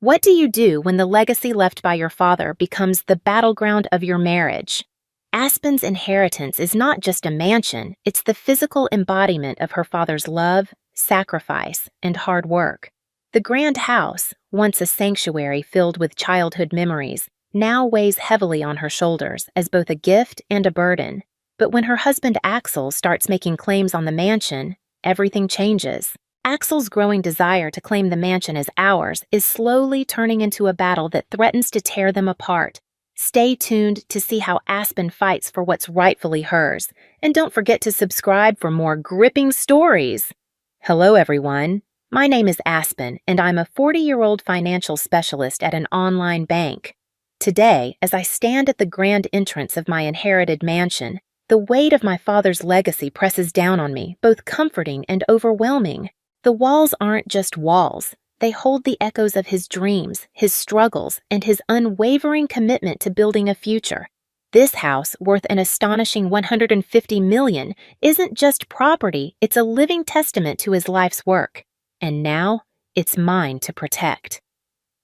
What do you do when the legacy left by your father becomes the battleground of your marriage? Aspen's inheritance is not just a mansion, it's the physical embodiment of her father's love, sacrifice, and hard work. The grand house, once a sanctuary filled with childhood memories, now weighs heavily on her shoulders as both a gift and a burden. But when her husband Axel starts making claims on the mansion, everything changes. Axel's growing desire to claim the mansion as ours is slowly turning into a battle that threatens to tear them apart. Stay tuned to see how Aspen fights for what's rightfully hers, and don't forget to subscribe for more gripping stories. Hello, everyone. My name is Aspen, and I'm a 40-year-old financial specialist at an online bank. Today, as I stand at the grand entrance of my inherited mansion, the weight of my father's legacy presses down on me, both comforting and overwhelming. The walls aren't just walls. They hold the echoes of his dreams, his struggles, and his unwavering commitment to building a future. This house, worth an astonishing $150 million, isn't just property, it's a living testament to his life's work. And now, it's mine to protect.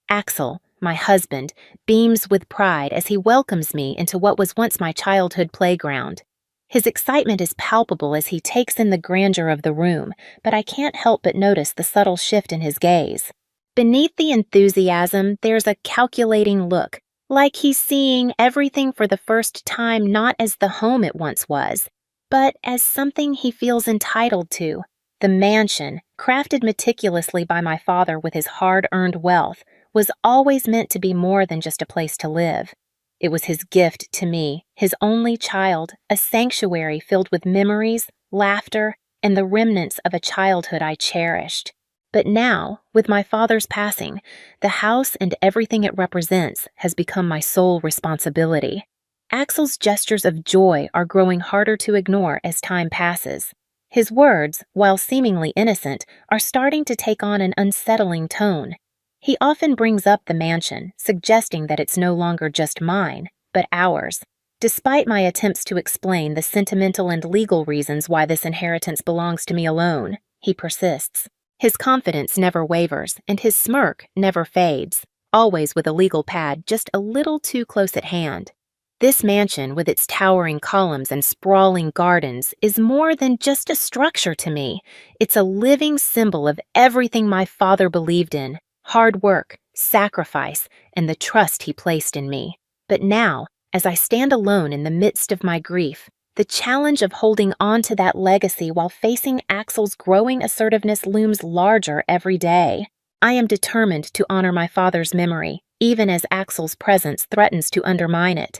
Axel, my husband, beams with pride as he welcomes me into what was once my childhood playground. His excitement is palpable as he takes in the grandeur of the room, but I can't help but notice the subtle shift in his gaze. Beneath the enthusiasm, there's a calculating look, like he's seeing everything for the first time not as the home it once was, but as something he feels entitled to. The mansion, crafted meticulously by my father with his hard-earned wealth, was always meant to be more than just a place to live. It was his gift to me, his only child, a sanctuary filled with memories, laughter, and the remnants of a childhood I cherished. But now, with my father's passing, the house and everything it represents has become my sole responsibility. Axel's gestures of joy are growing harder to ignore as time passes. His words, while seemingly innocent, are starting to take on an unsettling tone. He often brings up the mansion, suggesting that it's no longer just mine, but ours. Despite my attempts to explain the sentimental and legal reasons why this inheritance belongs to me alone, he persists. His confidence never wavers, and his smirk never fades, always with a legal pad just a little too close at hand. This mansion, with its towering columns and sprawling gardens, is more than just a structure to me. It's a living symbol of everything my father believed in. Hard work, sacrifice, and the trust he placed in me. But now, as I stand alone in the midst of my grief, the challenge of holding on to that legacy while facing Axel's growing assertiveness looms larger every day. I am determined to honor my father's memory, even as Axel's presence threatens to undermine it.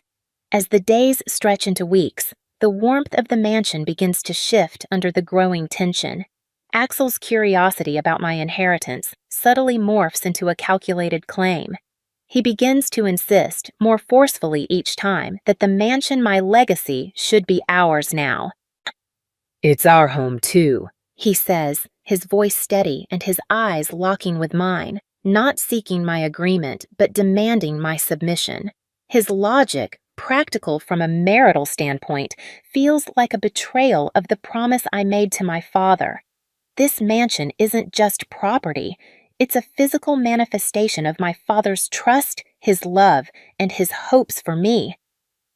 As the days stretch into weeks, the warmth of the mansion begins to shift under the growing tension. Axel's curiosity about my inheritance subtly morphs into a calculated claim. He begins to insist, more forcefully each time, that the mansion, my legacy, should be ours now. "It's our home, too," he says, his voice steady and his eyes locking with mine, not seeking my agreement, but demanding my submission. His logic, practical from a marital standpoint, feels like a betrayal of the promise I made to my father. This mansion isn't just property. It's a physical manifestation of my father's trust, his love, and his hopes for me.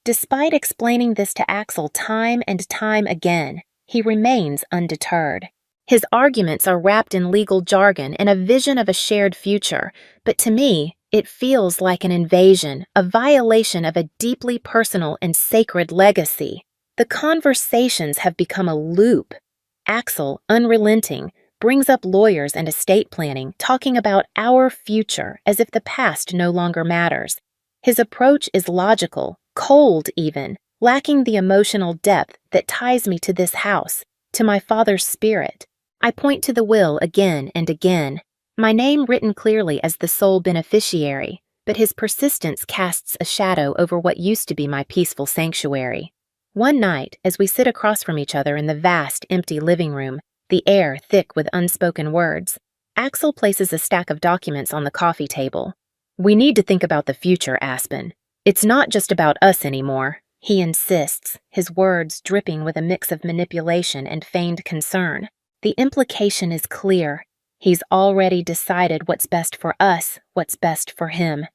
Despite explaining this to Axel time and time again, he remains undeterred. His arguments are wrapped in legal jargon and a vision of a shared future, but to me, it feels like an invasion, a violation of a deeply personal and sacred legacy. The conversations have become a loop. Axel, unrelenting, brings up lawyers and estate planning, talking about our future as if the past no longer matters. His approach is logical, cold even, lacking the emotional depth that ties me to this house, to my father's spirit. I point to the will again and again, my name written clearly as the sole beneficiary, but his persistence casts a shadow over what used to be my peaceful sanctuary. One night, as we sit across from each other in the vast, empty living room, the air thick with unspoken words, Axel places a stack of documents on the coffee table. "We need to think about the future, Aspen. It's not just about us anymore," he insists, his words dripping with a mix of manipulation and feigned concern. The implication is clear. He's already decided what's best for us, what's best for him.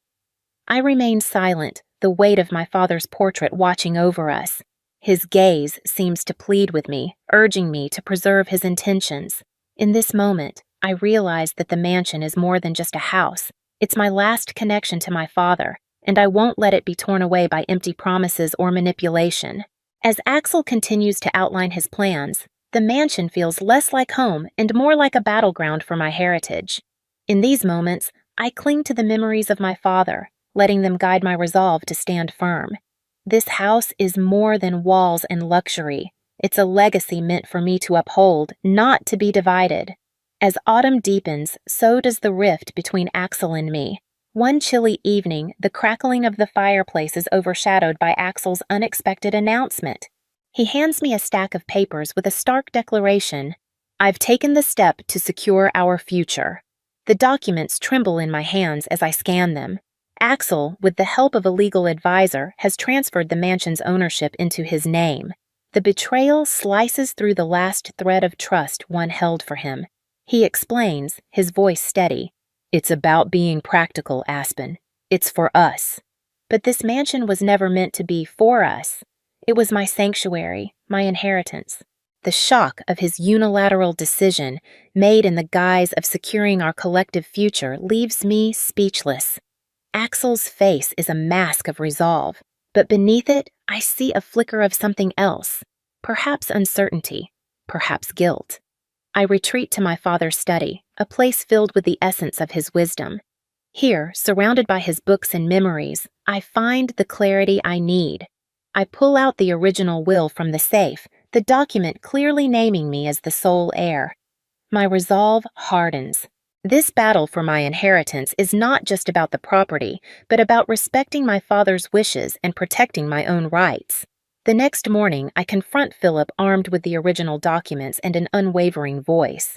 I remain silent, the weight of my father's portrait watching over us. His gaze seems to plead with me, urging me to preserve his intentions. In this moment, I realize that the mansion is more than just a house. It's my last connection to my father, and I won't let it be torn away by empty promises or manipulation. As Axel continues to outline his plans, the mansion feels less like home and more like a battleground for my heritage. In these moments, I cling to the memories of my father, letting them guide my resolve to stand firm. This house is more than walls and luxury. It's a legacy meant for me to uphold, not to be divided. As autumn deepens, so does the rift between Axel and me. One chilly evening, the crackling of the fireplace is overshadowed by Axel's unexpected announcement. He hands me a stack of papers with a stark declaration: "I've taken the step to secure our future." The documents tremble in my hands as I scan them. Axel, with the help of a legal advisor, has transferred the mansion's ownership into his name. The betrayal slices through the last thread of trust one held for him. He explains, his voice steady, "It's about being practical, Aspen. It's for us." But this mansion was never meant to be for us. It was my sanctuary, my inheritance. The shock of his unilateral decision, made in the guise of securing our collective future, leaves me speechless. Axel's face is a mask of resolve, but beneath it, I see a flicker of something else. Perhaps uncertainty, perhaps guilt. I retreat to my father's study, a place filled with the essence of his wisdom. Here, surrounded by his books and memories, I find the clarity I need. I pull out the original will from the safe, the document clearly naming me as the sole heir. My resolve hardens. This battle for my inheritance is not just about the property, but about respecting my father's wishes and protecting my own rights. The next morning, I confront Philip armed with the original documents and an unwavering voice.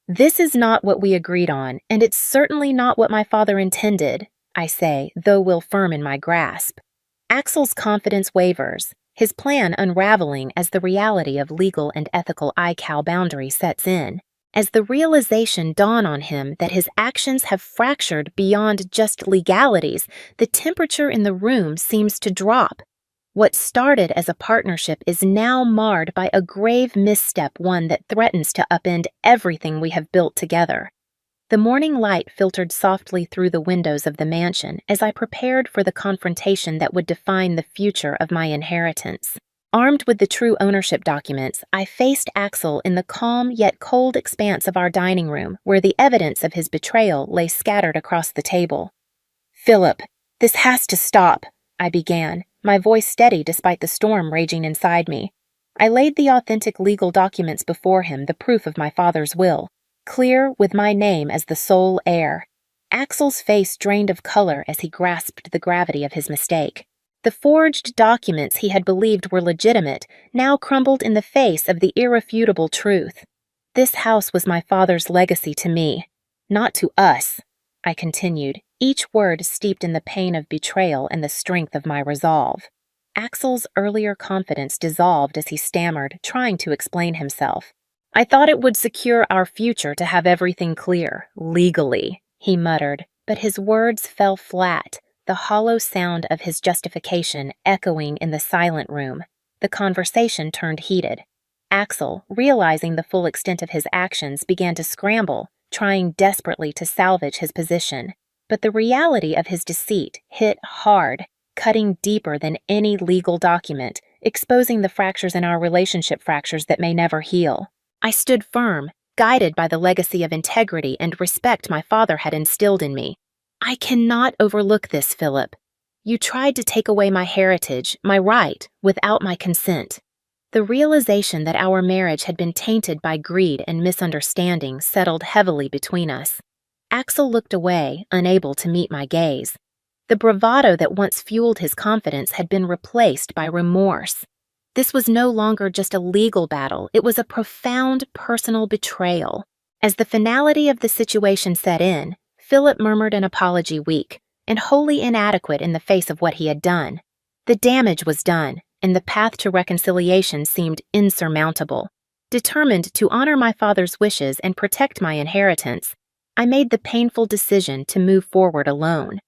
"This is not what we agreed on, and it's certainly not what my father intended," I say, though will firm in my grasp. Axel's confidence wavers, his plan unraveling as the reality of legal and ethical ICAL boundary sets in. As the realization dawns on him that his actions have fractured beyond just legalities, the temperature in the room seems to drop. What started as a partnership is now marred by a grave misstep, one that threatens to upend everything we have built together. The morning light filtered softly through the windows of the mansion as I prepared for the confrontation that would define the future of my inheritance. Armed with the true ownership documents, I faced Axel in the calm yet cold expanse of our dining room, where the evidence of his betrayal lay scattered across the table. "Philip, this has to stop," I began, my voice steady despite the storm raging inside me. I laid the authentic legal documents before him, the proof of my father's will, clear with my name as the sole heir. Axel's face drained of color as he grasped the gravity of his mistake. The forged documents he had believed were legitimate now crumbled in the face of the irrefutable truth. This house was my father's legacy to me, not to us, I continued, each word steeped in the pain of betrayal and the strength of my resolve. Axel's earlier confidence dissolved as he stammered, trying to explain himself. "I thought it would secure our future to have everything clear, legally," he muttered, but his words fell flat, the hollow sound of his justification echoing in the silent room. The conversation turned heated. Axel, realizing the full extent of his actions, began to scramble, trying desperately to salvage his position. But the reality of his deceit hit hard, cutting deeper than any legal document, exposing the fractures in our relationship, fractures that may never heal. I stood firm, guided by the legacy of integrity and respect my father had instilled in me. "I cannot overlook this, Philip. You tried to take away my heritage, my right, without my consent." The realization that our marriage had been tainted by greed and misunderstanding settled heavily between us. Axel looked away, unable to meet my gaze. The bravado that once fueled his confidence had been replaced by remorse. This was no longer just a legal battle, it was a profound personal betrayal. As the finality of the situation set in, Philip murmured an apology weak and wholly inadequate in the face of what he had done. The damage was done, and the path to reconciliation seemed insurmountable. Determined to honor my father's wishes and protect my inheritance, I made the painful decision to move forward alone.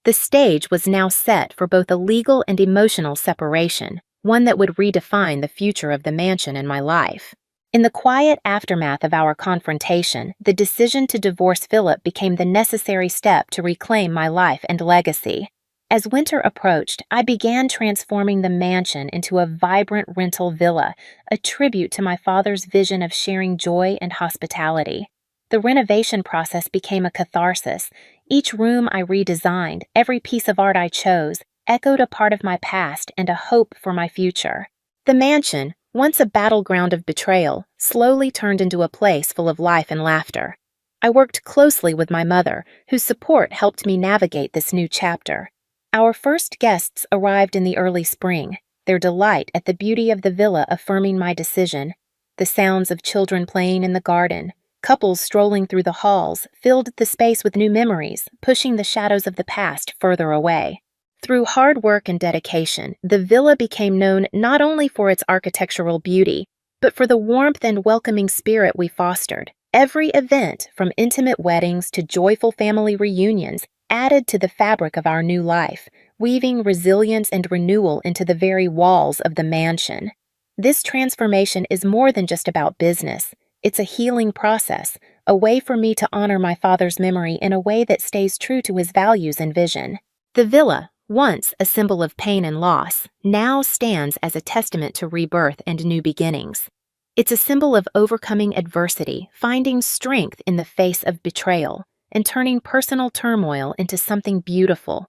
The stage was now set for both a legal and emotional separation, one that would redefine the future of the mansion and my life. In the quiet aftermath of our confrontation, the decision to divorce Philip became the necessary step to reclaim my life and legacy. As winter approached, I began transforming the mansion into a vibrant rental villa, a tribute to my father's vision of sharing joy and hospitality. The renovation process became a catharsis. Each room I redesigned, every piece of art I chose, echoed a part of my past and a hope for my future. The mansion, once a battleground of betrayal, slowly turned into a place full of life and laughter. I worked closely with my mother, whose support helped me navigate this new chapter. Our first guests arrived in the early spring, their delight at the beauty of the villa affirming my decision. The sounds of children playing in the garden, couples strolling through the halls, filled the space with new memories, pushing the shadows of the past further away. Through hard work and dedication, the villa became known not only for its architectural beauty, but for the warmth and welcoming spirit we fostered. Every event, from intimate weddings to joyful family reunions, added to the fabric of our new life, weaving resilience and renewal into the very walls of the mansion. This transformation is more than just about business. It's a healing process, a way for me to honor my father's memory in a way that stays true to his values and vision. The villa, once a symbol of pain and loss, now stands as a testament to rebirth and new beginnings. It's a symbol of overcoming adversity, finding strength in the face of betrayal, and turning personal turmoil into something beautiful.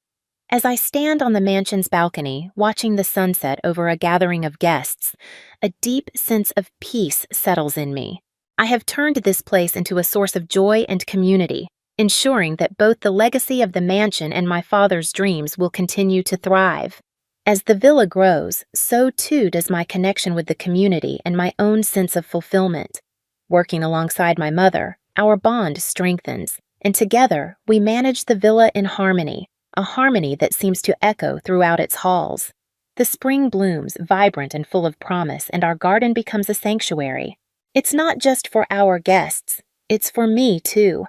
As I stand on the mansion's balcony, watching the sunset over a gathering of guests, a deep sense of peace settles in me. I have turned this place into a source of joy and community, ensuring that both the legacy of the mansion and my father's dreams will continue to thrive. As the villa grows, so too does my connection with the community and my own sense of fulfillment. Working alongside my mother, our bond strengthens, and together we manage the villa in harmony, a harmony that seems to echo throughout its halls. The spring blooms, vibrant and full of promise, and our garden becomes a sanctuary. It's not just for our guests, it's for me too.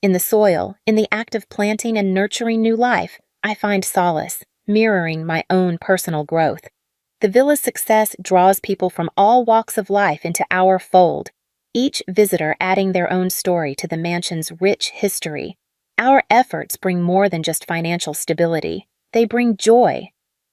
In the soil, in the act of planting and nurturing new life, I find solace, mirroring my own personal growth. The villa's success draws people from all walks of life into our fold, each visitor adding their own story to the mansion's rich history. Our efforts bring more than just financial stability. They bring joy.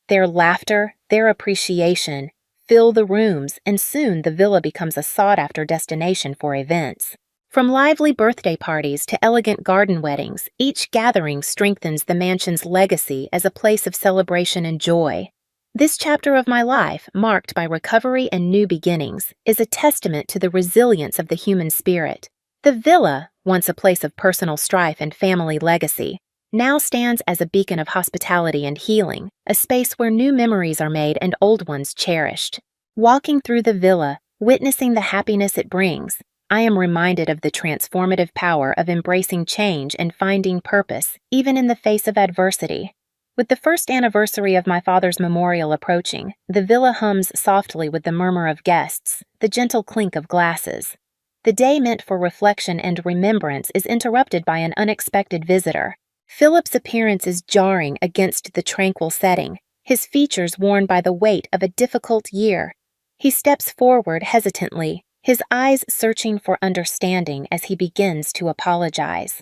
Their laughter, their appreciation, fill the rooms, and soon the villa becomes a sought-after destination for events. From lively birthday parties to elegant garden weddings, each gathering strengthens the mansion's legacy as a place of celebration and joy. This chapter of my life, marked by recovery and new beginnings, is a testament to the resilience of the human spirit. The villa, once a place of personal strife and family legacy, now stands as a beacon of hospitality and healing, a space where new memories are made and old ones cherished. Walking through the villa, witnessing the happiness it brings, I am reminded of the transformative power of embracing change and finding purpose, even in the face of adversity. With the first anniversary of my father's memorial approaching, the villa hums softly with the murmur of guests, the gentle clink of glasses. The day meant for reflection and remembrance is interrupted by an unexpected visitor. Philip's appearance is jarring against the tranquil setting, his features worn by the weight of a difficult year. He steps forward hesitantly, his eyes searching for understanding as he begins to apologize.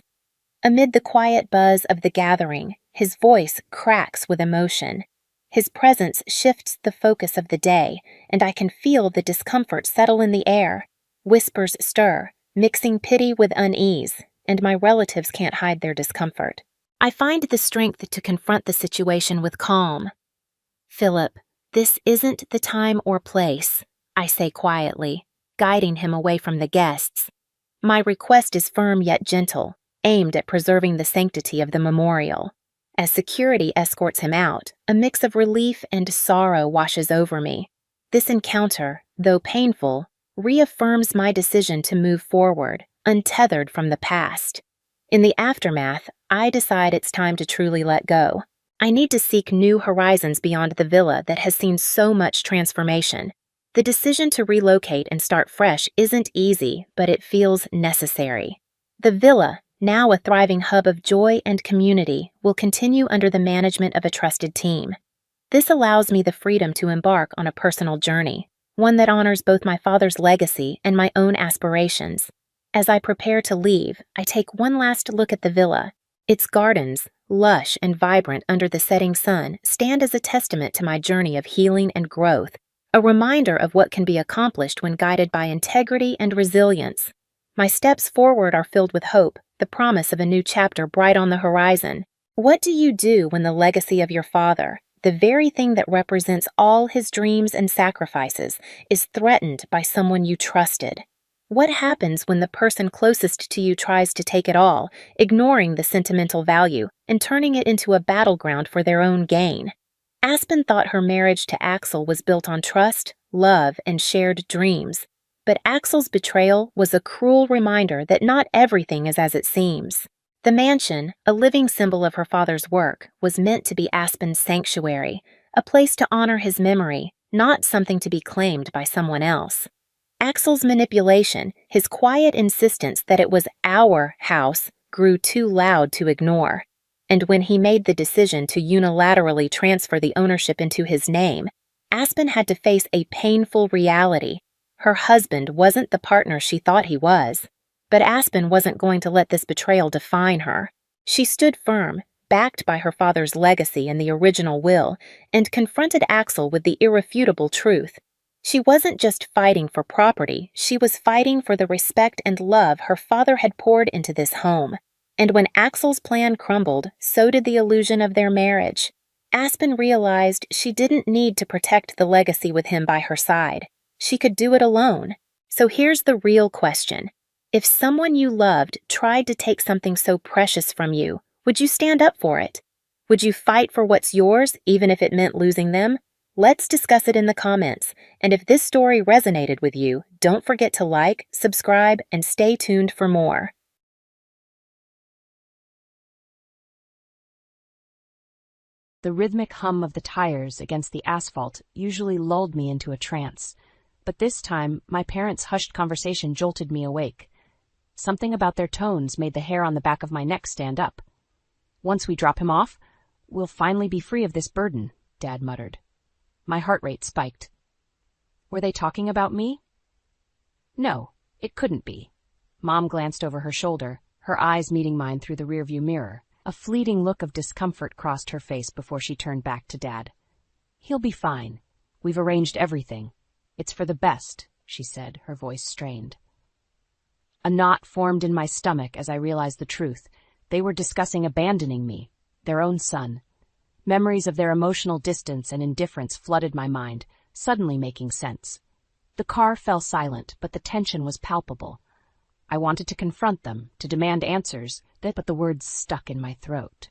Amid the quiet buzz of the gathering, his voice cracks with emotion. His presence shifts the focus of the day, and I can feel the discomfort settle in the air. Whispers stir, mixing pity with unease, and my relatives can't hide their discomfort. I find the strength to confront the situation with calm. "Philip, this isn't the time or place," I say quietly, guiding him away from the guests. My request is firm yet gentle, aimed at preserving the sanctity of the memorial. As security escorts him out, a mix of relief and sorrow washes over me. This encounter, though painful, reaffirms my decision to move forward, untethered from the past. In the aftermath, I decide it's time to truly let go. I need to seek new horizons beyond the villa that has seen so much transformation. The decision to relocate and start fresh isn't easy, but it feels necessary. The villa, now a thriving hub of joy and community, will continue under the management of a trusted team. This allows me the freedom to embark on a personal journey, one that honors both my father's legacy and my own aspirations. As I prepare to leave, I take one last look at the villa. Its gardens, lush and vibrant under the setting sun, stand as a testament to my journey of healing and growth, a reminder of what can be accomplished when guided by integrity and resilience. My steps forward are filled with hope, the promise of a new chapter bright on the horizon. What do you do when the legacy of your father, the very thing that represents all his dreams and sacrifices, is threatened by someone you trusted? What happens when the person closest to you tries to take it all, ignoring the sentimental value and turning it into a battleground for their own gain? Aspen thought her marriage to Axel was built on trust, love, and shared dreams. But Axel's betrayal was a cruel reminder that not everything is as it seems. The mansion, a living symbol of her father's work, was meant to be Aspen's sanctuary, a place to honor his memory, not something to be claimed by someone else. Axel's manipulation, his quiet insistence that it was our house, grew too loud to ignore. And when he made the decision to unilaterally transfer the ownership into his name, Aspen had to face a painful reality. Her husband wasn't the partner she thought he was. But Aspen wasn't going to let this betrayal define her. She stood firm, backed by her father's legacy and the original will, and confronted Axel with the irrefutable truth. She wasn't just fighting for property, she was fighting for the respect and love her father had poured into this home. And when Axel's plan crumbled, so did the illusion of their marriage. Aspen realized she didn't need to protect the legacy with him by her side. She could do it alone. So here's the real question. If someone you loved tried to take something so precious from you, would you stand up for it? Would you fight for what's yours, even if it meant losing them? Let's discuss it in the comments. And if this story resonated with you, don't forget to like, subscribe, and stay tuned for more. The rhythmic hum of the tires against the asphalt usually lulled me into a trance, but this time my parents' hushed conversation jolted me awake. Something about their tones made the hair on the back of my neck stand up. "Once we drop him off, we'll finally be free of this burden," Dad muttered. My heart rate spiked. Were they talking about me? No, it couldn't be. Mom glanced over her shoulder, her eyes meeting mine through the rearview mirror. A fleeting look of discomfort crossed her face before she turned back to Dad. "He'll be fine. We've arranged everything. It's for the best," she said, her voice strained. A knot formed in my stomach as I realized the truth. They were discussing abandoning me, their own son. Memories of their emotional distance and indifference flooded my mind, suddenly making sense. The car fell silent, but the tension was palpable. I wanted to confront them, to demand answers, but the words stuck in my throat.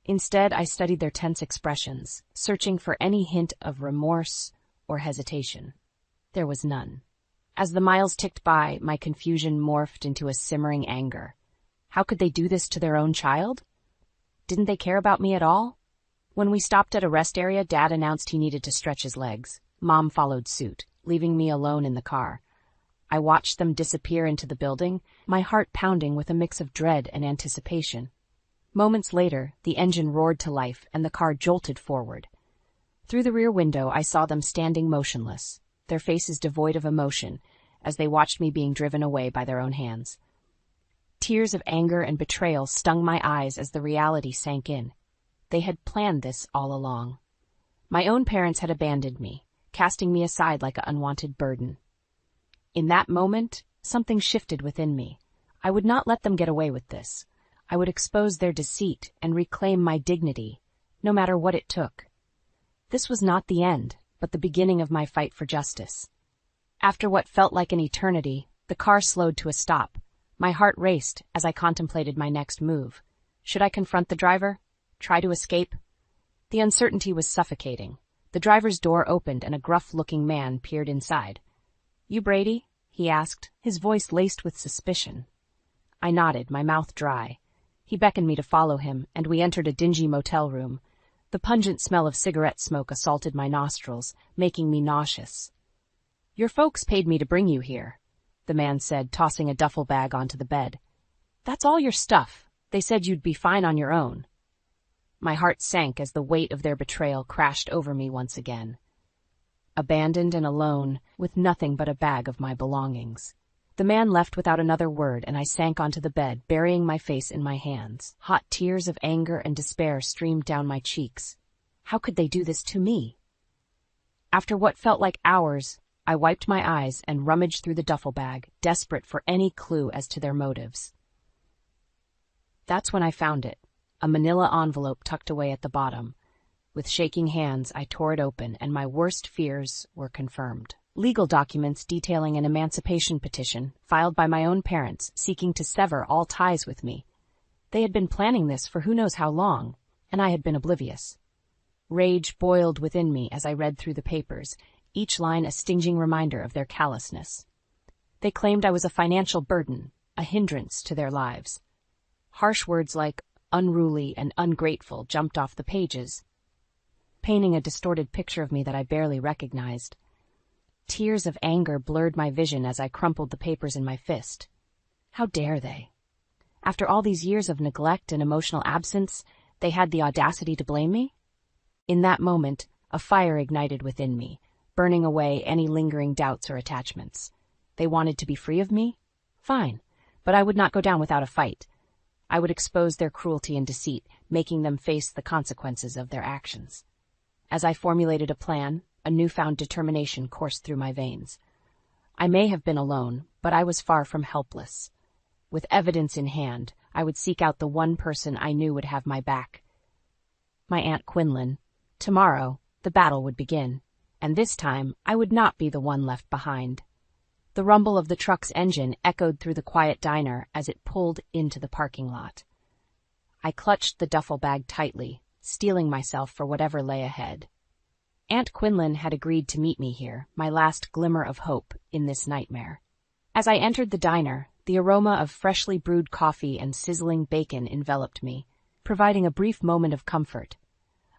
Instead, I studied their tense expressions, searching for any hint of remorse or hesitation. There was none. As the miles ticked by, my confusion morphed into a simmering anger. How could they do this to their own child? Didn't they care about me at all? When we stopped at a rest area, Dad announced he needed to stretch his legs. Mom followed suit, leaving me alone in the car. I watched them disappear into the building, my heart pounding with a mix of dread and anticipation. Moments later, the engine roared to life and the car jolted forward. Through the rear window, I saw them standing motionless, their faces devoid of emotion, as they watched me being driven away by their own hands. Tears of anger and betrayal stung my eyes as the reality sank in. They had planned this all along. My own parents had abandoned me, casting me aside like an unwanted burden. In that moment, something shifted within me. I would not let them get away with this. I would expose their deceit and reclaim my dignity, no matter what it took. This was not the end, but the beginning of my fight for justice. After what felt like an eternity, the car slowed to a stop. My heart raced as I contemplated my next move. Should I confront the driver? Try to escape? The uncertainty was suffocating. The driver's door opened and a gruff-looking man peered inside. "You Brady?" he asked, his voice laced with suspicion. I nodded, my mouth dry. He beckoned me to follow him, and we entered a dingy motel room. The pungent smell of cigarette smoke assaulted my nostrils, making me nauseous. Your folks paid me to bring you here, the man said, tossing a duffel bag onto the bed. That's all your stuff. They said you'd be fine on your own. My heart sank as the weight of their betrayal crashed over me once again. Abandoned and alone, with nothing but a bag of my belongings. The man left without another word, and I sank onto the bed, burying my face in my hands. Hot tears of anger and despair streamed down my cheeks. How could they do this to me? After what felt like hours, I wiped my eyes and rummaged through the duffel bag, desperate for any clue as to their motives. That's when I found it, a manila envelope tucked away at the bottom. With shaking hands, I tore it open, and my worst fears were confirmed. Legal documents detailing an emancipation petition filed by my own parents seeking to sever all ties with me. They had been planning this for who knows how long, and I had been oblivious. Rage boiled within me as I read through the papers, each line a stinging reminder of their callousness. They claimed I was a financial burden, a hindrance to their lives. Harsh words like unruly and ungrateful jumped off the pages, painting a distorted picture of me that I barely recognized. Tears of anger blurred my vision as I crumpled the papers in my fist. How dare they? After all these years of neglect and emotional absence, they had the audacity to blame me? In that moment, a fire ignited within me, burning away any lingering doubts or attachments. They wanted to be free of me? Fine, but I would not go down without a fight. I would expose their cruelty and deceit, making them face the consequences of their actions. As I formulated a plan, a newfound determination coursed through my veins. I may have been alone, but I was far from helpless. With evidence in hand, I would seek out the one person I knew would have my back. My Aunt Quinlan. Tomorrow, the battle would begin, and this time I would not be the one left behind. The rumble of the truck's engine echoed through the quiet diner as it pulled into the parking lot. I clutched the duffel bag tightly, steeling myself for whatever lay ahead. Aunt Quinlan had agreed to meet me here, my last glimmer of hope in this nightmare. As I entered the diner, the aroma of freshly brewed coffee and sizzling bacon enveloped me, providing a brief moment of comfort.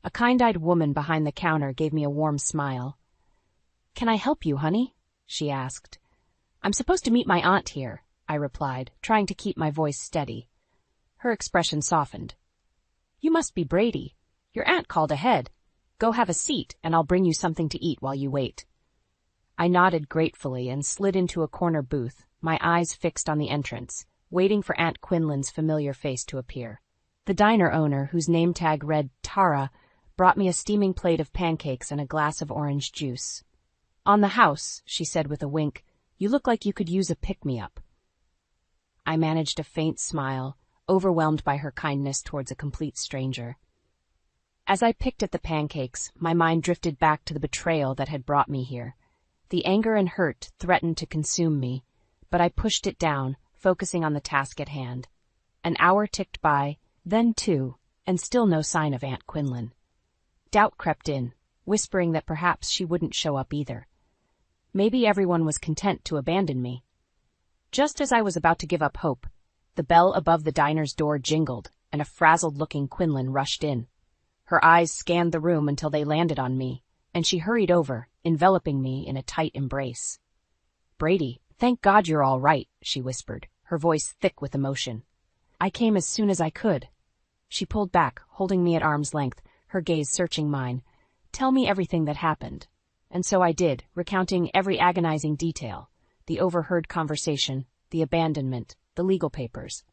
A kind-eyed woman behind the counter gave me a warm smile. "Can I help you, honey?" she asked. "I'm supposed to meet my aunt here," I replied, trying to keep my voice steady. Her expression softened. "You must be Brady. Your aunt called ahead. Go have a seat, and I'll bring you something to eat while you wait." I nodded gratefully and slid into a corner booth, my eyes fixed on the entrance, waiting for Aunt Quinlan's familiar face to appear. The diner owner, whose name tag read Tara, brought me a steaming plate of pancakes and a glass of orange juice. "On the house," she said with a wink. "You look like you could use a pick-me-up." I managed a faint smile, overwhelmed by her kindness towards a complete stranger. As I picked at the pancakes, my mind drifted back to the betrayal that had brought me here. The anger and hurt threatened to consume me, but I pushed it down, focusing on the task at hand. An hour ticked by, then two, and still no sign of Aunt Quinlan. Doubt crept in, whispering that perhaps she wouldn't show up either. Maybe everyone was content to abandon me. Just as I was about to give up hope, the bell above the diner's door jingled, and a frazzled-looking Quinlan rushed in. Her eyes scanned the room until they landed on me, and she hurried over, enveloping me in a tight embrace. "Brady, thank God you're all right," she whispered, her voice thick with emotion. "I came as soon as I could." She pulled back, holding me at arm's length, her gaze searching mine. "Tell me everything that happened." And so I did, recounting every agonizing detail, the overheard conversation, the abandonment, the legal papers.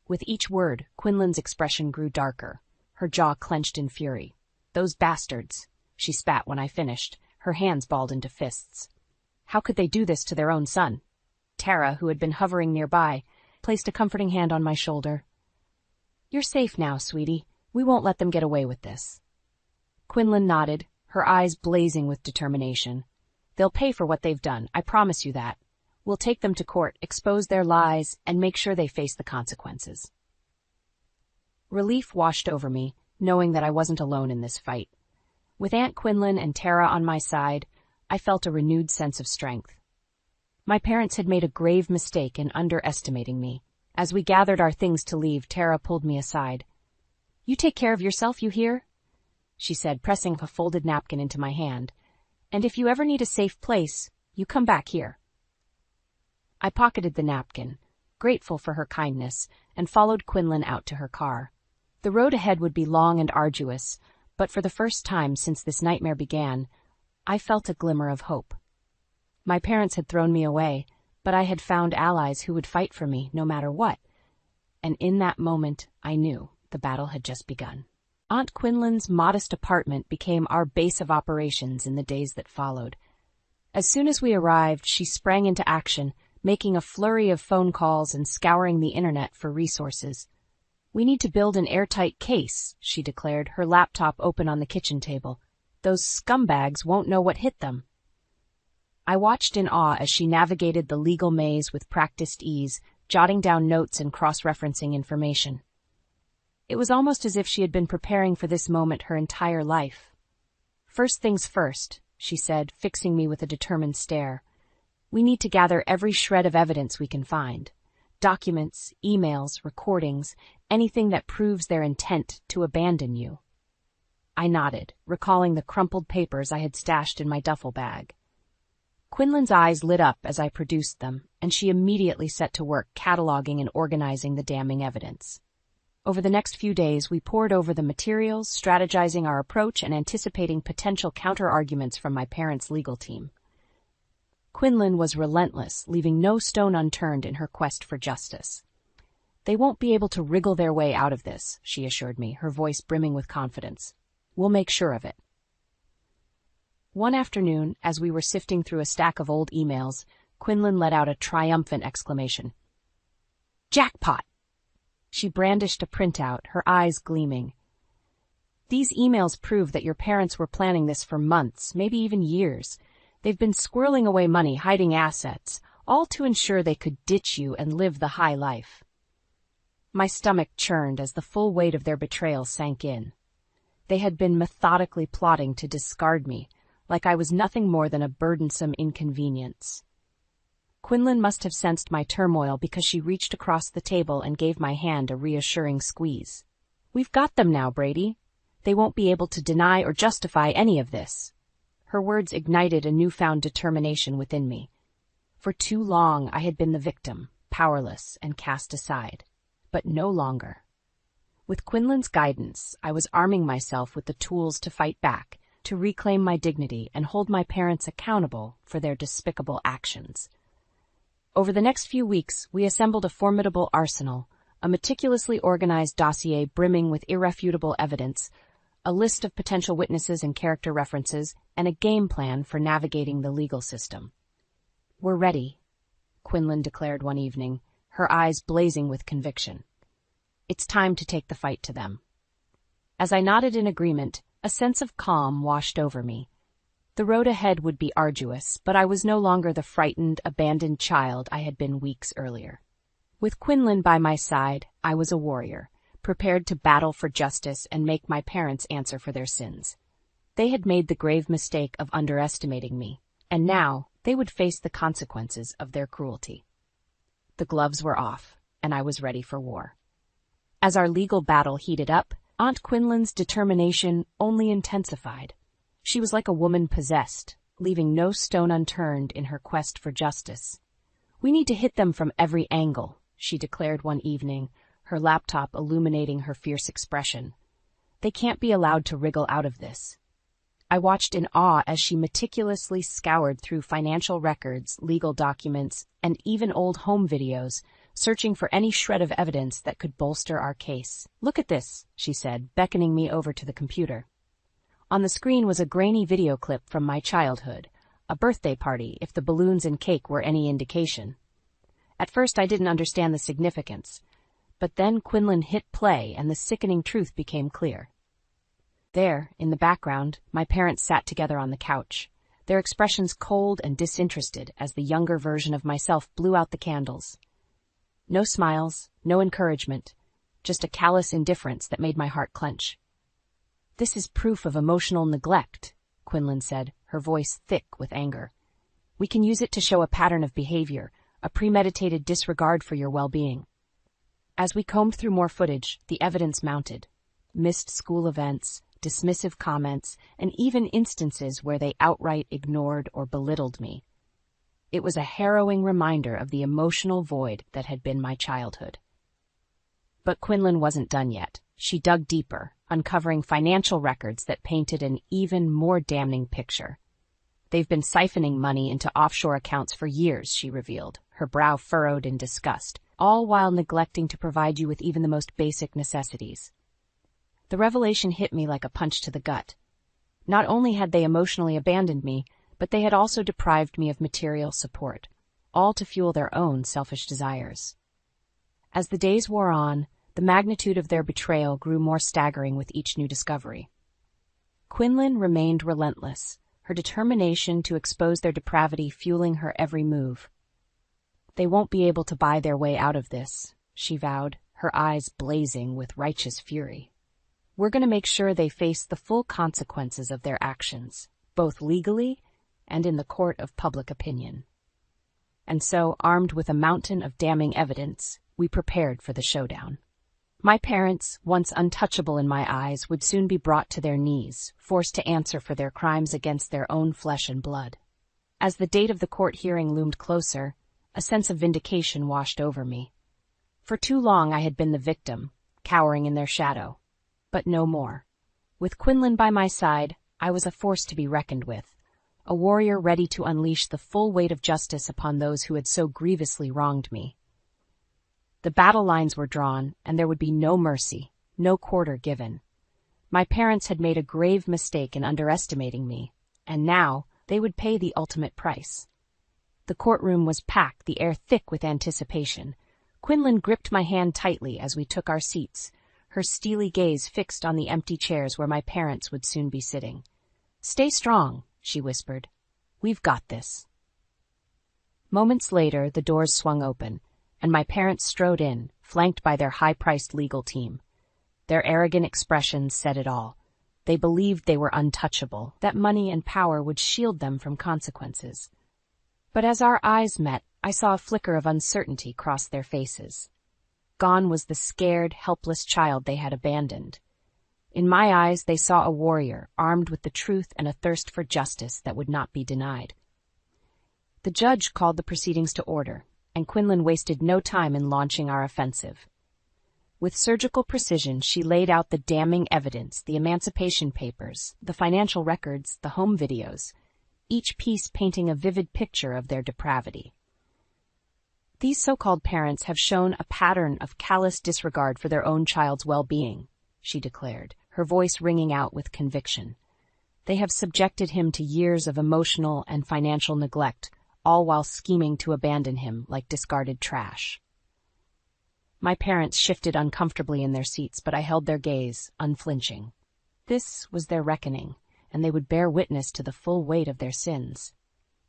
With each word, Quinlan's expression grew darker, her jaw clenched in fury. "Those bastards," she spat when I finished, her hands balled into fists. How could they do this to their own son? Tara, who had been hovering nearby, placed a comforting hand on my shoulder. "You're safe now, sweetie. We won't let them get away with this." Quinlan nodded, her eyes blazing with determination. "They'll pay for what they've done, I promise you that. We'll take them to court, expose their lies, and make sure they face the consequences." Relief washed over me, knowing that I wasn't alone in this fight. With Aunt Quinlan and Tara on my side, I felt a renewed sense of strength. My parents had made a grave mistake in underestimating me. As we gathered our things to leave, Tara pulled me aside. "You take care of yourself, you hear?" she said, pressing a folded napkin into my hand. "And if you ever need a safe place, You come back here." I pocketed the napkin, grateful for her kindness, and followed Quinlan out to her car. The road ahead would be long and arduous, but for the first time since this nightmare began, I felt a glimmer of hope. My parents had thrown me away, but I had found allies who would fight for me no matter what, and in that moment I knew the battle had just begun. Aunt Quinlan's modest apartment became our base of operations in the days that followed. As soon as we arrived, she sprang into action, making a flurry of phone calls and scouring the internet for resources. "We need to build an airtight case," she declared, her laptop open on the kitchen table. "Those scumbags won't know what hit them." I watched in awe as she navigated the legal maze with practiced ease, jotting down notes and cross-referencing information. It was almost as if she had been preparing for this moment her entire life. "First things first," she said, fixing me with a determined stare. "We need to gather every shred of evidence we can find. Documents, emails, recordings, anything that proves their intent to abandon you." I nodded, recalling the crumpled papers I had stashed in my duffel bag. Quinlan's eyes lit up as I produced them, and she immediately set to work cataloging and organizing the damning evidence. Over the next few days, we pored over the materials, strategizing our approach and anticipating potential counter-arguments from my parents' legal team. Quinlan was relentless, leaving no stone unturned in her quest for justice. "They won't be able to wriggle their way out of this," she assured me, her voice brimming with confidence. "We'll make sure of it." One afternoon, as we were sifting through a stack of old emails, Quinlan let out a triumphant exclamation. "Jackpot!" She brandished a printout, her eyes gleaming. "These emails prove that your parents were planning this for months, maybe even years. They've been squirreling away money, hiding assets, all to ensure they could ditch you and live the high life." My stomach churned as the full weight of their betrayal sank in. They had been methodically plotting to discard me, like I was nothing more than a burdensome inconvenience. Quinlan must have sensed my turmoil because she reached across the table and gave my hand a reassuring squeeze. "We've got them now, Brady. They won't be able to deny or justify any of this." Her words ignited a newfound determination within me. For too long I had been the victim, powerless and cast aside. But no longer. With Quinlan's guidance, I was arming myself with the tools to fight back, to reclaim my dignity and hold my parents accountable for their despicable actions. Over the next few weeks, we assembled a formidable arsenal, a meticulously organized dossier brimming with irrefutable evidence, a list of potential witnesses and character references, and a game plan for navigating the legal system. "We're ready," Quinlan declared one evening, her eyes blazing with conviction. "It's time to take the fight to them." As I nodded in agreement, a sense of calm washed over me. The road ahead would be arduous, but I was no longer the frightened, abandoned child I had been weeks earlier. With Quinlan by my side, I was a warrior, prepared to battle for justice and make my parents answer for their sins. They had made the grave mistake of underestimating me, and now they would face the consequences of their cruelty. The gloves were off, and I was ready for war. As our legal battle heated up, Aunt Quinlan's determination only intensified. She was like a woman possessed, leaving no stone unturned in her quest for justice. "We need to hit them from every angle," she declared one evening, her laptop illuminating her fierce expression. "They can't be allowed to wriggle out of this." I watched in awe as she meticulously scoured through financial records, legal documents, and even old home videos, searching for any shred of evidence that could bolster our case. "Look at this," she said, beckoning me over to the computer. On the screen was a grainy video clip from my childhood, a birthday party if the balloons and cake were any indication. At first I didn't understand the significance, but then Quinlan hit play and the sickening truth became clear. There, in the background, my parents sat together on the couch, their expressions cold and disinterested as the younger version of myself blew out the candles. No smiles, no encouragement, just a callous indifference that made my heart clench. "This is proof of emotional neglect," Quinlan said, her voice thick with anger. "We can use it to show a pattern of behavior, a premeditated disregard for your well-being." As we combed through more footage, the evidence mounted. Missed school events, dismissive comments, and even instances where they outright ignored or belittled me. It was a harrowing reminder of the emotional void that had been my childhood. But Quinlan wasn't done yet. She dug deeper, uncovering financial records that painted an even more damning picture. They've been siphoning money into offshore accounts for years, she revealed, her brow furrowed in disgust, all while neglecting to provide you with even the most basic necessities. The revelation hit me like a punch to the gut. Not only had they emotionally abandoned me, but they had also deprived me of material support, all to fuel their own selfish desires. As the days wore on, the magnitude of their betrayal grew more staggering with each new discovery. Quinlan remained relentless, her determination to expose their depravity fueling her every move. They won't be able to buy their way out of this, she vowed, her eyes blazing with righteous fury. We're going to make sure they face the full consequences of their actions, both legally and in the court of public opinion. And so, armed with a mountain of damning evidence, we prepared for the showdown. My parents, once untouchable in my eyes, would soon be brought to their knees, forced to answer for their crimes against their own flesh and blood. As the date of the court hearing loomed closer, a sense of vindication washed over me. For too long I had been the victim, cowering in their shadow. But no more. With Quinlan by my side, I was a force to be reckoned with, a warrior ready to unleash the full weight of justice upon those who had so grievously wronged me. The battle lines were drawn, and there would be no mercy, no quarter given. My parents had made a grave mistake in underestimating me, and now they would pay the ultimate price. The courtroom was packed, the air thick with anticipation. Quinlan gripped my hand tightly as we took our seats, her steely gaze fixed on the empty chairs where my parents would soon be sitting. "Stay strong," she whispered. "We've got this." Moments later, the doors swung open, and my parents strode in, flanked by their high-priced legal team. Their arrogant expressions said it all. They believed they were untouchable, that money and power would shield them from consequences. But as our eyes met, I saw a flicker of uncertainty cross their faces. Gone was the scared, helpless child they had abandoned. In my eyes, they saw a warrior, armed with the truth and a thirst for justice that would not be denied. The judge called the proceedings to order, and Quinlan wasted no time in launching our offensive. With surgical precision, she laid out the damning evidence, the emancipation papers, the financial records, the home videos, each piece painting a vivid picture of their depravity. These so-called parents have shown a pattern of callous disregard for their own child's well-being, she declared, her voice ringing out with conviction. They have subjected him to years of emotional and financial neglect, all while scheming to abandon him like discarded trash. My parents shifted uncomfortably in their seats, but I held their gaze, unflinching. This was their reckoning, and they would bear witness to the full weight of their sins.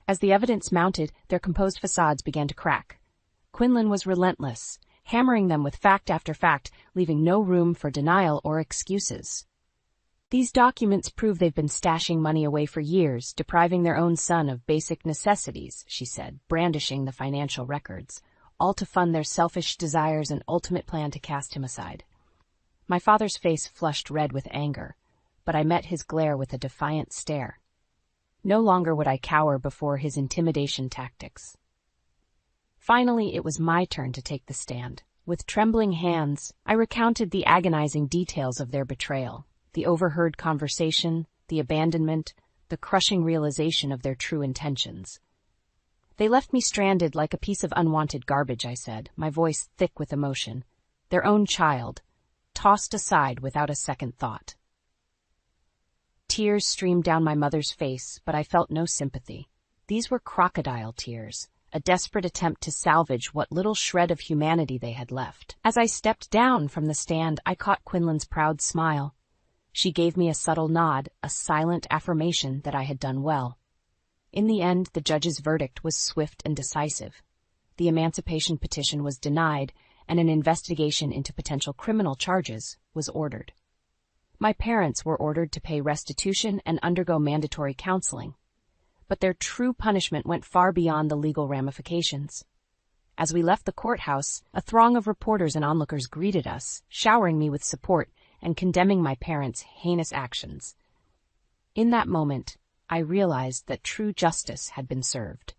As the evidence mounted, their composed facades began to crack. Quinlan was relentless, hammering them with fact after fact, leaving no room for denial or excuses. These documents prove they've been stashing money away for years, depriving their own son of basic necessities, she said, brandishing the financial records, all to fund their selfish desires and ultimate plan to cast him aside. My father's face flushed red with anger, but I met his glare with a defiant stare. No longer would I cower before his intimidation tactics. Finally, it was my turn to take the stand. With trembling hands, I recounted the agonizing details of their betrayal. The overheard conversation, the abandonment, the crushing realization of their true intentions. They left me stranded like a piece of unwanted garbage, I said, my voice thick with emotion. Their own child, tossed aside without a second thought. Tears streamed down my mother's face, but I felt no sympathy. These were crocodile tears, a desperate attempt to salvage what little shred of humanity they had left. As I stepped down from the stand, I caught Quinlan's proud smile. She gave me a subtle nod, a silent affirmation that I had done well. In the end, the judge's verdict was swift and decisive. The emancipation petition was denied, and an investigation into potential criminal charges was ordered. My parents were ordered to pay restitution and undergo mandatory counseling, but their true punishment went far beyond the legal ramifications. As we left the courthouse, a throng of reporters and onlookers greeted us, showering me with support and condemning my parents' heinous actions. In that moment, I realized that true justice had been served.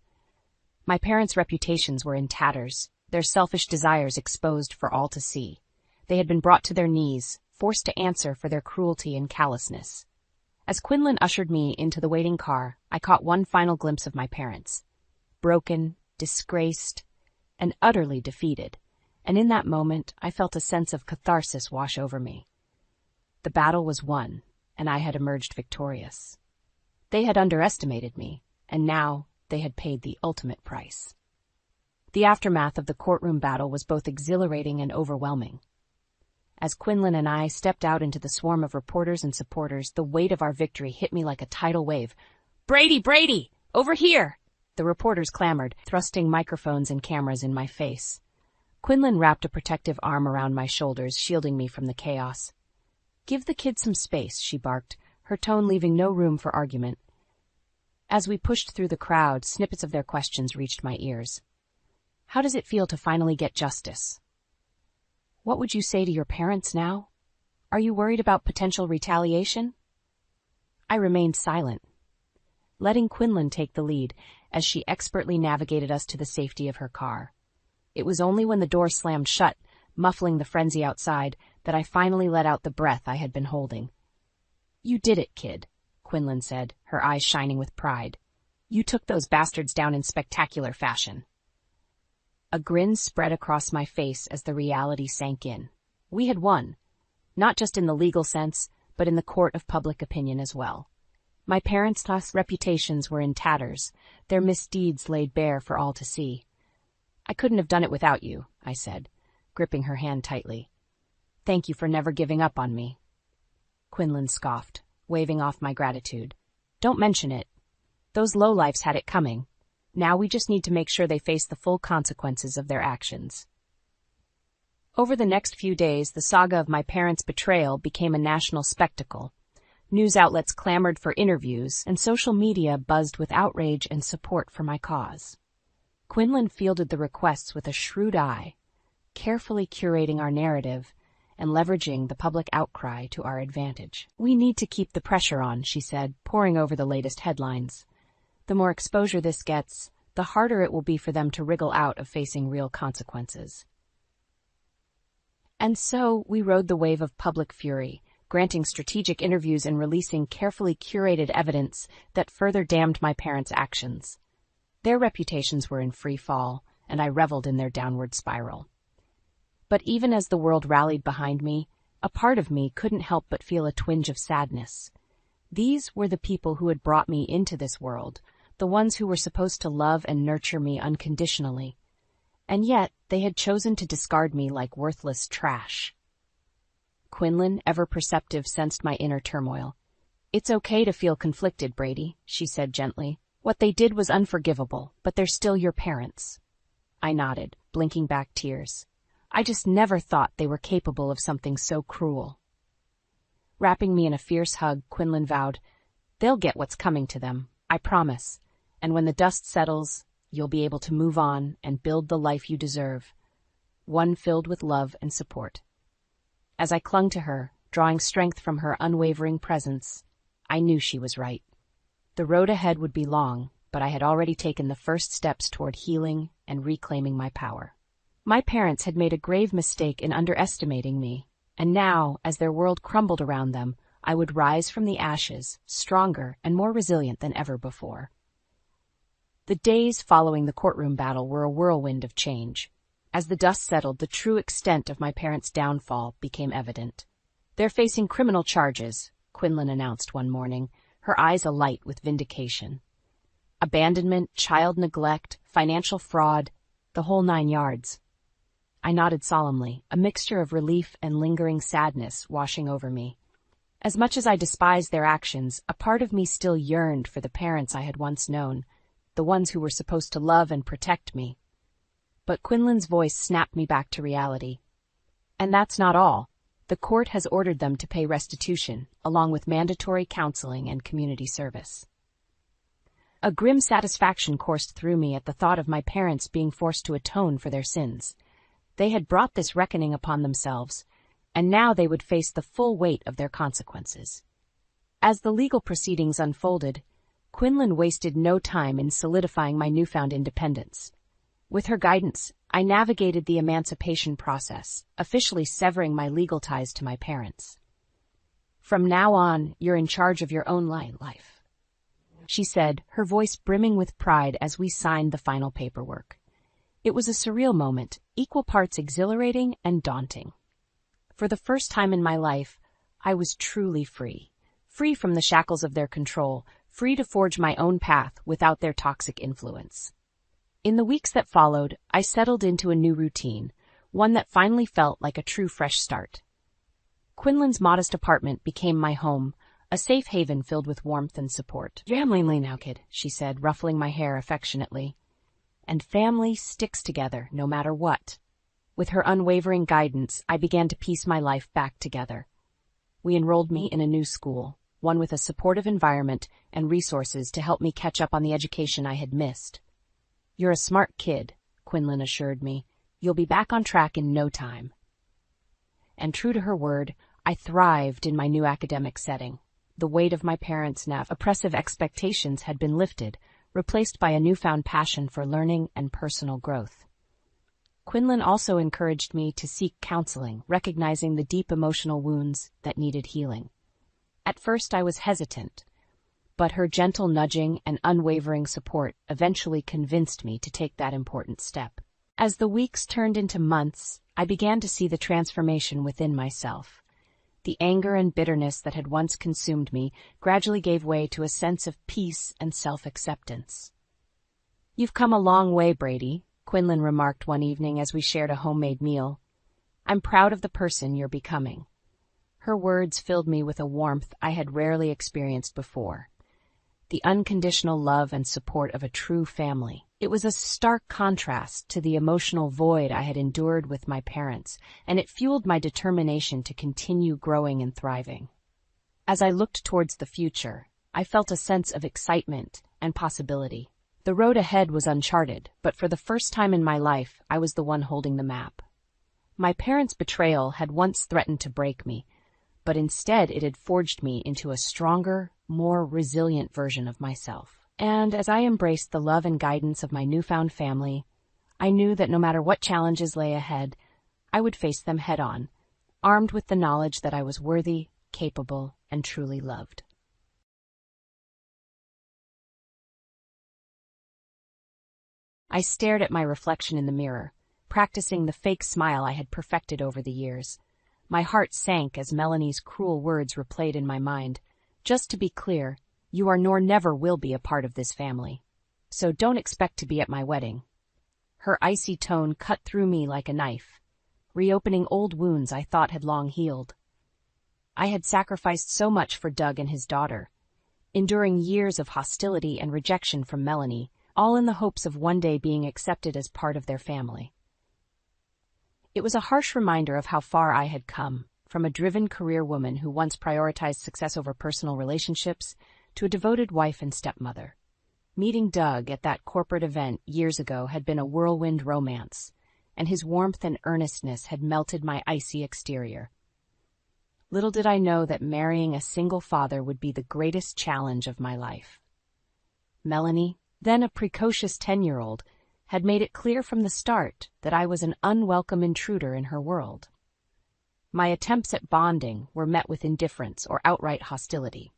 My parents' reputations were in tatters, their selfish desires exposed for all to see. They had been brought to their knees, forced to answer for their cruelty and callousness. As Quinlan ushered me into the waiting car, I caught one final glimpse of my parents. Broken, disgraced, and utterly defeated, and in that moment I felt a sense of catharsis wash over me. The battle was won, and I had emerged victorious. They had underestimated me, and now they had paid the ultimate price. The aftermath of the courtroom battle was both exhilarating and overwhelming. As Quinlan and I stepped out into the swarm of reporters and supporters, the weight of our victory hit me like a tidal wave. "Brady, Brady! Over here!" The reporters clamored, thrusting microphones and cameras in my face. Quinlan wrapped a protective arm around my shoulders, shielding me from the chaos. "Give the kid some space," she barked, her tone leaving no room for argument. As we pushed through the crowd, snippets of their questions reached my ears. "How does it feel to finally get justice? What would you say to your parents now? Are you worried about potential retaliation?" I remained silent, letting Quinlan take the lead as she expertly navigated us to the safety of her car. It was only when the door slammed shut, muffling the frenzy outside, that I finally let out the breath I had been holding. "You did it, kid," Quinlan said, her eyes shining with pride. "You took those bastards down in spectacular fashion." A grin spread across my face as the reality sank in. We had won, not just in the legal sense, but in the court of public opinion as well. My parents' reputations were in tatters, their misdeeds laid bare for all to see. "I couldn't have done it without you," I said, gripping her hand tightly. "Thank you for never giving up on me." Quinlan scoffed, waving off my gratitude. "Don't mention it. Those lowlifes had it coming. Now we just need to make sure they face the full consequences of their actions." Over the next few days, the saga of my parents' betrayal became a national spectacle. News outlets clamored for interviews, and social media buzzed with outrage and support for my cause. Quinlan fielded the requests with a shrewd eye, carefully curating our narrative and leveraging the public outcry to our advantage. "We need to keep the pressure on," she said, poring over the latest headlines. "The more exposure this gets, the harder it will be for them to wriggle out of facing real consequences." And so we rode the wave of public fury, granting strategic interviews and releasing carefully curated evidence that further damned my parents' actions. Their reputations were in free fall, and I reveled in their downward spiral. But even as the world rallied behind me, a part of me couldn't help but feel a twinge of sadness. These were the people who had brought me into this world, the ones who were supposed to love and nurture me unconditionally. And yet, they had chosen to discard me like worthless trash. Quinlan, ever perceptive, sensed my inner turmoil. "It's okay to feel conflicted, Brady," she said gently. "What they did was unforgivable, but they're still your parents." I nodded, blinking back tears. I just never thought they were capable of something so cruel. Wrapping me in a fierce hug, Quinlan vowed, "They'll get what's coming to them, I promise. And when the dust settles, you'll be able to move on and build the life you deserve, one filled with love and support." As I clung to her, drawing strength from her unwavering presence, I knew she was right. The road ahead would be long, but I had already taken the first steps toward healing and reclaiming my power. My parents had made a grave mistake in underestimating me, and now, as their world crumbled around them, I would rise from the ashes, stronger and more resilient than ever before. The days following the courtroom battle were a whirlwind of change. As the dust settled, the true extent of my parents' downfall became evident. "They're facing criminal charges," Quinlan announced one morning, her eyes alight with vindication. "Abandonment, child neglect, financial fraud, the whole 9 yards." I nodded solemnly, a mixture of relief and lingering sadness washing over me. As much as I despised their actions, a part of me still yearned for the parents I had once known, the ones who were supposed to love and protect me. But Quinlan's voice snapped me back to reality. "And that's not all. The court has ordered them to pay restitution, along with mandatory counseling and community service." A grim satisfaction coursed through me at the thought of my parents being forced to atone for their sins. They had brought this reckoning upon themselves, and now they would face the full weight of their consequences. As the legal proceedings unfolded, Quinlan wasted no time in solidifying my newfound independence. With her guidance, I navigated the emancipation process, officially severing my legal ties to my parents. "From now on, you're in charge of your own life," she said, her voice brimming with pride as we signed the final paperwork. It was a surreal moment, equal parts exhilarating and daunting. For the first time in my life, I was truly free. Free from the shackles of their control, free to forge my own path without their toxic influence. In the weeks that followed, I settled into a new routine, one that finally felt like a true fresh start. Quinlan's modest apartment became my home, a safe haven filled with warmth and support. "Family now, kid," she said, ruffling my hair affectionately. And family sticks together no matter what. With her unwavering guidance, I began to piece my life back together. We enrolled me in a new school, one with a supportive environment and resources to help me catch up on the education I had missed. "You're a smart kid," Quinlan assured me. "You'll be back on track in no time." And true to her word, I thrived in my new academic setting. The weight of my parents' oppressive expectations had been lifted, replaced by a newfound passion for learning and personal growth. Quinlan also encouraged me to seek counseling, recognizing the deep emotional wounds that needed healing. At first I was hesitant, but her gentle nudging and unwavering support eventually convinced me to take that important step. As the weeks turned into months, I began to see the transformation within myself. The anger and bitterness that had once consumed me gradually gave way to a sense of peace and self-acceptance. "You've come a long way, Brady," Quinlan remarked one evening as we shared a homemade meal. "I'm proud of the person you're becoming." Her words filled me with a warmth I had rarely experienced before. The unconditional love and support of a true family. It was a stark contrast to the emotional void I had endured with my parents, and it fueled my determination to continue growing and thriving. As I looked towards the future, I felt a sense of excitement and possibility. The road ahead was uncharted, but for the first time in my life, I was the one holding the map. My parents' betrayal had once threatened to break me, but instead it had forged me into a stronger, more resilient version of myself. And as I embraced the love and guidance of my newfound family, I knew that no matter what challenges lay ahead, I would face them head-on, armed with the knowledge that I was worthy, capable, and truly loved. I stared at my reflection in the mirror, practicing the fake smile I had perfected over the years. My heart sank as Melanie's cruel words replayed in my mind. "Just to be clear, you are nor never will be a part of this family. So don't expect to be at my wedding." Her icy tone cut through me like a knife, reopening old wounds I thought had long healed. I had sacrificed so much for Doug and his daughter, enduring years of hostility and rejection from Melanie, all in the hopes of one day being accepted as part of their family. It was a harsh reminder of how far I had come, from a driven career woman who once prioritized success over personal relationships to a devoted wife and stepmother. Meeting Doug at that corporate event years ago had been a whirlwind romance, and his warmth and earnestness had melted my icy exterior. Little did I know that marrying a single father would be the greatest challenge of my life. Melanie, then a precocious 10-year-old, had made it clear from the start that I was an unwelcome intruder in her world. My attempts at bonding were met with indifference or outright hostility.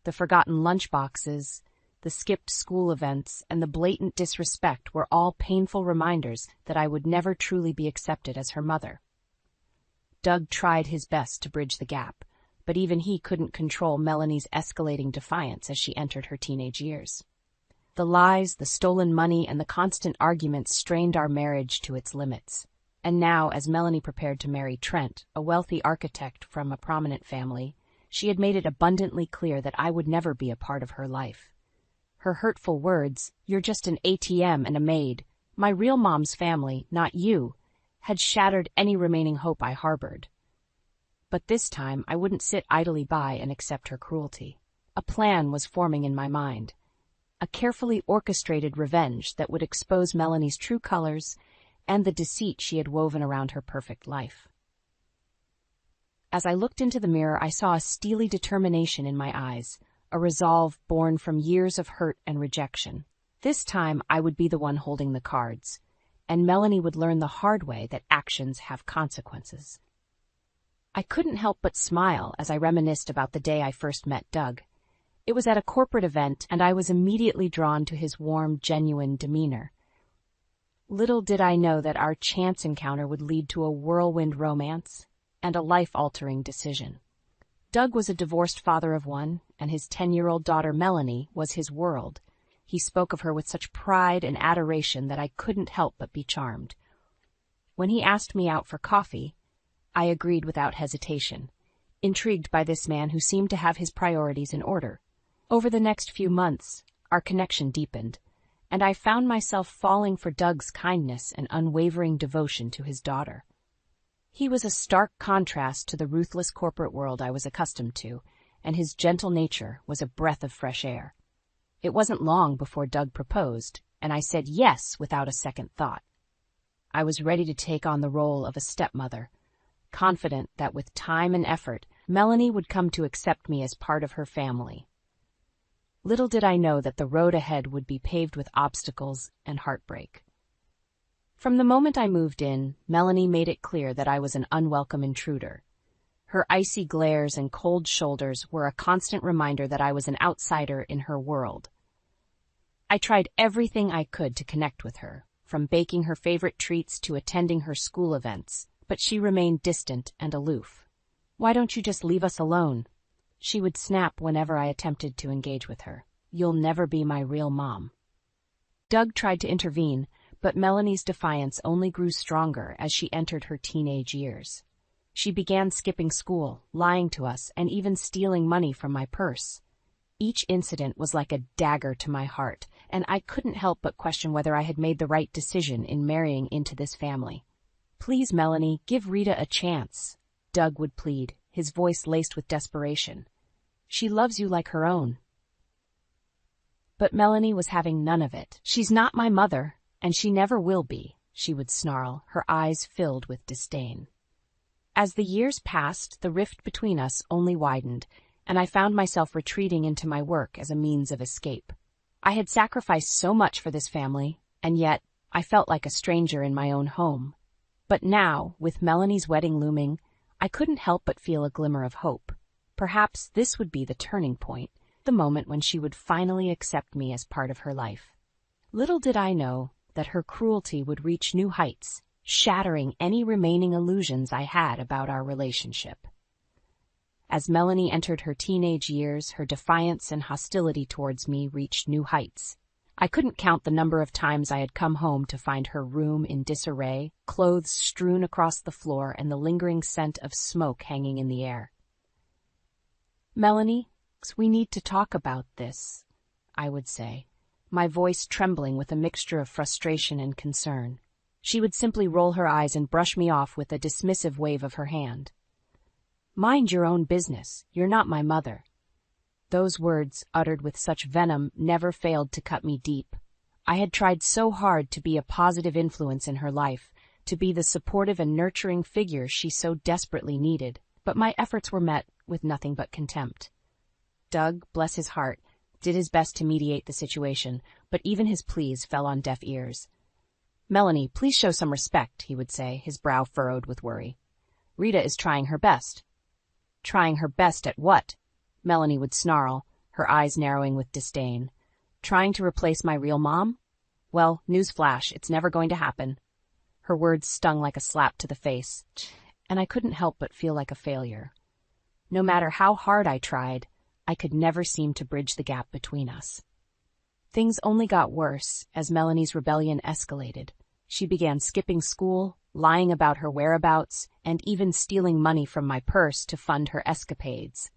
The forgotten lunchboxes, the skipped school events, and the blatant disrespect were all painful reminders that I would never truly be accepted as her mother. Doug tried his best to bridge the gap, but even he couldn't control Melanie's escalating defiance as she entered her teenage years. The lies, the stolen money, and the constant arguments strained our marriage to its limits. And now, as Melanie prepared to marry Trent, a wealthy architect from a prominent family, she had made it abundantly clear that I would never be a part of her life. Her hurtful words, "You're just an ATM and a maid, my real mom's family, not you," had shattered any remaining hope I harbored. But this time I wouldn't sit idly by and accept her cruelty. A plan was forming in my mind. A carefully orchestrated revenge that would expose Melanie's true colors and the deceit she had woven around her perfect life. As I looked into the mirror, I saw a steely determination in my eyes, a resolve born from years of hurt and rejection. This time, I would be the one holding the cards, and Melanie would learn the hard way that actions have consequences. I couldn't help but smile as I reminisced about the day I first met Doug. It was at a corporate event, and I was immediately drawn to his warm, genuine demeanor. Little did I know that our chance encounter would lead to a whirlwind romance and a life-altering decision. Doug was a divorced father of one, and his 10-year-old daughter Melanie was his world. He spoke of her with such pride and adoration that I couldn't help but be charmed. When he asked me out for coffee, I agreed without hesitation, intrigued by this man who seemed to have his priorities in order. Over the next few months, our connection deepened, and I found myself falling for Doug's kindness and unwavering devotion to his daughter. He was a stark contrast to the ruthless corporate world I was accustomed to, and his gentle nature was a breath of fresh air. It wasn't long before Doug proposed, and I said yes without a second thought. I was ready to take on the role of a stepmother, confident that with time and effort, Melanie would come to accept me as part of her family. Little did I know that the road ahead would be paved with obstacles and heartbreak. From the moment I moved in, Melanie made it clear that I was an unwelcome intruder. Her icy glares and cold shoulders were a constant reminder that I was an outsider in her world. I tried everything I could to connect with her, from baking her favorite treats to attending her school events, but she remained distant and aloof. "Why don't you just leave us alone?" she would snap whenever I attempted to engage with her. "You'll never be my real mom." Doug tried to intervene, but Melanie's defiance only grew stronger as she entered her teenage years. She began skipping school, lying to us, and even stealing money from my purse. Each incident was like a dagger to my heart, and I couldn't help but question whether I had made the right decision in marrying into this family. "Please, Melanie, give Rita a chance," Doug would plead, his voice laced with desperation. "She loves you like her own." But Melanie was having none of it. "She's not my mother, and she never will be," she would snarl, her eyes filled with disdain. As the years passed, the rift between us only widened, and I found myself retreating into my work as a means of escape. I had sacrificed so much for this family, and yet I felt like a stranger in my own home. But now, with Melanie's wedding looming, I couldn't help but feel a glimmer of hope. Perhaps this would be the turning point, the moment when she would finally accept me as part of her life. Little did I know that her cruelty would reach new heights, shattering any remaining illusions I had about our relationship. As Melanie entered her teenage years, her defiance and hostility towards me reached new heights. I couldn't count the number of times I had come home to find her room in disarray, clothes strewn across the floor, and the lingering scent of smoke hanging in the air. "Melanie, we need to talk about this," I would say, my voice trembling with a mixture of frustration and concern. She would simply roll her eyes and brush me off with a dismissive wave of her hand. "Mind your own business. You're not my mother." Those words, uttered with such venom, never failed to cut me deep. I had tried so hard to be a positive influence in her life, to be the supportive and nurturing figure she so desperately needed, but my efforts were met with nothing but contempt. Doug, bless his heart, did his best to mediate the situation, but even his pleas fell on deaf ears. "Melanie, please show some respect," he would say, his brow furrowed with worry. "Rita is trying her best." "Trying her best at what?" Melanie would snarl, her eyes narrowing with disdain. "Trying to replace my real mom? Well, newsflash, it's never going to happen." Her words stung like a slap to the face, and I couldn't help but feel like a failure. No matter how hard I tried, I could never seem to bridge the gap between us. Things only got worse as Melanie's rebellion escalated. She began skipping school, lying about her whereabouts, and even stealing money from my purse to fund her escapades.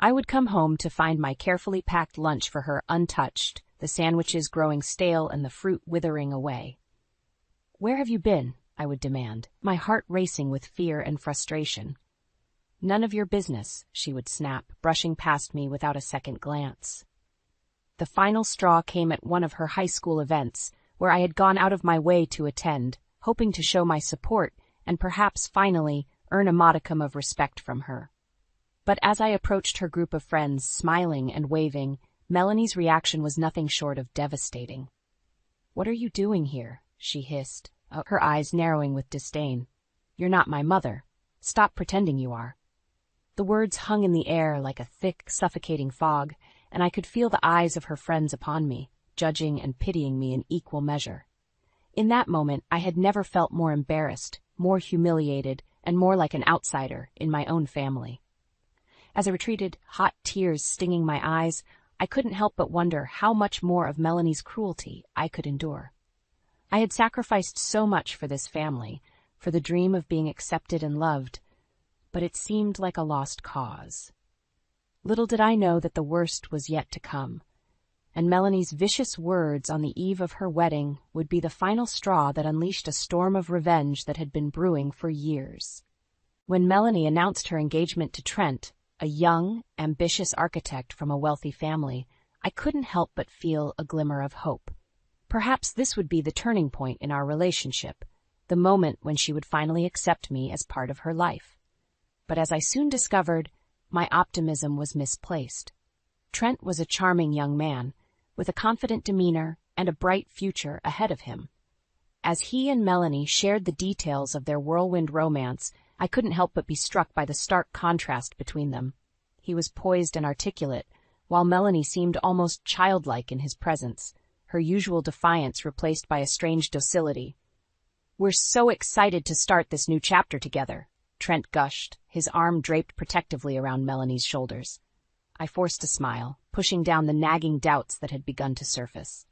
I would come home to find my carefully packed lunch for her untouched, the sandwiches growing stale and the fruit withering away. "Where have you been?" I would demand, my heart racing with fear and frustration. "None of your business," she would snap, brushing past me without a second glance. The final straw came at one of her high school events, where I had gone out of my way to attend, hoping to show my support and perhaps finally earn a modicum of respect from her. But as I approached her group of friends, smiling and waving, Melanie's reaction was nothing short of devastating. "What are you doing here?" she hissed, her eyes narrowing with disdain. "You're not my mother. Stop pretending you are." The words hung in the air like a thick, suffocating fog, and I could feel the eyes of her friends upon me, judging and pitying me in equal measure. In that moment, I had never felt more embarrassed, more humiliated, and more like an outsider in my own family. As I retreated, hot tears stinging my eyes, I couldn't help but wonder how much more of Melanie's cruelty I could endure. I had sacrificed so much for this family, for the dream of being accepted and loved, but it seemed like a lost cause. Little did I know that the worst was yet to come, and Melanie's vicious words on the eve of her wedding would be the final straw that unleashed a storm of revenge that had been brewing for years. When Melanie announced her engagement to Trent, a young, ambitious architect from a wealthy family, I couldn't help but feel a glimmer of hope. Perhaps this would be the turning point in our relationship, the moment when she would finally accept me as part of her life. But as I soon discovered, my optimism was misplaced. Trent was a charming young man, with a confident demeanor and a bright future ahead of him. As he and Melanie shared the details of their whirlwind romance, I couldn't help but be struck by the stark contrast between them. He was poised and articulate, while Melanie seemed almost childlike in his presence, her usual defiance replaced by a strange docility. "We're so excited to start this new chapter together," Trent gushed, his arm draped protectively around Melanie's shoulders. I forced a smile, pushing down the nagging doubts that had begun to surface.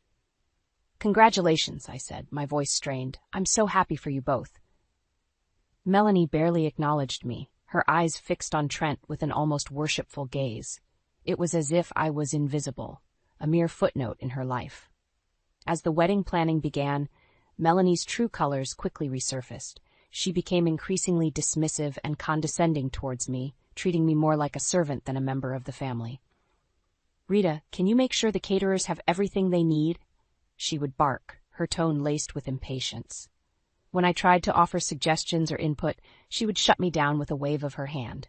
"Congratulations," I said, my voice strained. "I'm so happy for you both." Melanie barely acknowledged me, her eyes fixed on Trent with an almost worshipful gaze. It was as if I was invisible, a mere footnote in her life. As the wedding planning began, Melanie's true colors quickly resurfaced. She became increasingly dismissive and condescending towards me, treating me more like a servant than a member of the family. "Rita, can you make sure the caterers have everything they need?" she would bark, her tone laced with impatience. When I tried to offer suggestions or input, she would shut me down with a wave of her hand.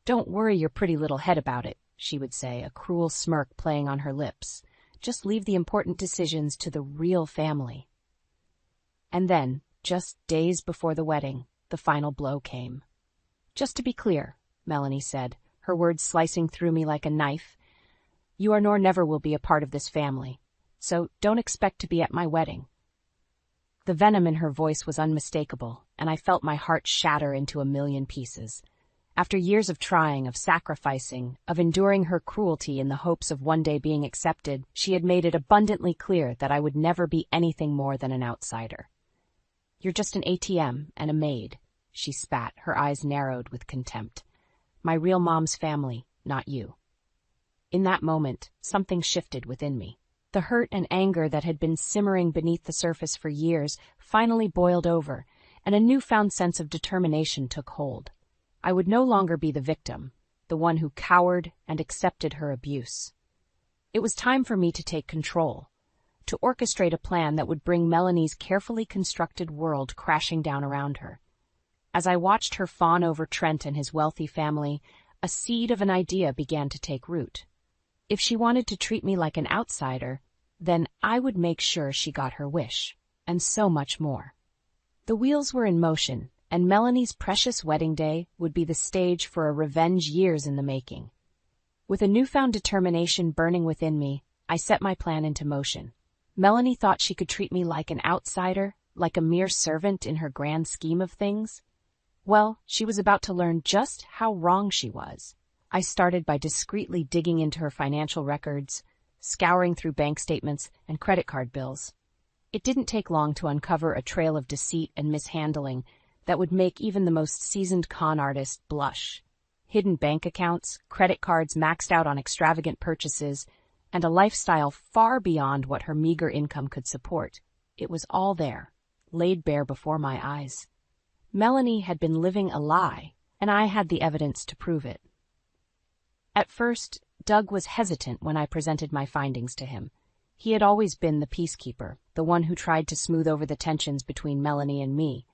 "Don't worry your pretty little head about it," she would say, a cruel smirk playing on her lips. "Just leave the important decisions to the real family." And then, just days before the wedding, the final blow came. "Just to be clear," Melanie said, her words slicing through me like a knife, "you are nor never will be a part of this family, so don't expect to be at my wedding." The venom in her voice was unmistakable, and I felt my heart shatter into a million pieces. After years of trying, of sacrificing, of enduring her cruelty in the hopes of one day being accepted, she had made it abundantly clear that I would never be anything more than an outsider. "You're just an ATM and a maid," she spat, her eyes narrowed with contempt. "My real mom's family, not you." In that moment, something shifted within me. The hurt and anger that had been simmering beneath the surface for years finally boiled over, and a newfound sense of determination took hold. I would no longer be the victim, the one who cowered and accepted her abuse. It was time for me to take control, to orchestrate a plan that would bring Melanie's carefully constructed world crashing down around her. As I watched her fawn over Trent and his wealthy family, a seed of an idea began to take root. If she wanted to treat me like an outsider, then I would make sure she got her wish, and so much more. The wheels were in motion, and Melanie's precious wedding day would be the stage for a revenge years in the making. With a newfound determination burning within me, I set my plan into motion. Melanie thought she could treat me like an outsider, like a mere servant in her grand scheme of things. Well, she was about to learn just how wrong she was. I started by discreetly digging into her financial records, scouring through bank statements and credit card bills. It didn't take long to uncover a trail of deceit and mishandling that would make even the most seasoned con artist blush. Hidden bank accounts, credit cards maxed out on extravagant purchases, and a lifestyle far beyond what her meager income could support. It was all there, laid bare before my eyes. Melanie had been living a lie, and I had the evidence to prove it. At first, Doug was hesitant when I presented my findings to him. He had always been the peacekeeper, the one who tried to smooth over the tensions between Melanie and me.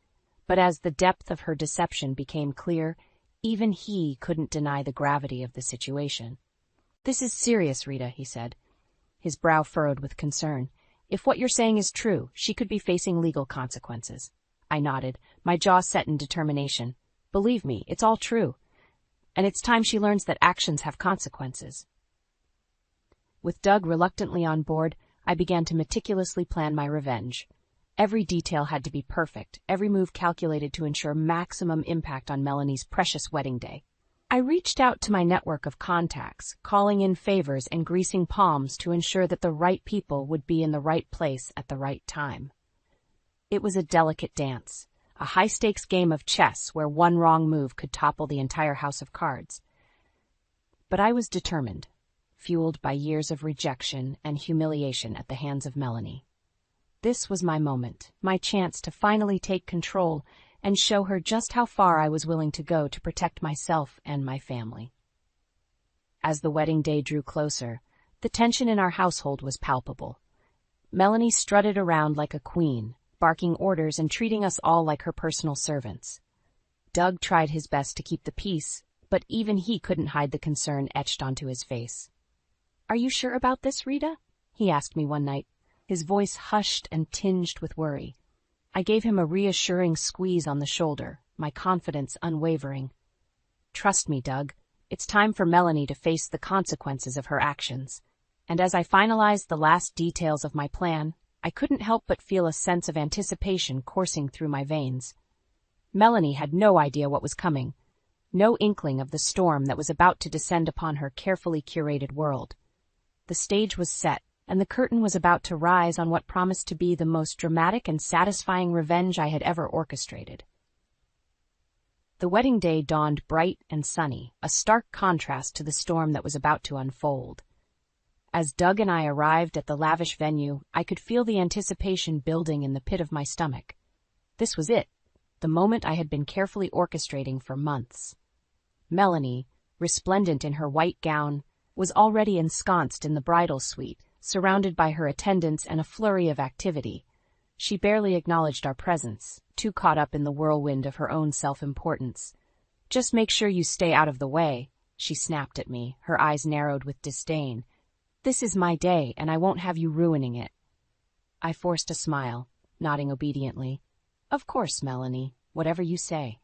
But as the depth of her deception became clear, Even he couldn't deny the gravity of the situation. "This is serious, Rita," he said, his brow furrowed with concern. "If what you're saying is true, she could be facing legal consequences." I nodded, my jaw set in determination. "Believe me, it's all true. And it's time she learns that actions have consequences." With Doug reluctantly on board, I began to meticulously plan my revenge. Every detail had to be perfect, every move calculated to ensure maximum impact on Melanie's precious wedding day. I reached out to my network of contacts, calling in favors and greasing palms to ensure that the right people would be in the right place at the right time. It was a delicate dance, a high-stakes game of chess where one wrong move could topple the entire house of cards. But I was determined, fueled by years of rejection and humiliation at the hands of Melanie. This was my moment, my chance to finally take control and show her just how far I was willing to go to protect myself and my family. As the wedding day drew closer, the tension in our household was palpable. Melanie strutted around like a queen, barking orders and treating us all like her personal servants. Doug tried his best to keep the peace, but even he couldn't hide the concern etched onto his face. "Are you sure about this, Rita?" he asked me one night, his voice hushed and tinged with worry. I gave him a reassuring squeeze on the shoulder, my confidence unwavering. "Trust me, Doug. It's time for Melanie to face the consequences of her actions." And as I finalized the last details of my plan, I couldn't help but feel a sense of anticipation coursing through my veins. Melanie had no idea what was coming, no inkling of the storm that was about to descend upon her carefully curated world. The stage was set, and the curtain was about to rise on what promised to be the most dramatic and satisfying revenge I had ever orchestrated. The wedding day dawned bright and sunny, a stark contrast to the storm that was about to unfold. As Doug and I arrived at the lavish venue, I could feel the anticipation building in the pit of my stomach. This was it, the moment I had been carefully orchestrating for months. Melanie, resplendent in her white gown, was already ensconced in the bridal suite, surrounded by her attendants and a flurry of activity. She barely acknowledged our presence, too caught up in the whirlwind of her own self-importance. "Just make sure you stay out of the way," she snapped at me, her eyes narrowed with disdain. "This is my day, and I won't have you ruining it." I forced a smile, nodding obediently. "Of course, Melanie, whatever you say."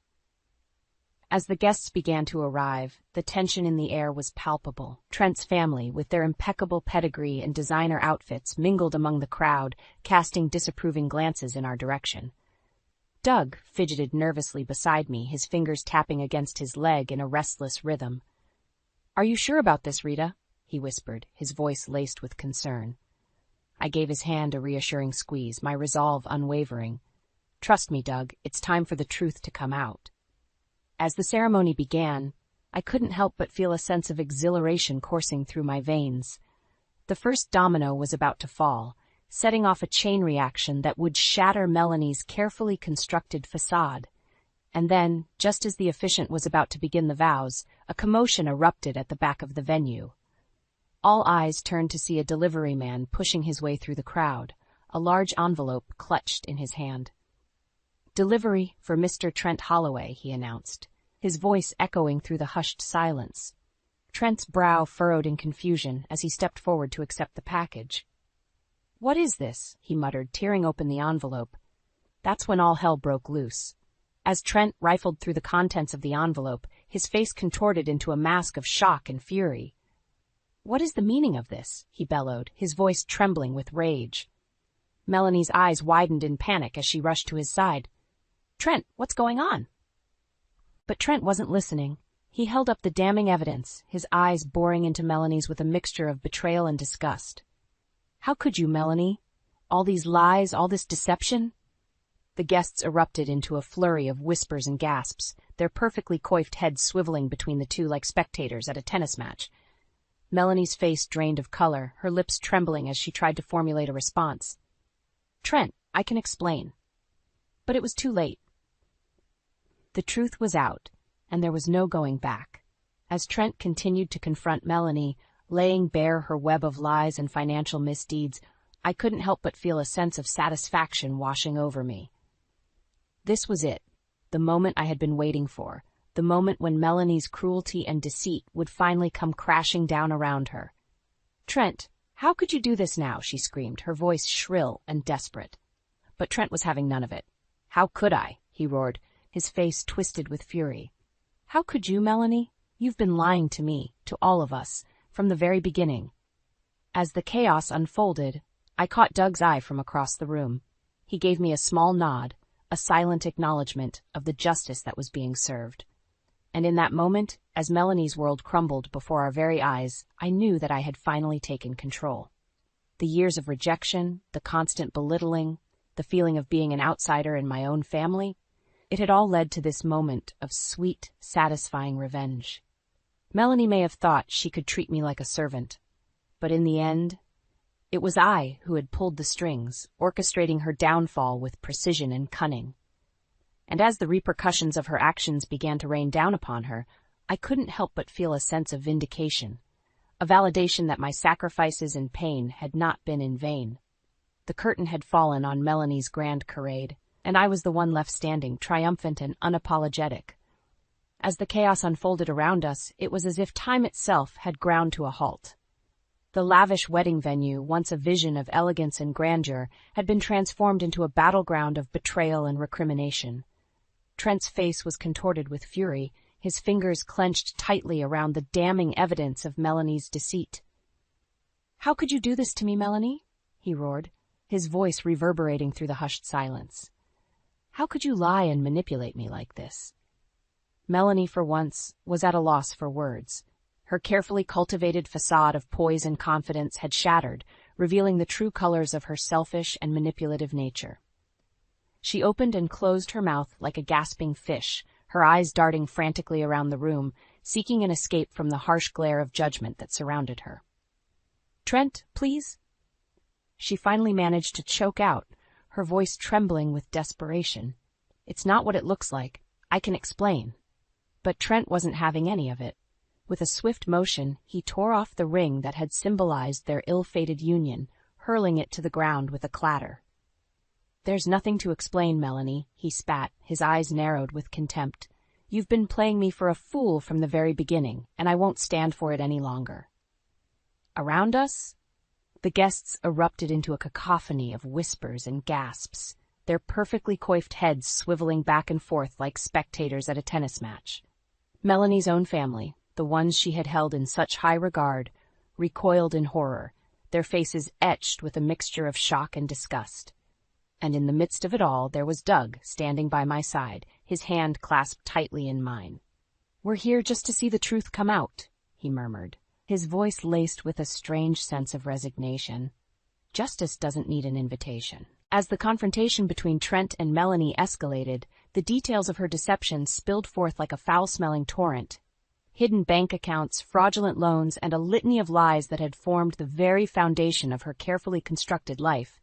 As the guests began to arrive, the tension in the air was palpable. Trent's family, with their impeccable pedigree and designer outfits, mingled among the crowd, casting disapproving glances in our direction. Doug fidgeted nervously beside me, his fingers tapping against his leg in a restless rhythm. "Are you sure about this, Rita?" he whispered, his voice laced with concern. I gave his hand a reassuring squeeze, my resolve unwavering. "Trust me, Doug, it's time for the truth to come out." As the ceremony began, I couldn't help but feel a sense of exhilaration coursing through my veins. The first domino was about to fall, setting off a chain reaction that would shatter Melanie's carefully constructed facade. And then, just as the officiant was about to begin the vows, a commotion erupted at the back of the venue. All eyes turned to see a delivery man pushing his way through the crowd, a large envelope clutched in his hand. "Delivery for Mr. Trent Holloway," he announced, his voice echoing through the hushed silence. Trent's brow furrowed in confusion as he stepped forward to accept the package. "What is this?" he muttered, tearing open the envelope. That's when all hell broke loose. As Trent rifled through the contents of the envelope, his face contorted into a mask of shock and fury. "What is the meaning of this?" he bellowed, his voice trembling with rage. Melanie's eyes widened in panic as she rushed to his side. "Trent, what's going on?" But Trent wasn't listening. He held up the damning evidence, his eyes boring into Melanie's with a mixture of betrayal and disgust. "How could you, Melanie? All these lies, all this deception?" The guests erupted into a flurry of whispers and gasps, their perfectly coiffed heads swiveling between the two like spectators at a tennis match. Melanie's face drained of color, her lips trembling as she tried to formulate a response. "Trent, I can explain." But it was too late. The truth was out, and there was no going back. As Trent continued to confront Melanie, laying bare her web of lies and financial misdeeds, I couldn't help but feel a sense of satisfaction washing over me. This was it, the moment I had been waiting for, the moment when Melanie's cruelty and deceit would finally come crashing down around her. "Trent, how could you do this now?" she screamed, her voice shrill and desperate. But Trent was having none of it. "How could I?" he roared, his face twisted with fury. "How could you, Melanie? You've been lying to me, to all of us, from the very beginning." As the chaos unfolded, I caught Doug's eye from across the room. He gave me a small nod, a silent acknowledgement of the justice that was being served. And in that moment, as Melanie's world crumbled before our very eyes, I knew that I had finally taken control. The years of rejection, the constant belittling, the feeling of being an outsider in my own family, it had all led to this moment of sweet, satisfying revenge. Melanie may have thought she could treat me like a servant, but in the end, it was I who had pulled the strings, orchestrating her downfall with precision and cunning. And as the repercussions of her actions began to rain down upon her, I couldn't help but feel a sense of vindication, a validation that my sacrifices and pain had not been in vain. The curtain had fallen on Melanie's grand charade, and I was the one left standing, triumphant and unapologetic. As the chaos unfolded around us, it was as if time itself had ground to a halt. The lavish wedding venue, once a vision of elegance and grandeur, had been transformed into a battleground of betrayal and recrimination. Trent's face was contorted with fury, his fingers clenched tightly around the damning evidence of Melanie's deceit. "How could you do this to me, Melanie?" he roared, his voice reverberating through the hushed silence. "How could you lie and manipulate me like this?" Melanie, for once, was at a loss for words. Her carefully cultivated facade of poise and confidence had shattered, revealing the true colors of her selfish and manipulative nature. She opened and closed her mouth like a gasping fish, her eyes darting frantically around the room, seeking an escape from the harsh glare of judgment that surrounded her. "Trent, please?" She finally managed to choke out, her voice trembling with desperation. "It's not what it looks like. I can explain." But Trent wasn't having any of it. With a swift motion, he tore off the ring that had symbolized their ill-fated union, hurling it to the ground with a clatter. "There's nothing to explain, Melanie," he spat, his eyes narrowed with contempt. "You've been playing me for a fool from the very beginning, and I won't stand for it any longer." Around us, the guests erupted into a cacophony of whispers and gasps, their perfectly coiffed heads swiveling back and forth like spectators at a tennis match. Melanie's own family, the ones she had held in such high regard, recoiled in horror, their faces etched with a mixture of shock and disgust. And in the midst of it all, there was Doug, standing by my side, his hand clasped tightly in mine. "We're here just to see the truth come out," he murmured, his voice laced with a strange sense of resignation. "Justice doesn't need an invitation." As the confrontation between Trent and Melanie escalated, the details of her deception spilled forth like a foul-smelling torrent. Hidden bank accounts, fraudulent loans, and a litany of lies that had formed the very foundation of her carefully constructed life.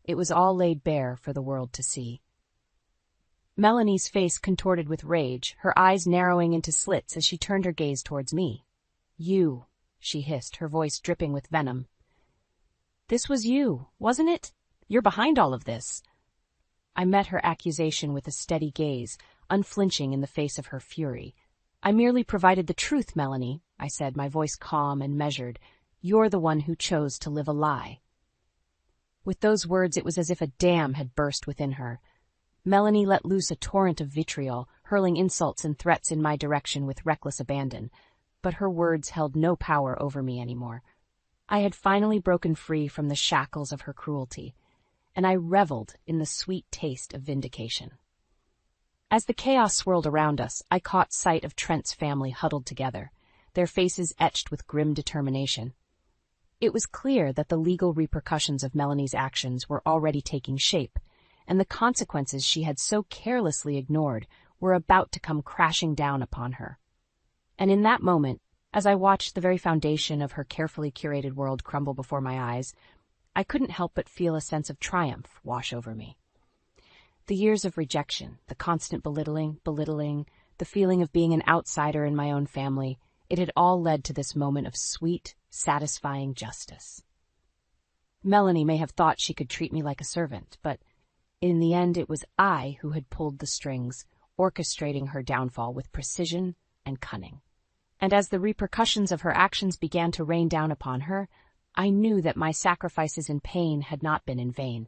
It was all laid bare for the world to see. Melanie's face contorted with rage, her eyes narrowing into slits as she turned her gaze towards me. "You," she hissed, her voice dripping with venom. "This was you, wasn't it? You're behind all of this." I met her accusation with a steady gaze, unflinching in the face of her fury. "I merely provided the truth, Melanie," I said, my voice calm and measured. "You're the one who chose to live a lie." With those words, it was as if a dam had burst within her. Melanie let loose a torrent of vitriol, hurling insults and threats in my direction with reckless abandon. But her words held no power over me anymore. I had finally broken free from the shackles of her cruelty, and I reveled in the sweet taste of vindication. As the chaos swirled around us, I caught sight of Trent's family huddled together, their faces etched with grim determination. It was clear that the legal repercussions of Melanie's actions were already taking shape, and the consequences she had so carelessly ignored were about to come crashing down upon her. And in that moment, as I watched the very foundation of her carefully curated world crumble before my eyes, I couldn't help but feel a sense of triumph wash over me. The years of rejection, the constant belittling, the feeling of being an outsider in my own family, it had all led to this moment of sweet, satisfying justice. Melanie may have thought she could treat me like a servant, but in the end it was I who had pulled the strings, orchestrating her downfall with precision and cunning. And as the repercussions of her actions began to rain down upon her, I knew that my sacrifices and pain had not been in vain.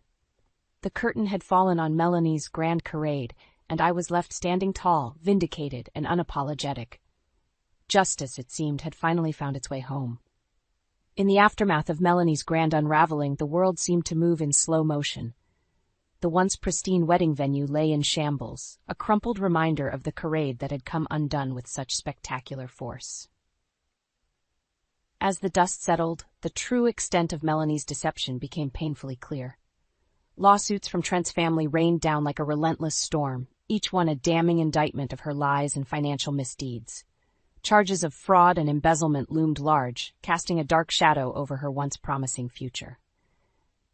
The curtain had fallen on Melanie's grand charade, and I was left standing tall, vindicated, and unapologetic. Justice, it seemed, had finally found its way home. In the aftermath of Melanie's grand unraveling, the world seemed to move in slow motion. The once pristine wedding venue lay in shambles, a crumpled reminder of the charade that had come undone with such spectacular force. As the dust settled, the true extent of Melanie's deception became painfully clear. Lawsuits from Trent's family rained down like a relentless storm, each one a damning indictment of her lies and financial misdeeds. Charges of fraud and embezzlement loomed large, casting a dark shadow over her once promising future.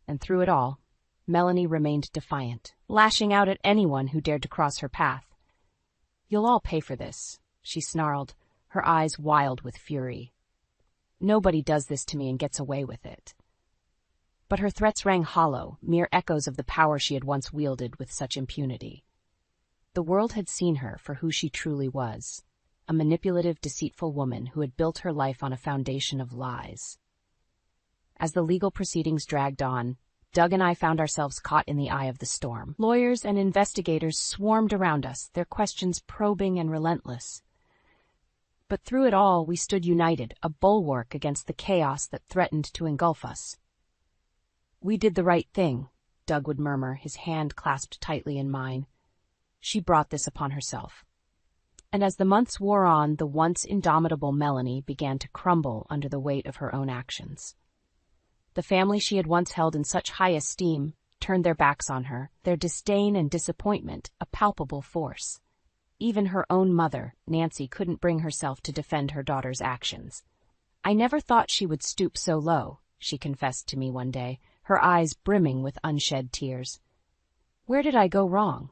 And through it all, Melanie remained defiant, lashing out at anyone who dared to cross her path. "You'll all pay for this," she snarled, her eyes wild with fury. "Nobody does this to me and gets away with it." But her threats rang hollow, mere echoes of the power she had once wielded with such impunity. The world had seen her for who she truly was, a manipulative, deceitful woman who had built her life on a foundation of lies. As the legal proceedings dragged on, Doug and I found ourselves caught in the eye of the storm. Lawyers and investigators swarmed around us, their questions probing and relentless. But through it all, we stood united, a bulwark against the chaos that threatened to engulf us. "We did the right thing," Doug would murmur, his hand clasped tightly in mine. "She brought this upon herself." And as the months wore on, the once indomitable Melanie began to crumble under the weight of her own actions. The family she had once held in such high esteem turned their backs on her, their disdain and disappointment a palpable force. Even her own mother, Nancy, couldn't bring herself to defend her daughter's actions. "I never thought she would stoop so low," she confessed to me one day, her eyes brimming with unshed tears. Where did I go wrong?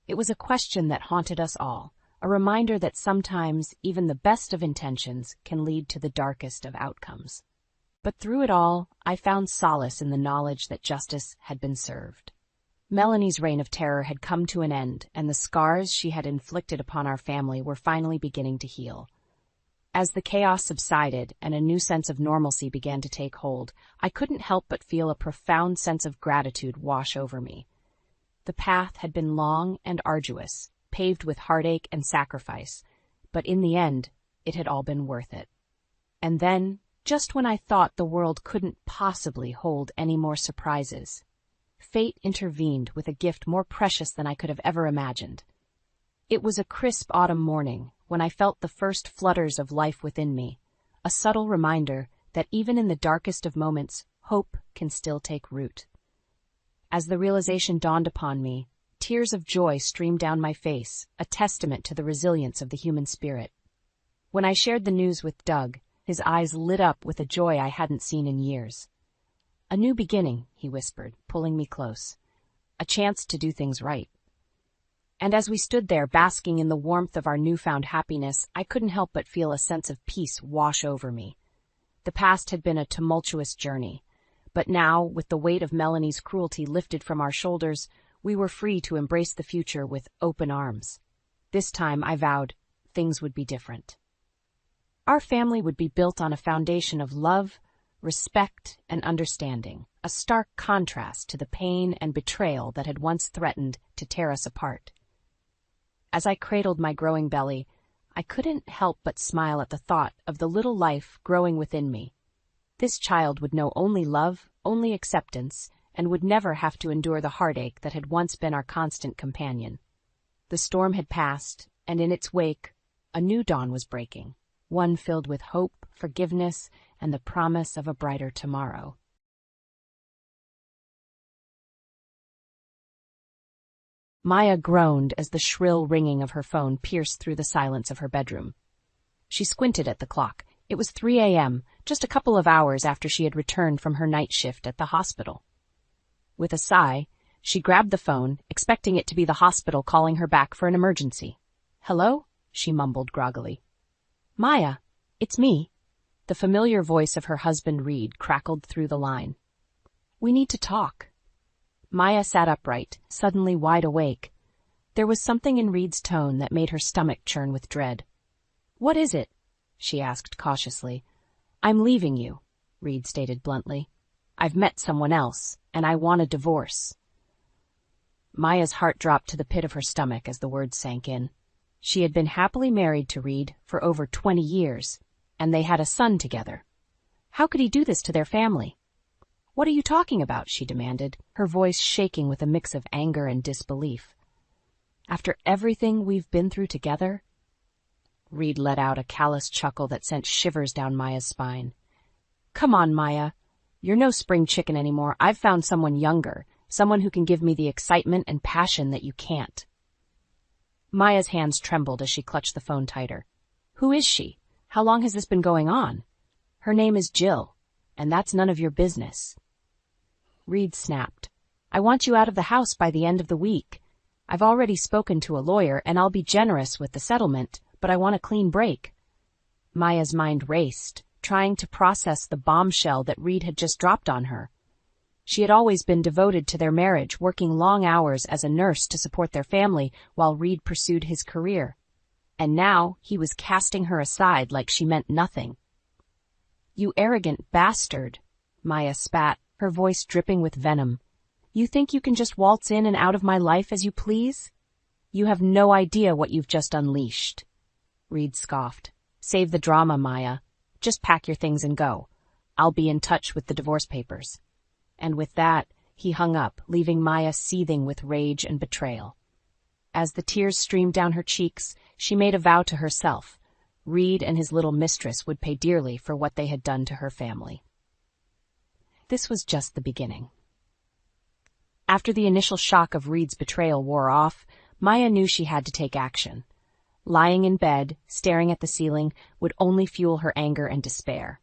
It was a question that haunted us all, a reminder that sometimes even the best of intentions can lead to the darkest of outcomes. But through it all, I found solace in the knowledge that justice had been served. Melanie's reign of terror had come to an end, and the scars she had inflicted upon our family were finally beginning to heal. As the chaos subsided and a new sense of normalcy began to take hold, I couldn't help but feel a profound sense of gratitude wash over me. The path had been long and arduous, paved with heartache and sacrifice, but in the end, it had all been worth it. And then, just when I thought the world couldn't possibly hold any more surprises, fate intervened with a gift more precious than I could have ever imagined. It was a crisp autumn morning when I felt the first flutters of life within me, a subtle reminder that even in the darkest of moments, hope can still take root. As the realization dawned upon me, tears of joy streamed down my face, a testament to the resilience of the human spirit. When I shared the news with Doug, his eyes lit up with a joy I hadn't seen in years. "A new beginning," he whispered, pulling me close. "A chance to do things right." And as we stood there basking in the warmth of our newfound happiness, I couldn't help but feel a sense of peace wash over me. The past had been a tumultuous journey, but now, with the weight of Melanie's cruelty lifted from our shoulders, we were free to embrace the future with open arms. This time, I vowed, things would be different. Our family would be built on a foundation of love, respect, and understanding, a stark contrast to the pain and betrayal that had once threatened to tear us apart. As I cradled my growing belly, I couldn't help but smile at the thought of the little life growing within me. This child would know only love, only acceptance, and would never have to endure the heartache that had once been our constant companion. The storm had passed, and in its wake, a new dawn was breaking, one filled with hope, forgiveness, and the promise of a brighter tomorrow. Maya groaned as the shrill ringing of her phone pierced through the silence of her bedroom. She squinted at the clock. It was 3 a.m., just a couple of hours after she had returned from her night shift at the hospital. With a sigh, she grabbed the phone, expecting it to be the hospital calling her back for an emergency. "Hello?" she mumbled groggily. "Maya, it's me." The familiar voice of her husband Reed crackled through the line. "We need to talk." Maya sat upright, suddenly wide awake. There was something in Reed's tone that made her stomach churn with dread. "What is it?" she asked cautiously. "I'm leaving you," Reed stated bluntly. "I've met someone else, and I want a divorce." Maya's heart dropped to the pit of her stomach as the words sank in. She had been happily married to Reed for over 20 years, and they had a son together. How could he do this to their family? "What are you talking about?" she demanded, her voice shaking with a mix of anger and disbelief. "After everything we've been through together?" Reed let out a callous chuckle that sent shivers down Maya's spine. "Come on, Maya. You're no spring chicken anymore. I've found someone younger, someone who can give me the excitement and passion that you can't." Maya's hands trembled as she clutched the phone tighter. "Who is she? How long has this been going on?" "Her name is Jill, and that's none of your business." Reed snapped. "I want you out of the house by the end of the week. I've already spoken to a lawyer, and I'll be generous with the settlement, but I want a clean break." Maya's mind raced, trying to process the bombshell that Reed had just dropped on her. She had always been devoted to their marriage, working long hours as a nurse to support their family while Reed pursued his career. And now he was casting her aside like she meant nothing. "You arrogant bastard," Maya spat, her voice dripping with venom. "You think you can just waltz in and out of my life as you please? You have no idea what you've just unleashed." Reed scoffed. "Save the drama, Maya. Just pack your things and go. I'll be in touch with the divorce papers." And with that, he hung up, leaving Maya seething with rage and betrayal. As the tears streamed down her cheeks, she made a vow to herself. Reed and his little mistress would pay dearly for what they had done to her family. This was just the beginning. After the initial shock of Reed's betrayal wore off, Maya knew she had to take action. Lying in bed, staring at the ceiling, would only fuel her anger and despair.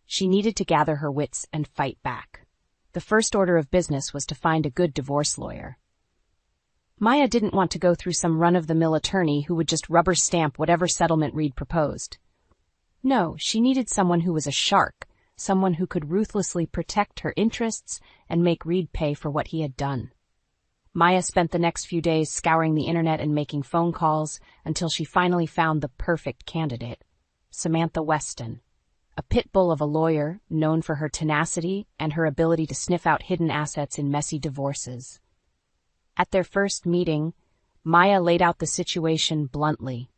She needed to gather her wits and fight back. The first order of business was to find a good divorce lawyer. Maya didn't want to go through some run-of-the-mill attorney who would just rubber stamp whatever settlement Reed proposed. No, she needed someone who was a shark, someone who could ruthlessly protect her interests and make Reed pay for what he had done. Maya spent the next few days scouring the internet and making phone calls until she finally found the perfect candidate, Samantha Weston, a pit bull of a lawyer known for her tenacity and her ability to sniff out hidden assets in messy divorces. At their first meeting, Maya laid out the situation bluntly.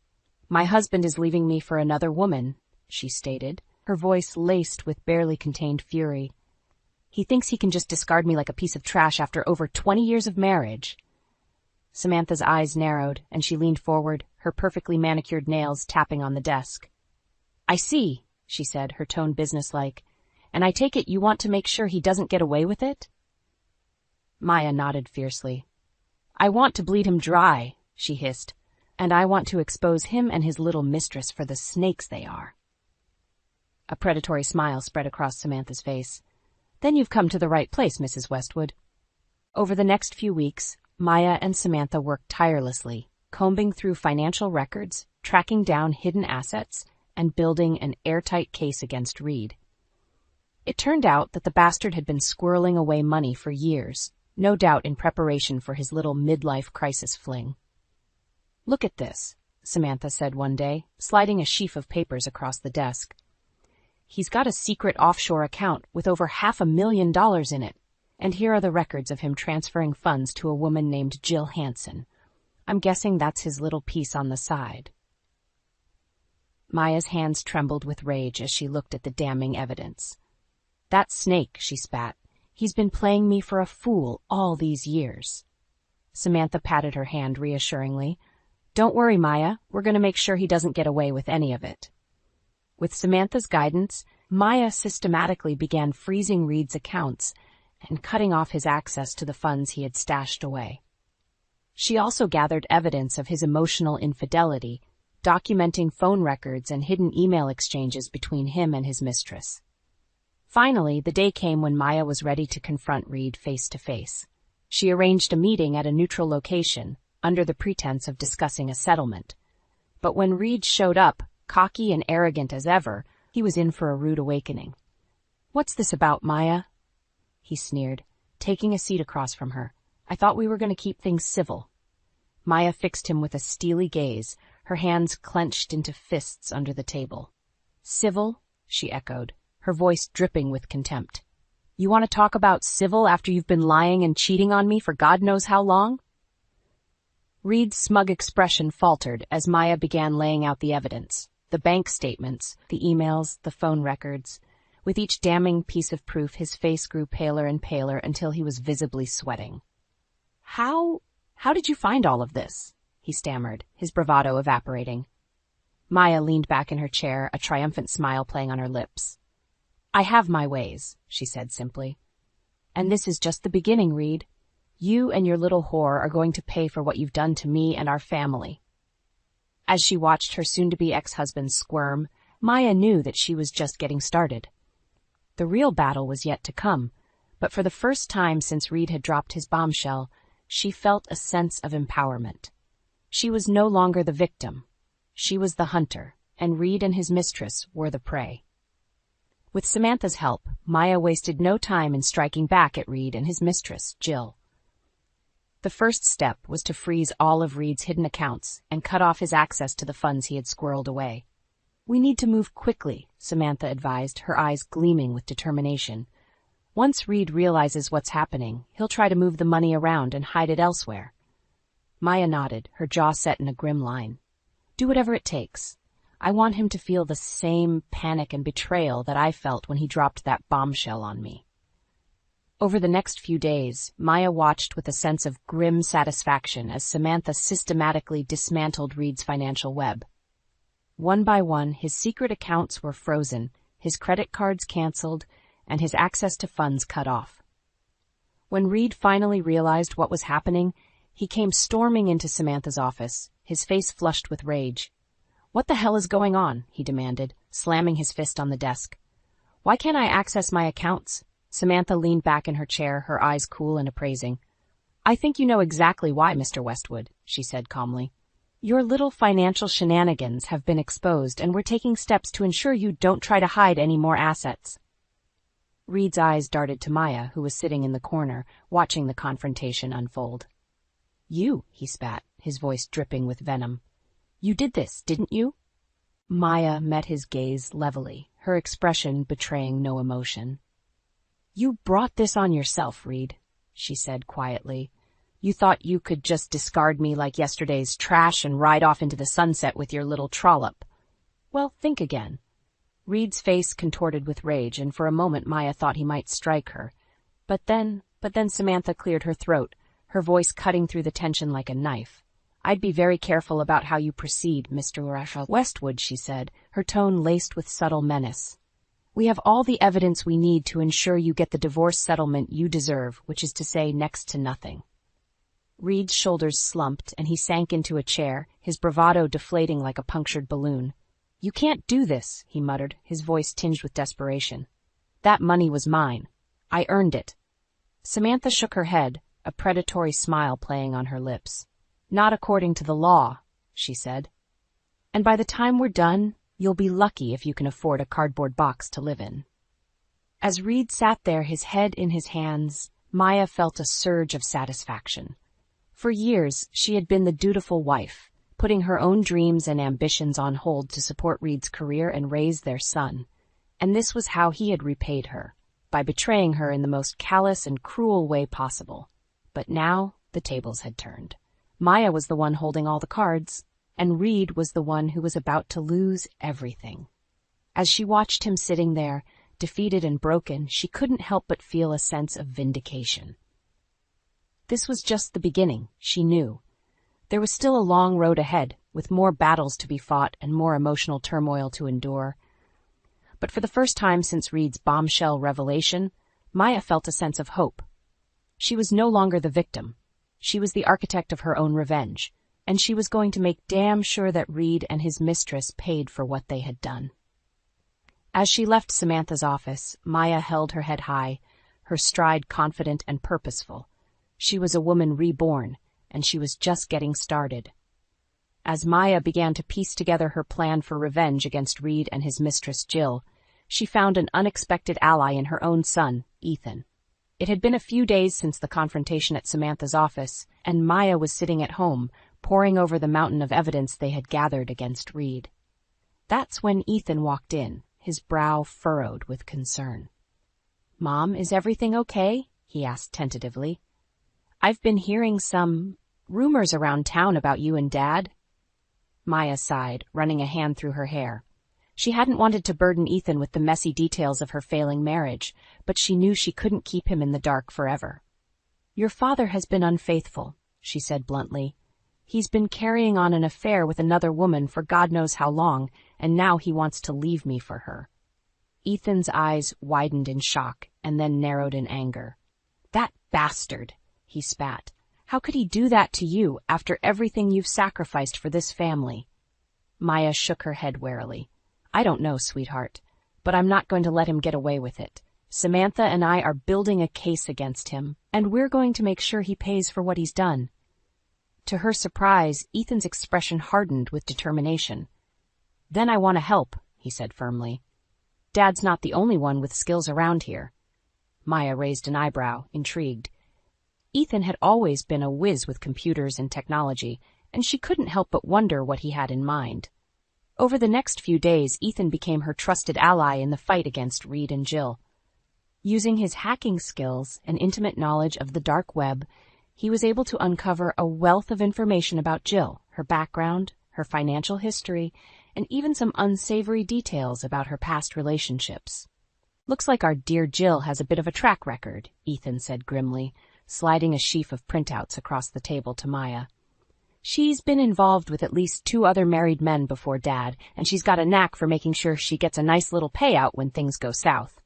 "My husband is leaving me for another woman," she stated, her voice laced with barely contained fury. "He thinks he can just discard me like a piece of trash after over 20 years of marriage." Samantha's eyes narrowed, and she leaned forward, her perfectly manicured nails tapping on the desk. "I see," she said, her tone businesslike. "And I take it you want to make sure he doesn't get away with it?" Maya nodded fiercely. "I want to bleed him dry," she hissed, "and I want to expose him and his little mistress for the snakes they are." A predatory smile spread across Samantha's face. "Then you've come to the right place, Mrs. Westwood." Over the next few weeks, Maya and Samantha worked tirelessly, combing through financial records, tracking down hidden assets, and building an airtight case against Reed. It turned out that the bastard had been squirreling away money for years, no doubt in preparation for his little midlife crisis fling. "Look at this," Samantha said one day, sliding a sheaf of papers across the desk. "He's got a secret offshore account with over $500,000 in it, and here are the records of him transferring funds to a woman named Jill Hansen. I'm guessing that's his little piece on the side." Maya's hands trembled with rage as she looked at the damning evidence. "That snake," she spat. "He's been playing me for a fool all these years." Samantha patted her hand reassuringly. "Don't worry, Maya. We're going to make sure he doesn't get away with any of it." With Samantha's guidance, Maya systematically began freezing Reed's accounts and cutting off his access to the funds he had stashed away. She also gathered evidence of his emotional infidelity, documenting phone records and hidden email exchanges between him and his mistress. Finally, the day came when Maya was ready to confront Reed face to face. She arranged a meeting at a neutral location, under the pretense of discussing a settlement. But when Reed showed up, cocky and arrogant as ever, he was in for a rude awakening. "What's this about, Maya?" he sneered, taking a seat across from her. "I thought we were going to keep things civil." Maya fixed him with a steely gaze, her hands clenched into fists under the table. "Civil?" she echoed, her voice dripping with contempt. "You want to talk about civil after you've been lying and cheating on me for God knows how long?" Reed's smug expression faltered as Maya began laying out the evidence, the bank statements, the emails, the phone records. With each damning piece of proof, his face grew paler and paler until he was visibly sweating. How did you find all of this?" he stammered, his bravado evaporating. Maya leaned back in her chair, a triumphant smile playing on her lips. "I have my ways," she said simply. "And this is just the beginning, Reed. You and your little whore are going to pay for what you've done to me and our family." As she watched her soon-to-be ex-husband squirm, Maya knew that she was just getting started. The real battle was yet to come, but for the first time since Reed had dropped his bombshell, she felt a sense of empowerment. She was no longer the victim. She was the hunter, and Reed and his mistress were the prey. With Samantha's help, Maya wasted no time in striking back at Reed and his mistress, Jill. The first step was to freeze all of Reed's hidden accounts and cut off his access to the funds he had squirreled away. "We need to move quickly," Samantha advised, her eyes gleaming with determination. "Once Reed realizes what's happening, he'll try to move the money around and hide it elsewhere." Maya nodded, her jaw set in a grim line. "Do whatever it takes. I want him to feel the same panic and betrayal that I felt when he dropped that bombshell on me." Over the next few days, Maya watched with a sense of grim satisfaction as Samantha systematically dismantled Reed's financial web. One by one, his secret accounts were frozen, his credit cards canceled, and his access to funds cut off. When Reed finally realized what was happening, he came storming into Samantha's office, his face flushed with rage. "What the hell is going on?" he demanded, slamming his fist on the desk. "Why can't I access my accounts?" Samantha leaned back in her chair, her eyes cool and appraising. "I think you know exactly why, Mr. Westwood," she said calmly. "Your little financial shenanigans have been exposed, and we're taking steps to ensure you don't try to hide any more assets." Reed's eyes darted to Maya, who was sitting in the corner, watching the confrontation unfold. "You," he spat, his voice dripping with venom. "You did this, didn't you?" Maya met his gaze levelly, her expression betraying no emotion. "You brought this on yourself, Reed," she said quietly. "You thought you could just discard me like yesterday's trash and ride off into the sunset with your little trollop. Well, think again." Reed's face contorted with rage, and for a moment Maya thought he might strike her. But then Samantha cleared her throat, her voice cutting through the tension like a knife. "I'd be very careful about how you proceed, Mr. Westwood," she said, her tone laced with subtle menace. "We have all the evidence we need to ensure you get the divorce settlement you deserve, which is to say next to nothing." Reed's shoulders slumped, and he sank into a chair, his bravado deflating like a punctured balloon. "You can't do this," he muttered, his voice tinged with desperation. "That money was mine. I earned it." Samantha shook her head, a predatory smile playing on her lips. "Not according to the law," she said. "And by the time we're done, you'll be lucky if you can afford a cardboard box to live in." As Reed sat there, his head in his hands, Maya felt a surge of satisfaction. For years, she had been the dutiful wife, putting her own dreams and ambitions on hold to support Reed's career and raise their son. And this was how he had repaid her, by betraying her in the most callous and cruel way possible. But now, the tables had turned. Maya was the one holding all the cards, and Reed was the one who was about to lose everything. As she watched him sitting there, defeated and broken, she couldn't help but feel a sense of vindication. This was just the beginning, she knew. There was still a long road ahead, with more battles to be fought and more emotional turmoil to endure. But for the first time since Reed's bombshell revelation, Maya felt a sense of hope. She was no longer the victim. She was the architect of her own revenge, and she was going to make damn sure that Reed and his mistress paid for what they had done. As she left Samantha's office, Maya held her head high, her stride confident and purposeful. She was a woman reborn, and she was just getting started. As Maya began to piece together her plan for revenge against Reed and his mistress Jill, she found an unexpected ally in her own son, Ethan. It had been a few days since the confrontation at Samantha's office, and Maya was sitting at home, poring over the mountain of evidence they had gathered against Reed. That's when Ethan walked in, his brow furrowed with concern. "Mom, is everything okay?" he asked tentatively. "I've been hearing some rumors around town about you and Dad." Maya sighed, running a hand through her hair. She hadn't wanted to burden Ethan with the messy details of her failing marriage, but she knew she couldn't keep him in the dark forever. "Your father has been unfaithful," she said bluntly. "He's been carrying on an affair with another woman for God knows how long, and now he wants to leave me for her." Ethan's eyes widened in shock and then narrowed in anger. "That bastard!" he spat. "How could he do that to you after everything you've sacrificed for this family?" Maya shook her head warily. "I don't know, sweetheart, but I'm not going to let him get away with it. Samantha and I are building a case against him, and we're going to make sure he pays for what he's done." To her surprise, Ethan's expression hardened with determination. "Then I want to help," he said firmly. "Dad's not the only one with skills around here." Maya raised an eyebrow, intrigued. Ethan had always been a whiz with computers and technology, and she couldn't help but wonder what he had in mind. Over the next few days, Ethan became her trusted ally in the fight against Reed and Jill. Using his hacking skills and intimate knowledge of the dark web, he was able to uncover a wealth of information about Jill, her background, her financial history, and even some unsavory details about her past relationships. "Looks like our dear Jill has a bit of a track record," Ethan said grimly, sliding a sheaf of printouts across the table to Maya. "She's been involved with at least 2 other married men before Dad, and she's got a knack for making sure she gets a nice little payout when things go south."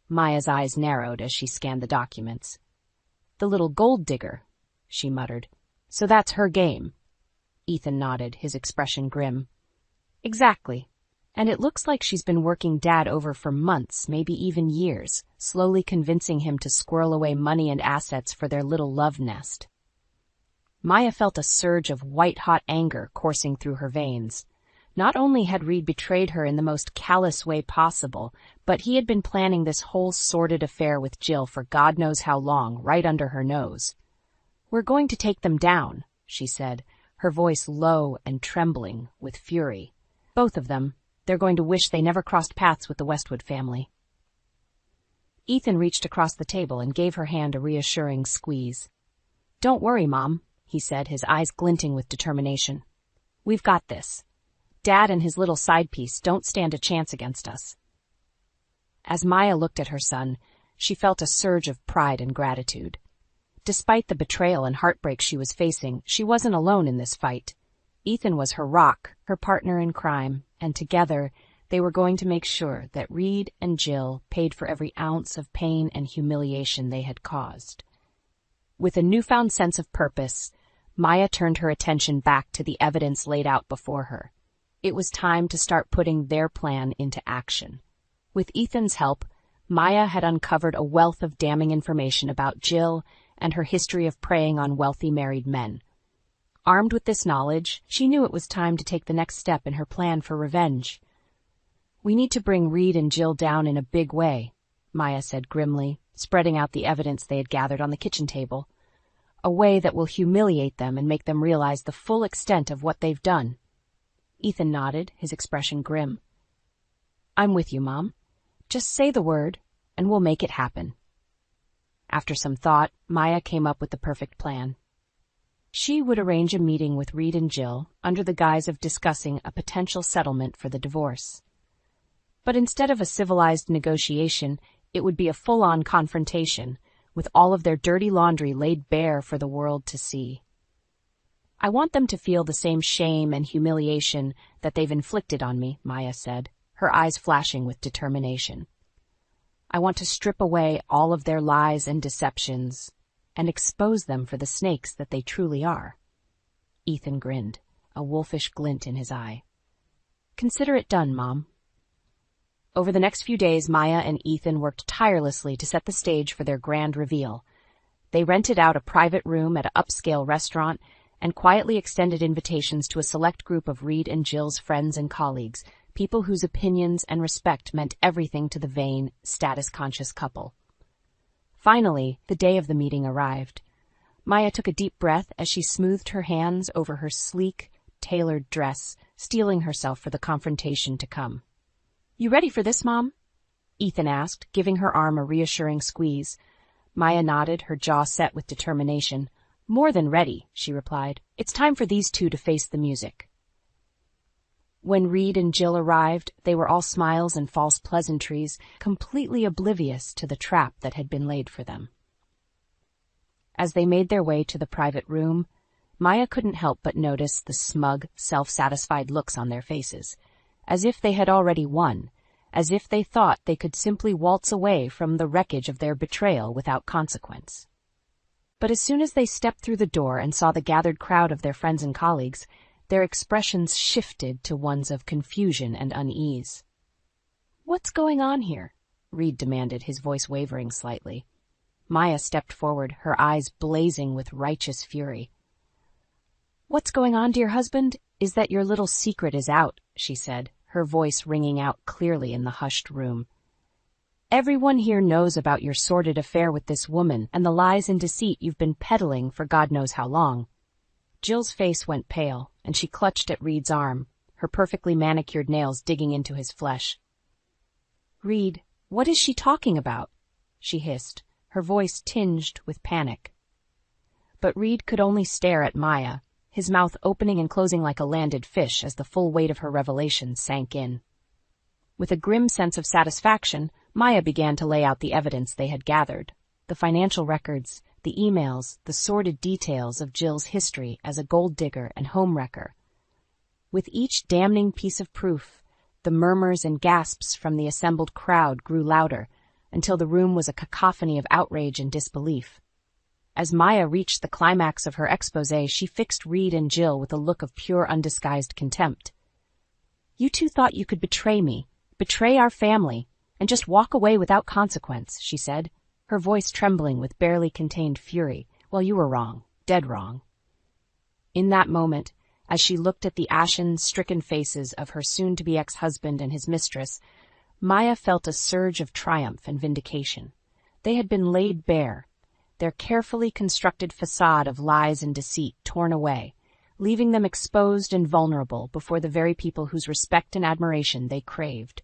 Maya's eyes narrowed as she scanned the documents. "The little gold digger," she muttered. "So that's her game." Ethan nodded, his expression grim. "Exactly. And it looks like she's been working Dad over for months, maybe even years, slowly convincing him to squirrel away money and assets for their little love nest." Maya felt a surge of white-hot anger coursing through her veins. Not only had Reed betrayed her in the most callous way possible, but he had been planning this whole sordid affair with Jill for God knows how long, right under her nose. "We're going to take them down," she said, her voice low and trembling with fury. "Both of them. They're going to wish they never crossed paths with the Westwood family." Ethan reached across the table and gave her hand a reassuring squeeze. "Don't worry, Mom," he said, his eyes glinting with determination. "We've got this. Dad and his little side piece don't stand a chance against us." As Maya looked at her son, she felt a surge of pride and gratitude. Despite the betrayal and heartbreak she was facing, she wasn't alone in this fight. Ethan was her rock, her partner in crime, and together they were going to make sure that Reed and Jill paid for every ounce of pain and humiliation they had caused. With a newfound sense of purpose, Maya turned her attention back to the evidence laid out before her. It was time to start putting their plan into action. With Ethan's help, Maya had uncovered a wealth of damning information about Jill and her history of preying on wealthy married men. Armed with this knowledge, she knew it was time to take the next step in her plan for revenge. "We need to bring Reed and Jill down in a big way," Maya said grimly, spreading out the evidence they had gathered on the kitchen table. "A way that will humiliate them and make them realize the full extent of what they've done." Ethan nodded, his expression grim. "I'm with you, Mom. Just say the word, and we'll make it happen." After some thought, Maya came up with the perfect plan. She would arrange a meeting with Reed and Jill under the guise of discussing a potential settlement for the divorce. But instead of a civilized negotiation, it would be a full-on confrontation, with all of their dirty laundry laid bare for the world to see. "I want them to feel the same shame and humiliation that they've inflicted on me," Maya said, her eyes flashing with determination. "I want to strip away all of their lies and deceptions and expose them for the snakes that they truly are." Ethan grinned, a wolfish glint in his eye. "Consider it done, Mom." Over the next few days, Maya and Ethan worked tirelessly to set the stage for their grand reveal. They rented out a private room at an upscale restaurant and quietly extended invitations to a select group of Reed and Jill's friends and colleagues, people whose opinions and respect meant everything to the vain, status-conscious couple. Finally, the day of the meeting arrived. Maya took a deep breath as she smoothed her hands over her sleek, tailored dress, steeling herself for the confrontation to come. "You ready for this, Mom?" Ethan asked, giving her arm a reassuring squeeze. Maya nodded, her jaw set with determination. "More than ready," she replied. "It's time for these two to face the music." When Reed and Jill arrived, they were all smiles and false pleasantries, completely oblivious to the trap that had been laid for them. As they made their way to the private room, Maya couldn't help but notice the smug, self-satisfied looks on their faces, as if they had already won, as if they thought they could simply waltz away from the wreckage of their betrayal without consequence. But as soon as they stepped through the door and saw the gathered crowd of their friends and colleagues, their expressions shifted to ones of confusion and unease. "What's going on here?" Reed demanded, his voice wavering slightly. Maya stepped forward, her eyes blazing with righteous fury. "What's going on, dear husband, is that your little secret is out," she said, her voice ringing out clearly in the hushed room. "Everyone here knows about your sordid affair with this woman and the lies and deceit you've been peddling for God knows how long." Jill's face went pale, and she clutched at Reed's arm, her perfectly manicured nails digging into his flesh. "Reed, what is she talking about?" she hissed, her voice tinged with panic. But Reed could only stare at Maya, his mouth opening and closing like a landed fish as the full weight of her revelation sank in. With a grim sense of satisfaction, Maya began to lay out the evidence they had gathered, the financial records, the emails, the sordid details of Jill's history as a gold digger and home wrecker. With each damning piece of proof, the murmurs and gasps from the assembled crowd grew louder, until the room was a cacophony of outrage and disbelief. As Maya reached the climax of her exposé, she fixed Reed and Jill with a look of pure undisguised contempt. "You two thought you could betray me, betray our family, and just walk away without consequence," she said, her voice trembling with barely contained fury. "Well, you were wrong, dead wrong." In that moment, as she looked at the ashen, stricken faces of her soon-to-be ex-husband and his mistress, Maya felt a surge of triumph and vindication. They had been laid bare, their carefully constructed facade of lies and deceit torn away, leaving them exposed and vulnerable before the very people whose respect and admiration they craved.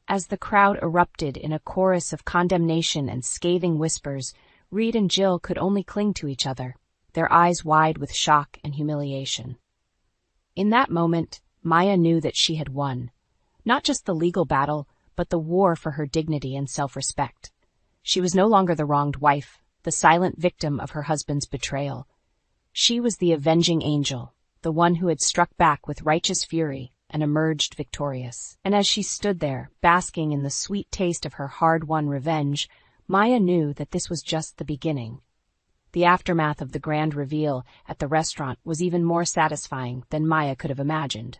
As the crowd erupted in a chorus of condemnation and scathing whispers, Reed and Jill could only cling to each other, their eyes wide with shock and humiliation. In that moment, Maya knew that she had won, not just the legal battle, but the war for her dignity and self-respect. She was no longer the wronged wife, the silent victim of her husband's betrayal. She was the avenging angel, the one who had struck back with righteous fury and emerged victorious. And as she stood there, basking in the sweet taste of her hard-won revenge, Maya knew that this was just the beginning. The aftermath of the grand reveal at the restaurant was even more satisfying than Maya could have imagined.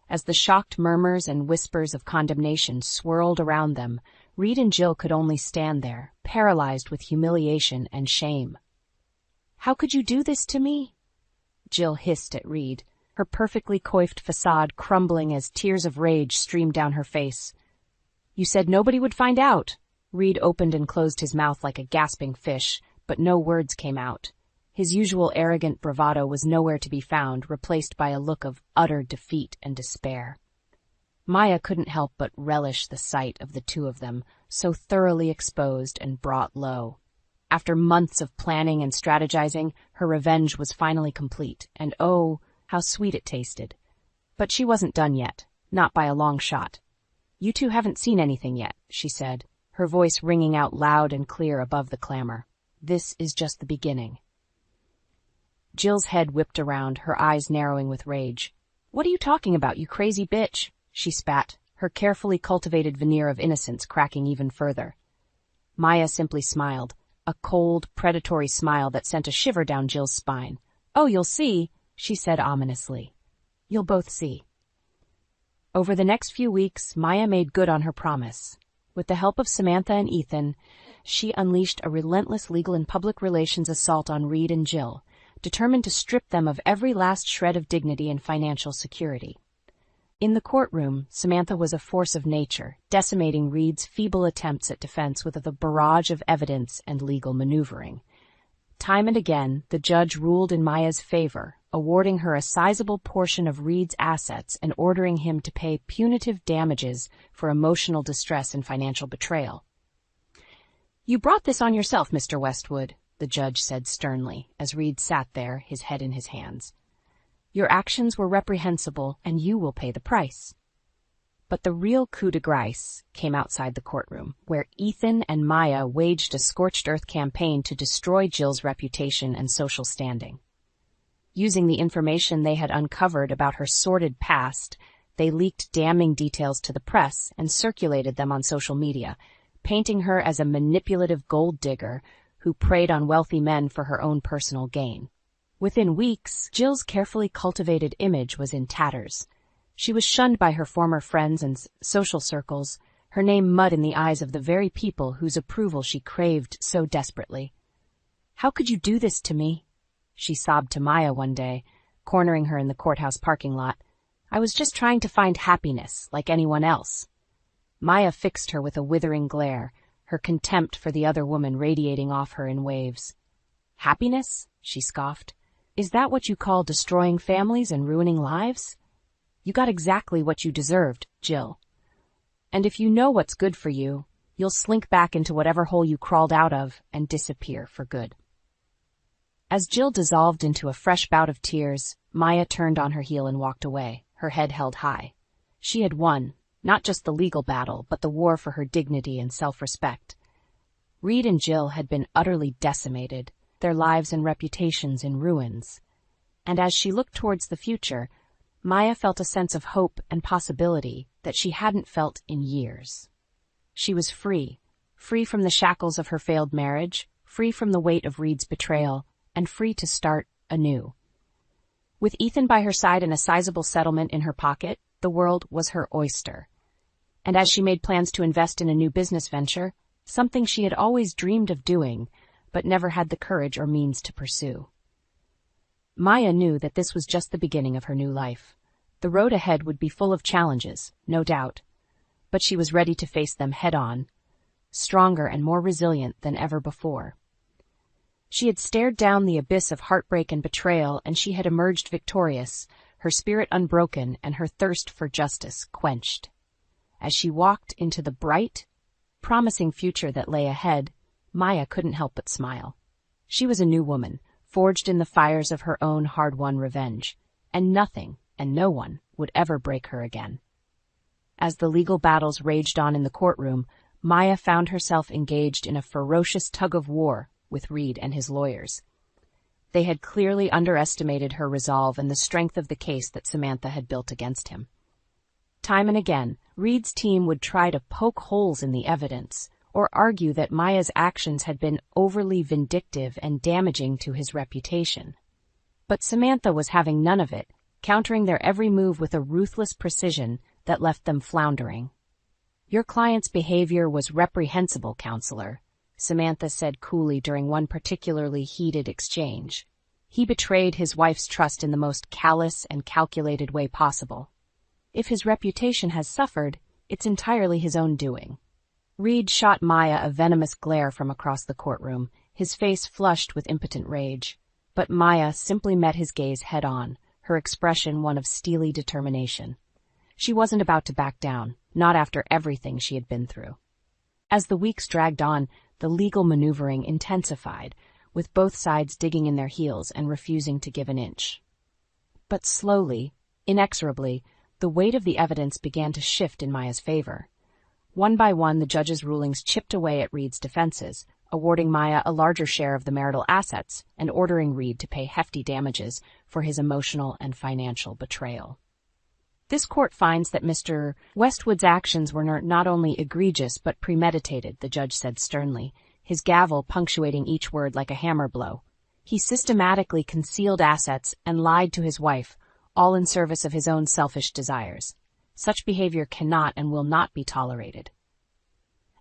As the shocked murmurs and whispers of condemnation swirled around them, Reed and Jill could only stand there, paralyzed with humiliation and shame. "How could you do this to me?" Jill hissed at Reed, her perfectly coiffed facade crumbling as tears of rage streamed down her face. "You said nobody would find out." Reed opened and closed his mouth like a gasping fish, but no words came out. His usual arrogant bravado was nowhere to be found, replaced by a look of utter defeat and despair. Maya couldn't help but relish the sight of the two of them, so thoroughly exposed and brought low. After months of planning and strategizing, her revenge was finally complete, and oh, how sweet it tasted. But she wasn't done yet, not by a long shot. "You two haven't seen anything yet," she said, her voice ringing out loud and clear above the clamor. "This is just the beginning." Jill's head whipped around, her eyes narrowing with rage. "What are you talking about, you crazy bitch?" she spat, her carefully cultivated veneer of innocence cracking even further. Maya simply smiled, a cold, predatory smile that sent a shiver down Jill's spine. "Oh, you'll see," she said ominously. "You'll both see." Over the next few weeks, Maya made good on her promise. With the help of Samantha and Ethan, she unleashed a relentless legal and public relations assault on Reed and Jill, determined to strip them of every last shred of dignity and financial security. In the courtroom, Samantha was a force of nature, decimating Reed's feeble attempts at defense with a barrage of evidence and legal maneuvering. Time and again, the judge ruled in Maya's favor, awarding her a sizable portion of Reed's assets and ordering him to pay punitive damages for emotional distress and financial betrayal. "You brought this on yourself, Mr. Westwood," the judge said sternly, as Reed sat there, his head in his hands. "Your actions were reprehensible, and you will pay the price." But the real coup de grace came outside the courtroom, where Ethan and Maya waged a scorched-earth campaign to destroy Jill's reputation and social standing. Using the information they had uncovered about her sordid past, they leaked damning details to the press and circulated them on social media, painting her as a manipulative gold digger who preyed on wealthy men for her own personal gain. Within weeks, Jill's carefully cultivated image was in tatters. She was shunned by her former friends and social circles, her name mud in the eyes of the very people whose approval she craved so desperately. "How could you do this to me?" she sobbed to Maya one day, cornering her in the courthouse parking lot. "I was just trying to find happiness, like anyone else." Maya fixed her with a withering glare, her contempt for the other woman radiating off her in waves. "Happiness?" she scoffed. "Is that what you call destroying families and ruining lives? You got exactly what you deserved, Jill. And if you know what's good for you, you'll slink back into whatever hole you crawled out of and disappear for good." As Jill dissolved into a fresh bout of tears, Maya turned on her heel and walked away, her head held high. She had won, not just the legal battle, but the war for her dignity and self-respect. Reed and Jill had been utterly decimated, their lives and reputations in ruins. And as she looked towards the future, Maya felt a sense of hope and possibility that she hadn't felt in years. She was free from the shackles of her failed marriage, free from the weight of Reed's betrayal, and free to start anew. With Ethan by her side and a sizable settlement in her pocket, the world was her oyster. And as she made plans to invest in a new business venture, something she had always dreamed of doing, but never had the courage or means to pursue. Maya knew that this was just the beginning of her new life. The road ahead would be full of challenges, no doubt, but she was ready to face them head-on, stronger and more resilient than ever before. She had stared down the abyss of heartbreak and betrayal, and she had emerged victorious, her spirit unbroken and her thirst for justice quenched. As she walked into the bright, promising future that lay ahead, Maya couldn't help but smile. She was a new woman, forged in the fires of her own hard-won revenge, and nothing and no one would ever break her again. As the legal battles raged on in the courtroom, Maya found herself engaged in a ferocious tug-of-war with Reed and his lawyers. They had clearly underestimated her resolve and the strength of the case that Samantha had built against him. Time and again, Reed's team would try to poke holes in the evidence or argue that Maya's actions had been overly vindictive and damaging to his reputation. But Samantha was having none of it, countering their every move with a ruthless precision that left them floundering. "Your client's behavior was reprehensible, counselor," Samantha said coolly during one particularly heated exchange. "He betrayed his wife's trust in the most callous and calculated way possible. If his reputation has suffered, it's entirely his own doing." Reed shot Maya a venomous glare from across the courtroom, his face flushed with impotent rage. But Maya simply met his gaze head-on, her expression one of steely determination. She wasn't about to back down, not after everything she had been through. As the weeks dragged on, the legal maneuvering intensified, with both sides digging in their heels and refusing to give an inch. But slowly, inexorably, the weight of the evidence began to shift in Maya's favor. One by one, the judge's rulings chipped away at Reed's defenses, awarding Maya a larger share of the marital assets and ordering Reed to pay hefty damages for his emotional and financial betrayal. "This court finds that Mr. Westwood's actions were not only egregious but premeditated," the judge said sternly, his gavel punctuating each word like a hammer blow. "He systematically concealed assets and lied to his wife, all in service of his own selfish desires. Such behavior cannot and will not be tolerated."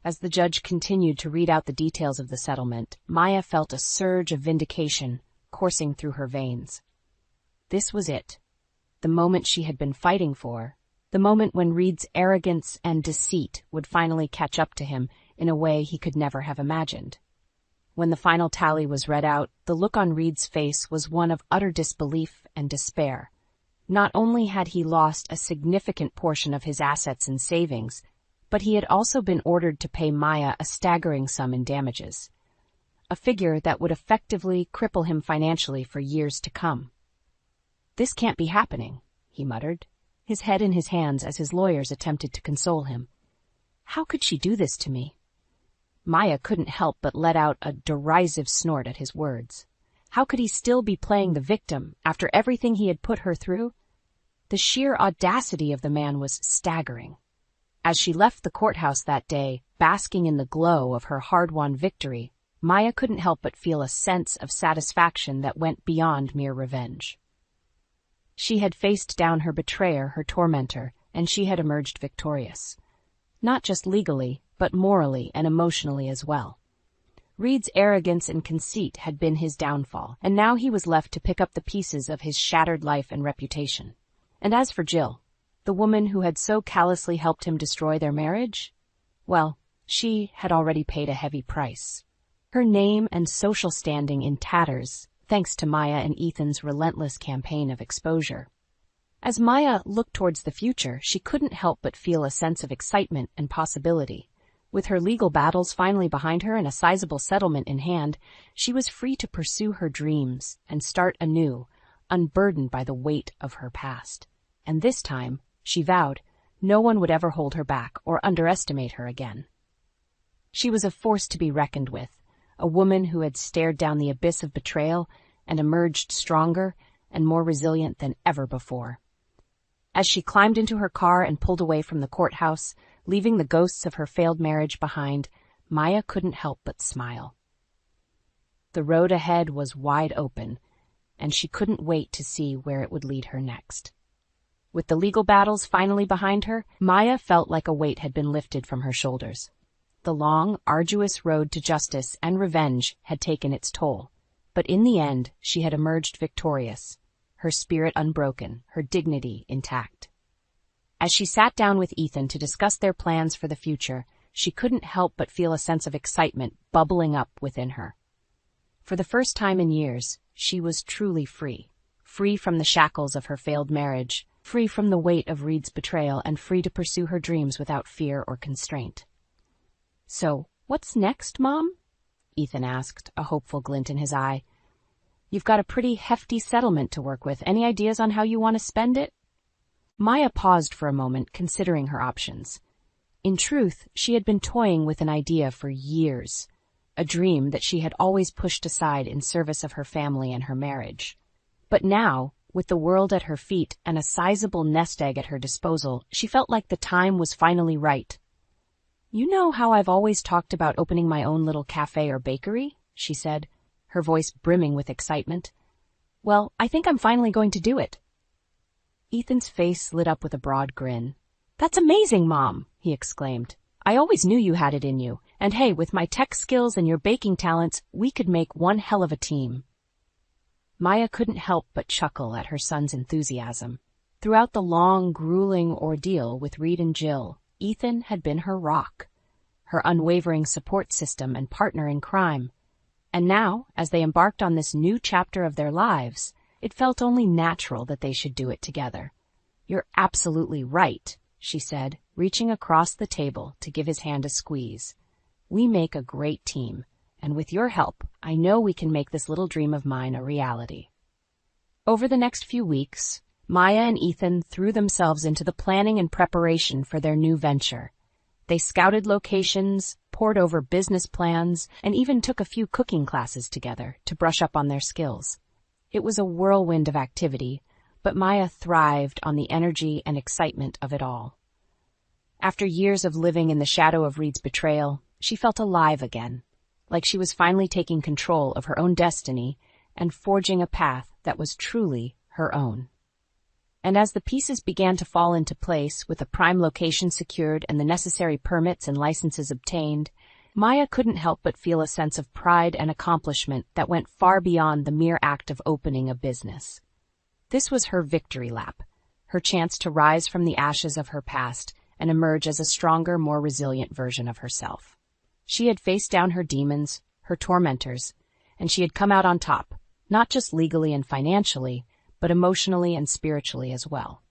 As the judge continued to read out the details of the settlement, Maya felt a surge of vindication coursing through her veins. This was it, the moment she had been fighting for, the moment when Reed's arrogance and deceit would finally catch up to him in a way he could never have imagined. When the final tally was read out, the look on Reed's face was one of utter disbelief and despair. Not only had he lost a significant portion of his assets and savings, but he had also been ordered to pay Maya a staggering sum in damages, a figure that would effectively cripple him financially for years to come. "This can't be happening," he muttered, his head in his hands as his lawyers attempted to console him. "How could she do this to me?" Maya couldn't help but let out a derisive snort at his words. How could he still be playing the victim after everything he had put her through? The sheer audacity of the man was staggering. As she left the courthouse that day, basking in the glow of her hard-won victory, Maya couldn't help but feel a sense of satisfaction that went beyond mere revenge. She had faced down her betrayer, her tormentor, and she had emerged victorious. Not just legally, but morally and emotionally as well. Reed's arrogance and conceit had been his downfall, and now he was left to pick up the pieces of his shattered life and reputation. And as for Jill, the woman who had so callously helped him destroy their marriage, well, she had already paid a heavy price. Her name and social standing in tatters, thanks to Maya and Ethan's relentless campaign of exposure. As Maya looked towards the future, she couldn't help but feel a sense of excitement and possibility. With her legal battles finally behind her and a sizable settlement in hand, she was free to pursue her dreams and start anew, unburdened by the weight of her past. And this time, she vowed, no one would ever hold her back or underestimate her again. She was a force to be reckoned with, a woman who had stared down the abyss of betrayal and emerged stronger and more resilient than ever before. As she climbed into her car and pulled away from the courthouse, leaving the ghosts of her failed marriage behind, Maya couldn't help but smile. The road ahead was wide open, and she couldn't wait to see where it would lead her next. With the legal battles finally behind her, Maya felt like a weight had been lifted from her shoulders. The long, arduous road to justice and revenge had taken its toll, but in the end she had emerged victorious, her spirit unbroken, her dignity intact. As she sat down with Ethan to discuss their plans for the future, she couldn't help but feel a sense of excitement bubbling up within her. For the first time in years, she was truly free. Free from the shackles of her failed marriage, free from the weight of Reed's betrayal, and free to pursue her dreams without fear or constraint. "So, what's next, Mom?" Ethan asked, a hopeful glint in his eye. "You've got a pretty hefty settlement to work with. Any ideas on how you want to spend it?" Maya paused for a moment, considering her options. In truth, she had been toying with an idea for years, a dream that she had always pushed aside in service of her family and her marriage. But now, with the world at her feet and a sizable nest egg at her disposal, she felt like the time was finally right. "You know how I've always talked about opening my own little cafe or bakery?" she said, her voice brimming with excitement. "Well, I think I'm finally going to do it." Ethan's face lit up with a broad grin. "That's amazing, Mom," he exclaimed. "I always knew you had it in you, and hey, with my tech skills and your baking talents, we could make one hell of a team." Maya couldn't help but chuckle at her son's enthusiasm. Throughout the long, grueling ordeal with Reed and Jill, Ethan had been her rock, her unwavering support system and partner in crime. And now, as they embarked on this new chapter of their lives, it felt only natural that they should do it together. "You're absolutely right," she said, reaching across the table to give his hand a squeeze. "We make a great team, and with your help, I know we can make this little dream of mine a reality." Over the next few weeks, Maya and Ethan threw themselves into the planning and preparation for their new venture. They scouted locations, pored over business plans, and even took a few cooking classes together to brush up on their skills. It was a whirlwind of activity, but Maya thrived on the energy and excitement of it all. After years of living in the shadow of Reed's betrayal, she felt alive again, like she was finally taking control of her own destiny and forging a path that was truly her own. And as the pieces began to fall into place, with a prime location secured and the necessary permits and licenses obtained, Maya couldn't help but feel a sense of pride and accomplishment that went far beyond the mere act of opening a business. This was her victory lap, her chance to rise from the ashes of her past and emerge as a stronger, more resilient version of herself. She had faced down her demons, her tormentors, and she had come out on top, not just legally and financially, but emotionally and spiritually as well.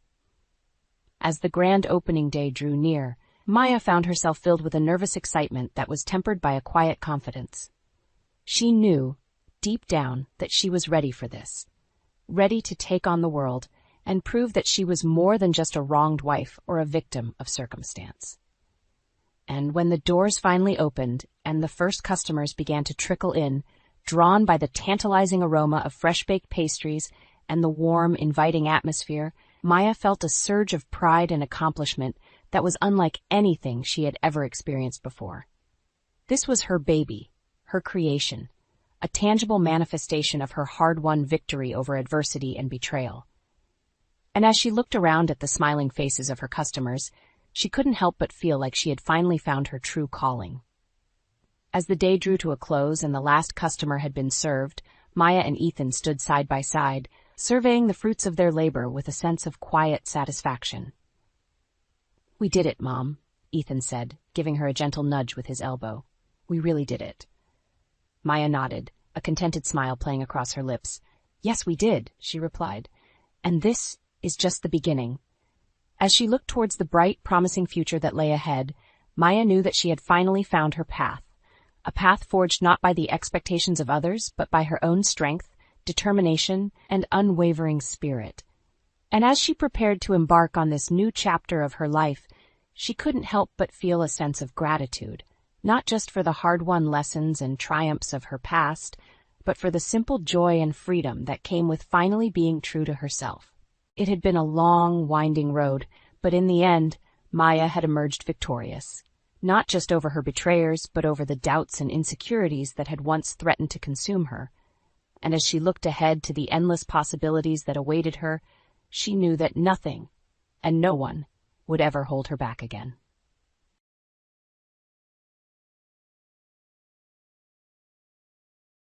As the grand opening day drew near, Maya found herself filled with a nervous excitement that was tempered by a quiet confidence. She knew, deep down, that she was ready for this, ready to take on the world and prove that she was more than just a wronged wife or a victim of circumstance. And when the doors finally opened and the first customers began to trickle in, drawn by the tantalizing aroma of fresh-baked pastries and the warm, inviting atmosphere, Maya felt a surge of pride and accomplishment that was unlike anything she had ever experienced before. This was her baby, her creation, a tangible manifestation of her hard-won victory over adversity and betrayal. And as she looked around at the smiling faces of her customers, she couldn't help but feel like she had finally found her true calling. As the day drew to a close and the last customer had been served, Maya and Ethan stood side by side, surveying the fruits of their labor with a sense of quiet satisfaction. "We did it, Mom," Ethan said, giving her a gentle nudge with his elbow. "We really did it." Maya nodded, a contented smile playing across her lips. "Yes, we did," she replied. "And this is just the beginning." As she looked towards the bright, promising future that lay ahead, Maya knew that she had finally found her path, a path forged not by the expectations of others, but by her own strength, determination, and unwavering spirit. And as she prepared to embark on this new chapter of her life, she couldn't help but feel a sense of gratitude, not just for the hard-won lessons and triumphs of her past, but for the simple joy and freedom that came with finally being true to herself. It had been a long, winding road, but in the end, Maya had emerged victorious, not just over her betrayers, but over the doubts and insecurities that had once threatened to consume her. And as she looked ahead to the endless possibilities that awaited her, she knew that nothing and no one would ever hold her back again.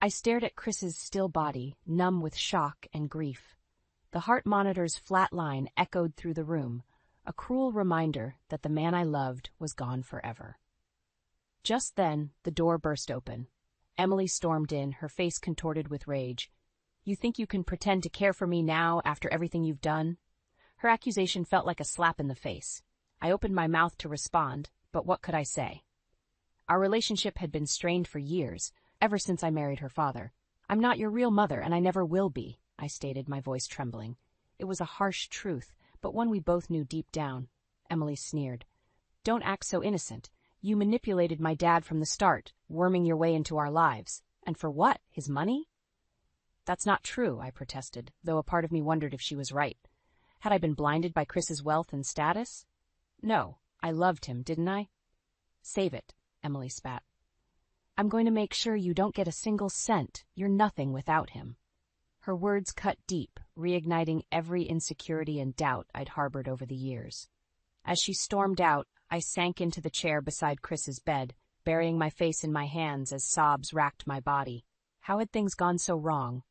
I stared at Chris's still body, numb with shock and grief. The heart monitor's flat line echoed through the room, a cruel reminder that the man I loved was gone forever. Just then, the door burst open. Emily stormed in, her face contorted with rage. "You think you can pretend to care for me now after everything you've done?" Her accusation felt like a slap in the face. I opened my mouth to respond, but what could I say? Our relationship had been strained for years, ever since I married her father. "I'm not your real mother, and I never will be," I stated, my voice trembling. It was a harsh truth, but one we both knew deep down. Emily sneered. "Don't act so innocent. You manipulated my dad from the start, worming your way into our lives. And for what? His money?" "That's not true," I protested, though a part of me wondered if she was right. Had I been blinded by Chris's wealth and status? No, I loved him, didn't I? "Save it," Emily spat. "I'm going to make sure you don't get a single cent. You're nothing without him." Her words cut deep, reigniting every insecurity and doubt I'd harbored over the years. As she stormed out, I sank into the chair beside Chris's bed, burying my face in my hands as sobs racked my body. How had things gone so wrong?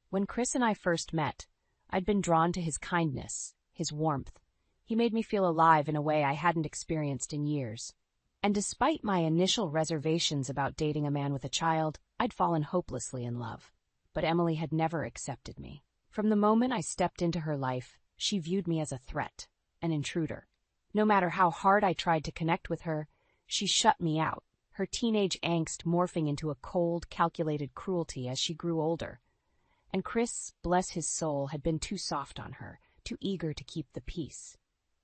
When Chris and I first met, I'd been drawn to his kindness, his warmth. He made me feel alive in a way I hadn't experienced in years. And despite my initial reservations about dating a man with a child, I'd fallen hopelessly in love. But Emily had never accepted me. From the moment I stepped into her life, she viewed me as a threat, an intruder. No matter how hard I tried to connect with her, she shut me out, her teenage angst morphing into a cold, calculated cruelty as she grew older. And Chris, bless his soul, had been too soft on her, too eager to keep the peace.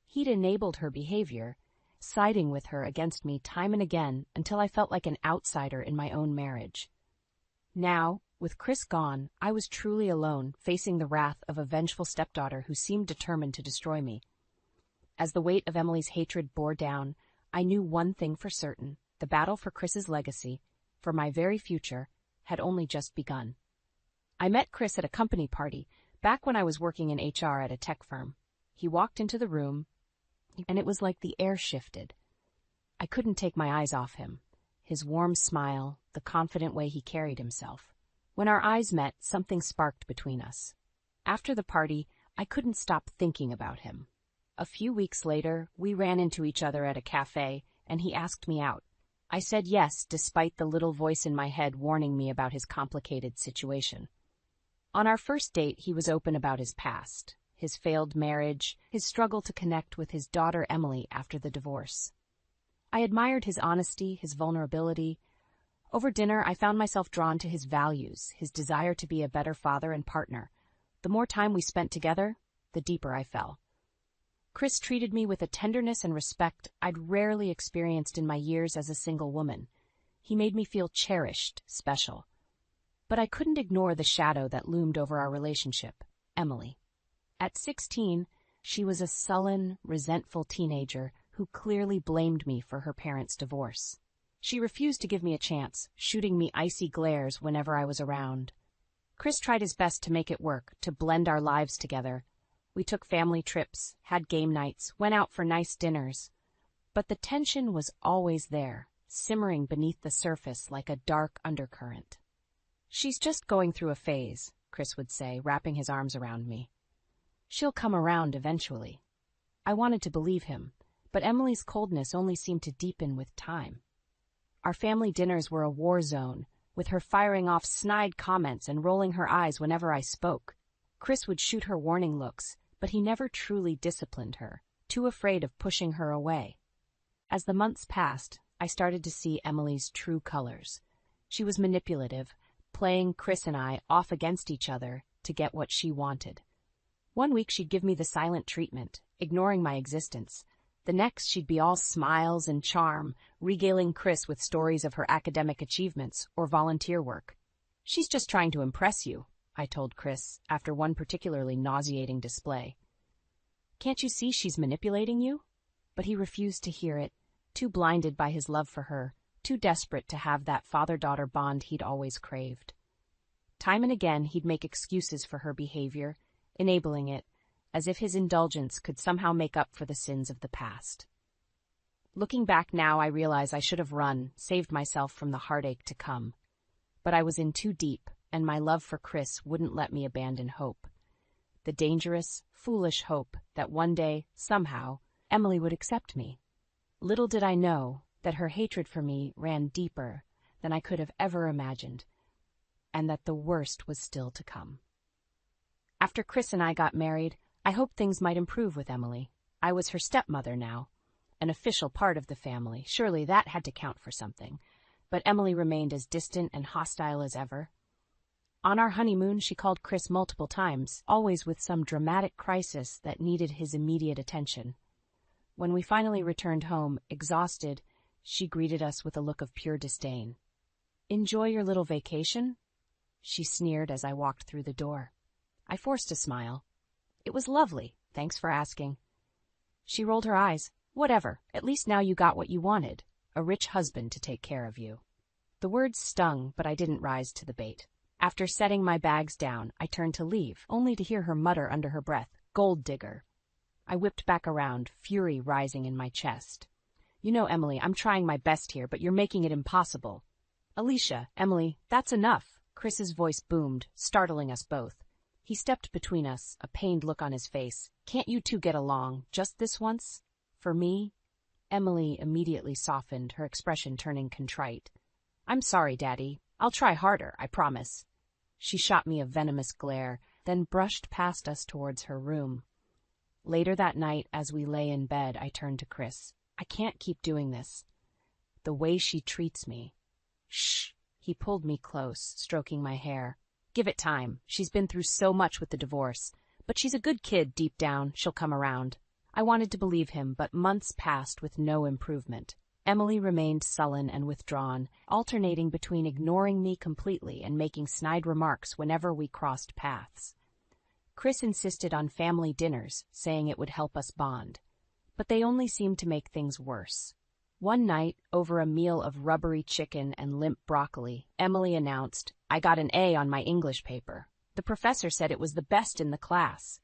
He'd enabled her behavior, siding with her against me time and again until I felt like an outsider in my own marriage. Now, with Chris gone, I was truly alone, facing the wrath of a vengeful stepdaughter who seemed determined to destroy me. As the weight of Emily's hatred bore down, I knew one thing for certain: the battle for Chris's legacy, for my very future, had only just begun. I met Chris at a company party, back when I was working in HR at a tech firm. He walked into the room, and it was like the air shifted. I couldn't take my eyes off him. His warm smile, the confident way he carried himself. When our eyes met, something sparked between us. After the party, I couldn't stop thinking about him. A few weeks later, we ran into each other at a cafe, and he asked me out. I said yes, despite the little voice in my head warning me about his complicated situation. On our first date, he was open about his past, his failed marriage, his struggle to connect with his daughter Emily after the divorce. I admired his honesty, his vulnerability. Over dinner, I found myself drawn to his values, his desire to be a better father and partner. The more time we spent together, the deeper I fell. Chris treated me with a tenderness and respect I'd rarely experienced in my years as a single woman. He made me feel cherished, special. But I couldn't ignore the shadow that loomed over our relationship, Emily. At 16, she was a sullen, resentful teenager who clearly blamed me for her parents' divorce. She refused to give me a chance, shooting me icy glares whenever I was around. Chris tried his best to make it work, to blend our lives together. We took family trips, had game nights, went out for nice dinners. But the tension was always there, simmering beneath the surface like a dark undercurrent. "She's just going through a phase," Chris would say, wrapping his arms around me. "She'll come around eventually." I wanted to believe him, but Emily's coldness only seemed to deepen with time. Our family dinners were a war zone, with her firing off snide comments and rolling her eyes whenever I spoke. Chris would shoot her warning looks, but he never truly disciplined her, too afraid of pushing her away. As the months passed, I started to see Emily's true colors. She was manipulative, playing Chris and I off against each other to get what she wanted. One week she'd give me the silent treatment, ignoring my existence. The next she'd be all smiles and charm, regaling Chris with stories of her academic achievements or volunteer work. "She's just trying to impress you," I told Chris after one particularly nauseating display. "Can't you see she's manipulating you?" But he refused to hear it, too blinded by his love for her, too desperate to have that father-daughter bond he'd always craved. Time and again he'd make excuses for her behavior, enabling it, as if his indulgence could somehow make up for the sins of the past. Looking back now, I realize I should have run, saved myself from the heartache to come. But I was in too deep, and my love for Chris wouldn't let me abandon hope. The dangerous, foolish hope that one day, somehow, Emily would accept me. Little did I know that her hatred for me ran deeper than I could have ever imagined, and that the worst was still to come. After Chris and I got married, I hoped things might improve with Emily. I was her stepmother now, an official part of the family. Surely that had to count for something. But Emily remained as distant and hostile as ever. On our honeymoon, she called Chris multiple times, always with some dramatic crisis that needed his immediate attention. When we finally returned home, exhausted, she greeted us with a look of pure disdain. "Enjoy your little vacation?" she sneered as I walked through the door. I forced a smile. "It was lovely, thanks for asking." She rolled her eyes. "Whatever, at least now you got what you wanted, a rich husband to take care of you." The words stung, but I didn't rise to the bait. After setting my bags down, I turned to leave, only to hear her mutter under her breath, "Gold digger." I whipped back around, fury rising in my chest. "You know, Emily, I'm trying my best here, but you're making it impossible." "Alicia, Emily, that's enough." Chris's voice boomed, startling us both. He stepped between us, a pained look on his face. "Can't you two get along, just this once? For me?" Emily immediately softened, her expression turning contrite. "I'm sorry, Daddy. I'll try harder, I promise." She shot me a venomous glare, then brushed past us towards her room. Later that night, as we lay in bed, I turned to Chris. "I can't keep doing this. The way she treats me." "Shh." He pulled me close, stroking my hair. "Give it time. She's been through so much with the divorce. But she's a good kid deep down. She'll come around." I wanted to believe him, but months passed with no improvement. Emily remained sullen and withdrawn, alternating between ignoring me completely and making snide remarks whenever we crossed paths. Chris insisted on family dinners, saying it would help us bond. But they only seemed to make things worse. One night, over a meal of rubbery chicken and limp broccoli, Emily announced, "I got an A on my English paper. The professor said it was the best in the class."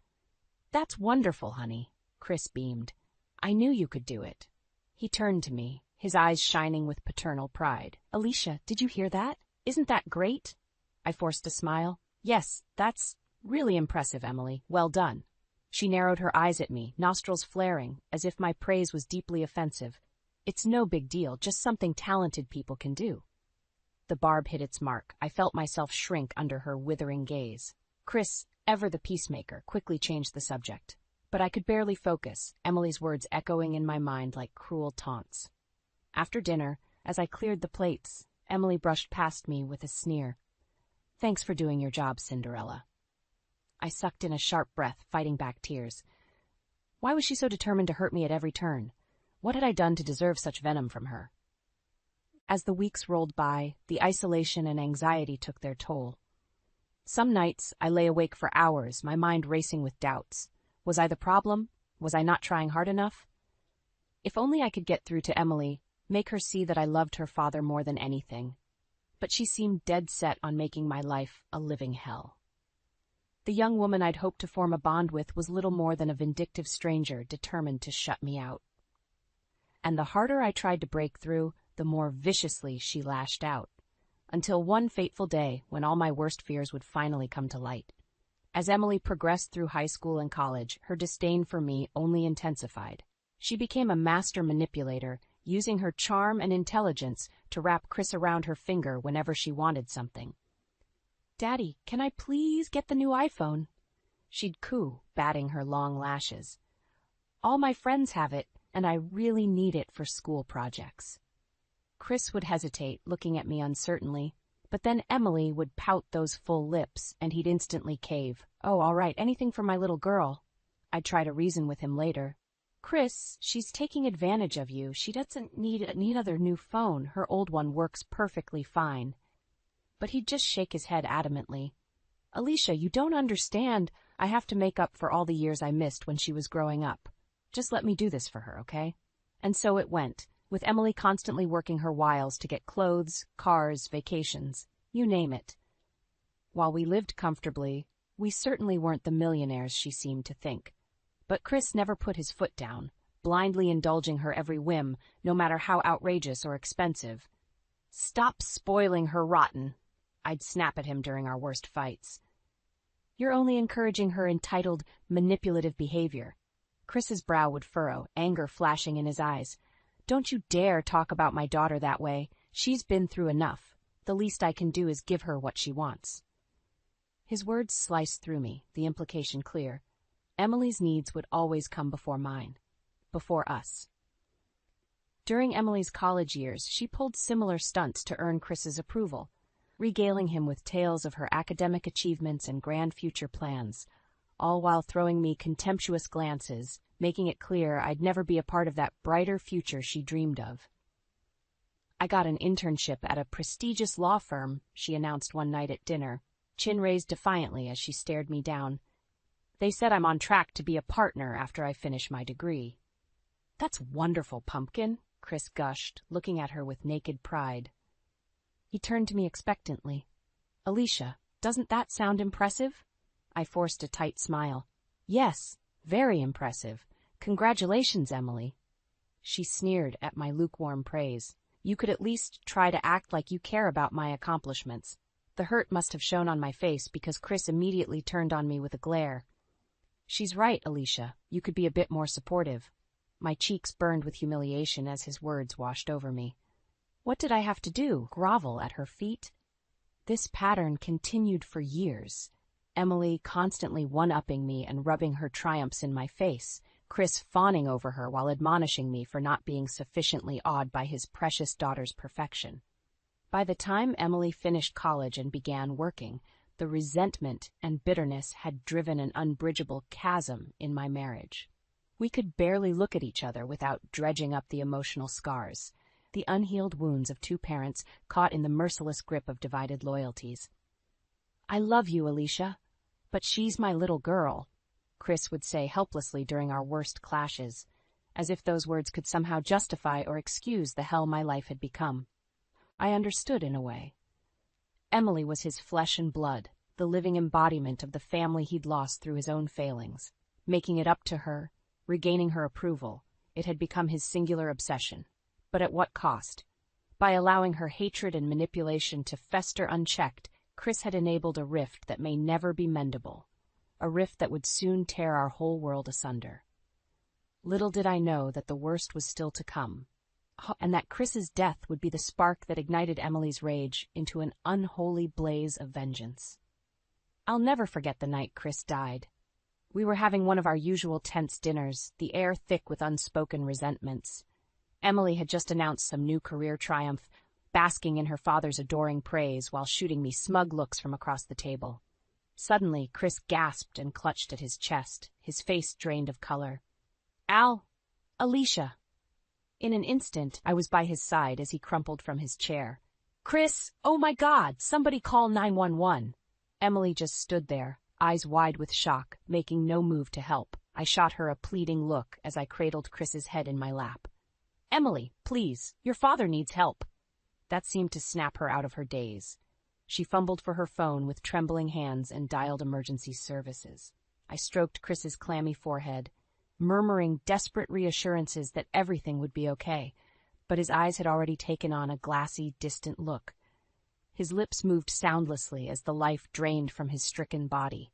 "That's wonderful, honey," Chris beamed. "I knew you could do it." He turned to me, his eyes shining with paternal pride. "Alicia, did you hear that? Isn't that great?" I forced a smile. "Yes, that's really impressive, Emily. Well done." She narrowed her eyes at me, nostrils flaring, as if my praise was deeply offensive. It's no big deal, just something talented people can do. The barb hit its mark. I felt myself shrink under her withering gaze. Chris, ever the peacemaker, quickly changed the subject. But I could barely focus, Emily's words echoing in my mind like cruel taunts. After dinner, as I cleared the plates, Emily brushed past me with a sneer. "Thanks for doing your job, Cinderella." I sucked in a sharp breath, fighting back tears. Why was she so determined to hurt me at every turn? What had I done to deserve such venom from her? As the weeks rolled by, the isolation and anxiety took their toll. Some nights, I lay awake for hours, my mind racing with doubts. Was I the problem? Was I not trying hard enough? If only I could get through to Emily, make her see that I loved her father more than anything. But she seemed dead set on making my life a living hell. The young woman I'd hoped to form a bond with was little more than a vindictive stranger determined to shut me out. And the harder I tried to break through, the more viciously she lashed out, until one fateful day when all my worst fears would finally come to light. As Emily progressed through high school and college, her disdain for me only intensified. She became a master manipulator, using her charm and intelligence to wrap Chris around her finger whenever she wanted something. "Daddy, can I please get the new iPhone?" She'd coo, batting her long lashes. "All my friends have it, and I really need it for school projects." Chris would hesitate, looking at me uncertainly, but then Emily would pout those full lips, and he'd instantly cave. "Oh, all right, anything for my little girl." I'd try to reason with him later. "Chris, she's taking advantage of you. She doesn't need another new phone. Her old one works perfectly fine." But he'd just shake his head adamantly. "Alicia, you don't understand. I have to make up for all the years I missed when she was growing up. Just let me do this for her, okay?" And so it went, with Emily constantly working her wiles to get clothes, cars, vacations, you name it. While we lived comfortably, we certainly weren't the millionaires she seemed to think. But Chris never put his foot down, blindly indulging her every whim, no matter how outrageous or expensive. "Stop spoiling her rotten," I'd snap at him during our worst fights. "You're only encouraging her entitled, manipulative behavior." Chris's brow would furrow, anger flashing in his eyes. "Don't you dare talk about my daughter that way. She's been through enough. The least I can do is give her what she wants." His words sliced through me, the implication clear. Emily's needs would always come before mine. Before us. During Emily's college years, she pulled similar stunts to earn Chris's approval, regaling him with tales of her academic achievements and grand future plans, all while throwing me contemptuous glances, making it clear I'd never be a part of that brighter future she dreamed of. "I got an internship at a prestigious law firm," she announced one night at dinner, chin raised defiantly as she stared me down. "They said I'm on track to be a partner after I finish my degree." "That's wonderful, Pumpkin," Chris gushed, looking at her with naked pride. He turned to me expectantly. "Alicia, doesn't that sound impressive?" I forced a tight smile. "Yes, very impressive. Congratulations, Emily." She sneered at my lukewarm praise. "You could at least try to act like you care about my accomplishments." The hurt must have shown on my face because Chris immediately turned on me with a glare. "She's right, Alicia. You could be a bit more supportive." My cheeks burned with humiliation as his words washed over me. What did I have to do? Grovel at her feet? This pattern continued for years. Emily constantly one-upping me and rubbing her triumphs in my face, Chris fawning over her while admonishing me for not being sufficiently awed by his precious daughter's perfection. By the time Emily finished college and began working, the resentment and bitterness had driven an unbridgeable chasm in my marriage. We could barely look at each other without dredging up the emotional scars, the unhealed wounds of two parents caught in the merciless grip of divided loyalties. "I love you, Alicia, but she's my little girl," Chris would say helplessly during our worst clashes, as if those words could somehow justify or excuse the hell my life had become. I understood in a way. Emily was his flesh and blood, the living embodiment of the family he'd lost through his own failings. Making it up to her, regaining her approval, it had become his singular obsession. But at what cost? By allowing her hatred and manipulation to fester unchecked, Chris had enabled a rift that may never be mendable, a rift that would soon tear our whole world asunder. Little did I know that the worst was still to come. and that Chris's death would be the spark that ignited Emily's rage into an unholy blaze of vengeance. I'll never forget the night Chris died. We were having one of our usual tense dinners, the air thick with unspoken resentments. Emily had just announced some new career triumph, basking in her father's adoring praise while shooting me smug looks from across the table. Suddenly, Chris gasped and clutched at his chest, his face drained of color. "Al! Alicia!" In an instant, I was by his side as he crumpled from his chair. "Chris! Oh my God! Somebody call 911!" Emily just stood there, eyes wide with shock, making no move to help. I shot her a pleading look as I cradled Chris's head in my lap. "Emily, please, your father needs help." That seemed to snap her out of her daze. She fumbled for her phone with trembling hands and dialed emergency services. I stroked Chris's clammy forehead, murmuring desperate reassurances that everything would be okay, but his eyes had already taken on a glassy, distant look. His lips moved soundlessly as the life drained from his stricken body.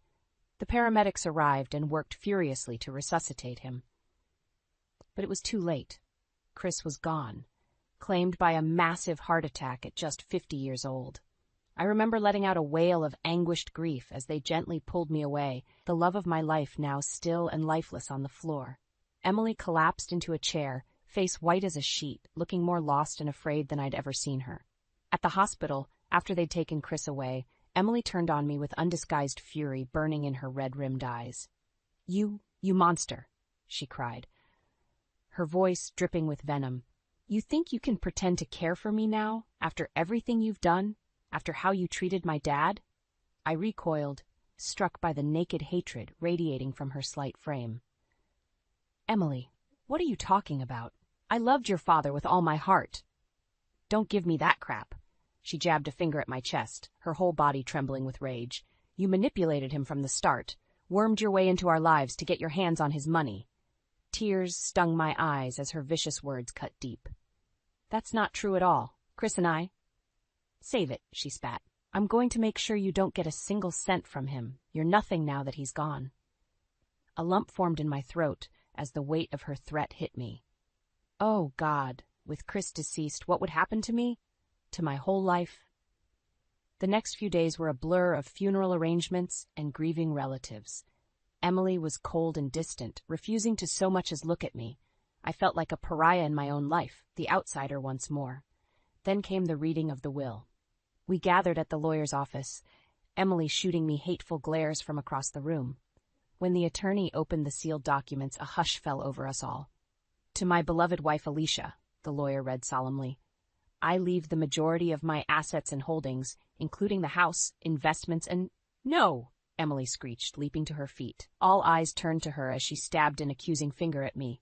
The paramedics arrived and worked furiously to resuscitate him. But it was too late. Chris was gone, claimed by a massive heart attack at just 50 years old. I remember letting out a wail of anguished grief as they gently pulled me away, the love of my life now still and lifeless on the floor. Emily collapsed into a chair, face white as a sheet, looking more lost and afraid than I'd ever seen her. At the hospital, after they'd taken Chris away, Emily turned on me with undisguised fury burning in her red-rimmed eyes. You monster," she cried, her voice dripping with venom. "You think you can pretend to care for me now, after everything you've done? After how you treated my dad?" I recoiled, struck by the naked hatred radiating from her slight frame. "Emily, what are you talking about? I loved your father with all my heart." "Don't give me that crap." She jabbed a finger at my chest, her whole body trembling with rage. "You manipulated him from the start, wormed your way into our lives to get your hands on his money." Tears stung my eyes as her vicious words cut deep. "That's not true at all. Chris and I—" "Save it," she spat. "I'm going to make sure you don't get a single cent from him. You're nothing now that he's gone." A lump formed in my throat as the weight of her threat hit me. Oh, God, with Chris deceased, what would happen to me? To my whole life? The next few days were a blur of funeral arrangements and grieving relatives. Emily was cold and distant, refusing to so much as look at me. I felt like a pariah in my own life, the outsider once more. Then came the reading of the will. We gathered at the lawyer's office, Emily shooting me hateful glares from across the room. When the attorney opened the sealed documents, a hush fell over us all. "To my beloved wife Alicia," the lawyer read solemnly, "I leave the majority of my assets and holdings, including the house, investments, and—" "No!" Emily screeched, leaping to her feet. All eyes turned to her as she stabbed an accusing finger at me.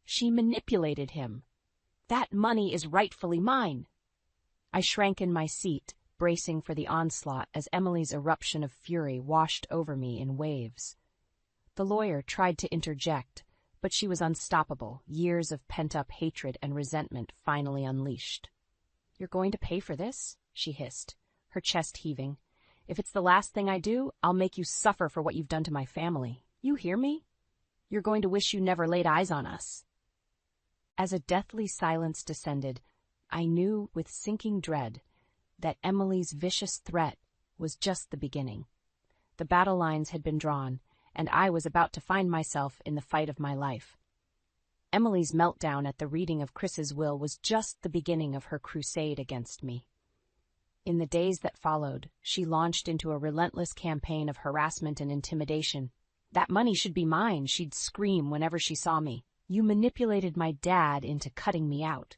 "She manipulated him. That money is rightfully mine." I shrank in my seat, bracing for the onslaught as Emily's eruption of fury washed over me in waves. The lawyer tried to interject, but she was unstoppable, years of pent-up hatred and resentment finally unleashed. "You're going to pay for this?" she hissed, her chest heaving. "If it's the last thing I do, I'll make you suffer for what you've done to my family. You hear me? You're going to wish you never laid eyes on us." As a deathly silence descended, I knew with sinking dread that Emily's vicious threat was just the beginning. The battle lines had been drawn, and I was about to find myself in the fight of my life. Emily's meltdown at the reading of Chris's will was just the beginning of her crusade against me. In the days that followed, she launched into a relentless campaign of harassment and intimidation. "That money should be mine," she'd scream whenever she saw me. "You manipulated my dad into cutting me out."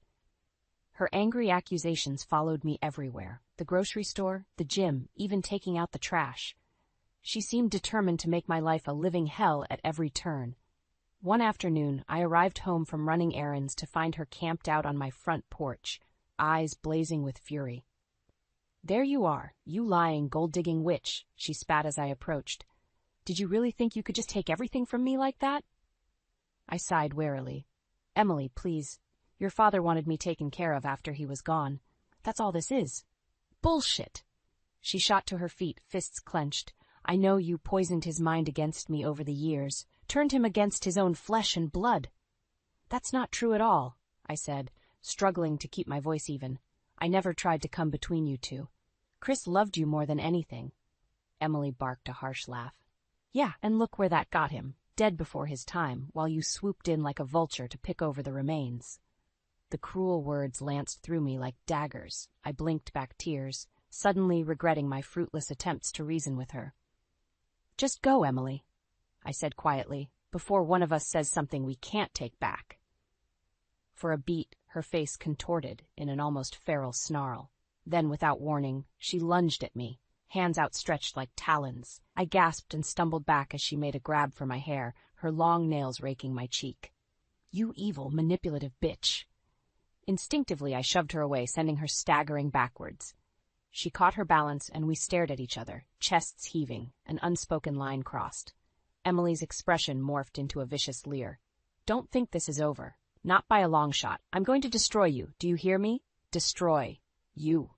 Her angry accusations followed me everywhere, the grocery store, the gym, even taking out the trash. She seemed determined to make my life a living hell at every turn. One afternoon, I arrived home from running errands to find her camped out on my front porch, eyes blazing with fury. "There you are, you lying, gold-digging witch," she spat as I approached. "Did you really think you could just take everything from me like that?" I sighed wearily. "Emily, please. Your father wanted me taken care of after he was gone. That's all this is." "Bullshit!" She shot to her feet, fists clenched. "I know you poisoned his mind against me over the years, turned him against his own flesh and blood." "That's not true at all," I said, struggling to keep my voice even. "I never tried to come between you two. Chris loved you more than anything." Emily barked a harsh laugh. "Yeah, and look where that got him, dead before his time, while you swooped in like a vulture to pick over the remains." The cruel words lanced through me like daggers. I blinked back tears, suddenly regretting my fruitless attempts to reason with her. "Just go, Emily," I said quietly, "before one of us says something we can't take back." For a beat, her face contorted in an almost feral snarl. Then, without warning, she lunged at me, hands outstretched like talons. I gasped and stumbled back as she made a grab for my hair, her long nails raking my cheek. "You evil, manipulative bitch." Instinctively, I shoved her away, sending her staggering backwards. She caught her balance, and we stared at each other, chests heaving, an unspoken line crossed. Emily's expression morphed into a vicious leer. "Don't think this is over. Not by a long shot. I'm going to destroy you. Do you hear me? Destroy. You."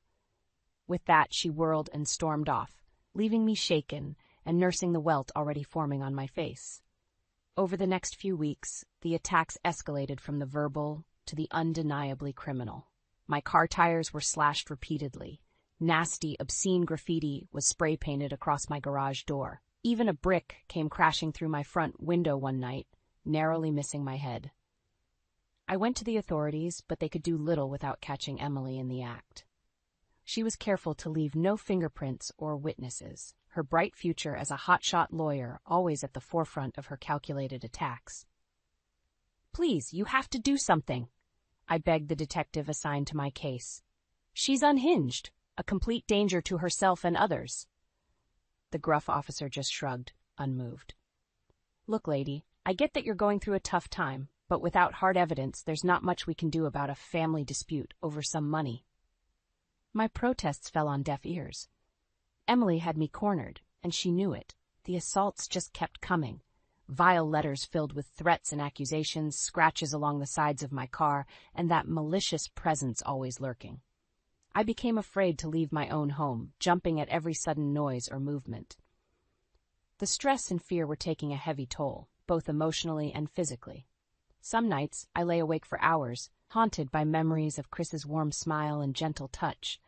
With that, she whirled and stormed off, leaving me shaken and nursing the welt already forming on my face. Over the next few weeks, the attacks escalated from the verbal to the undeniably criminal. My car tires were slashed repeatedly. Nasty, obscene graffiti was spray-painted across my garage door. Even a brick came crashing through my front window one night, narrowly missing my head. I went to the authorities, but they could do little without catching Emily in the act. She was careful to leave no fingerprints or witnesses, her bright future as a hotshot lawyer always at the forefront of her calculated attacks. "Please, you have to do something," I begged the detective assigned to my case. "She's unhinged, a complete danger to herself and others." The gruff officer just shrugged, unmoved. "Look, lady, I get that you're going through a tough time, but without hard evidence, there's not much we can do about a family dispute over some money." My protests fell on deaf ears. Emily had me cornered, and she knew it. The assaults just kept coming. Vile letters filled with threats and accusations, scratches along the sides of my car, and that malicious presence always lurking. I became afraid to leave my own home, jumping at every sudden noise or movement. The stress and fear were taking a heavy toll, both emotionally and physically. Some nights, I lay awake for hours, haunted by memories of Chris's warm smile and gentle touch,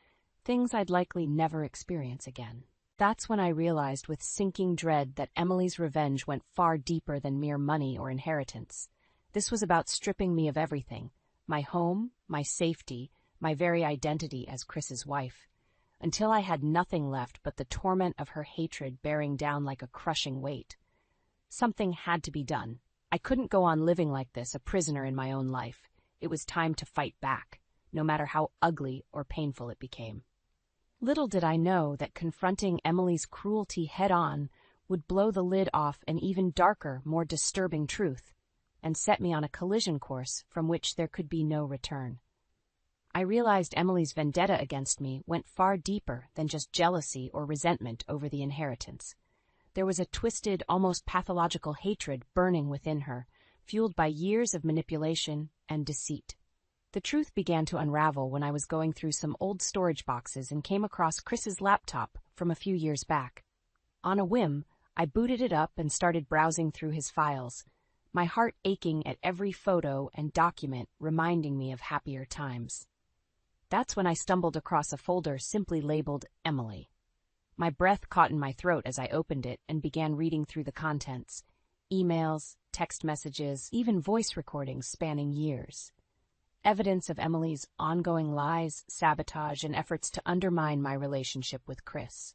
things I'd likely never experience again. That's when I realized with sinking dread that Emily's revenge went far deeper than mere money or inheritance. This was about stripping me of everything: my home, my safety, my very identity as Chris's wife, until I had nothing left but the torment of her hatred bearing down like a crushing weight. Something had to be done. I couldn't go on living like this, a prisoner in my own life. It was time to fight back, no matter how ugly or painful it became. Little did I know that confronting Emily's cruelty head-on would blow the lid off an even darker, more disturbing truth, and set me on a collision course from which there could be no return. I realized Emily's vendetta against me went far deeper than just jealousy or resentment over the inheritance. There was a twisted, almost pathological hatred burning within her, fueled by years of manipulation and deceit. The truth began to unravel when I was going through some old storage boxes and came across Chris's laptop from a few years back. On a whim, I booted it up and started browsing through his files, my heart aching at every photo and document reminding me of happier times. That's when I stumbled across a folder simply labeled Emily. My breath caught in my throat as I opened it and began reading through the contents: emails, text messages, even voice recordings spanning years. Evidence of Emily's ongoing lies, sabotage, and efforts to undermine my relationship with Chris.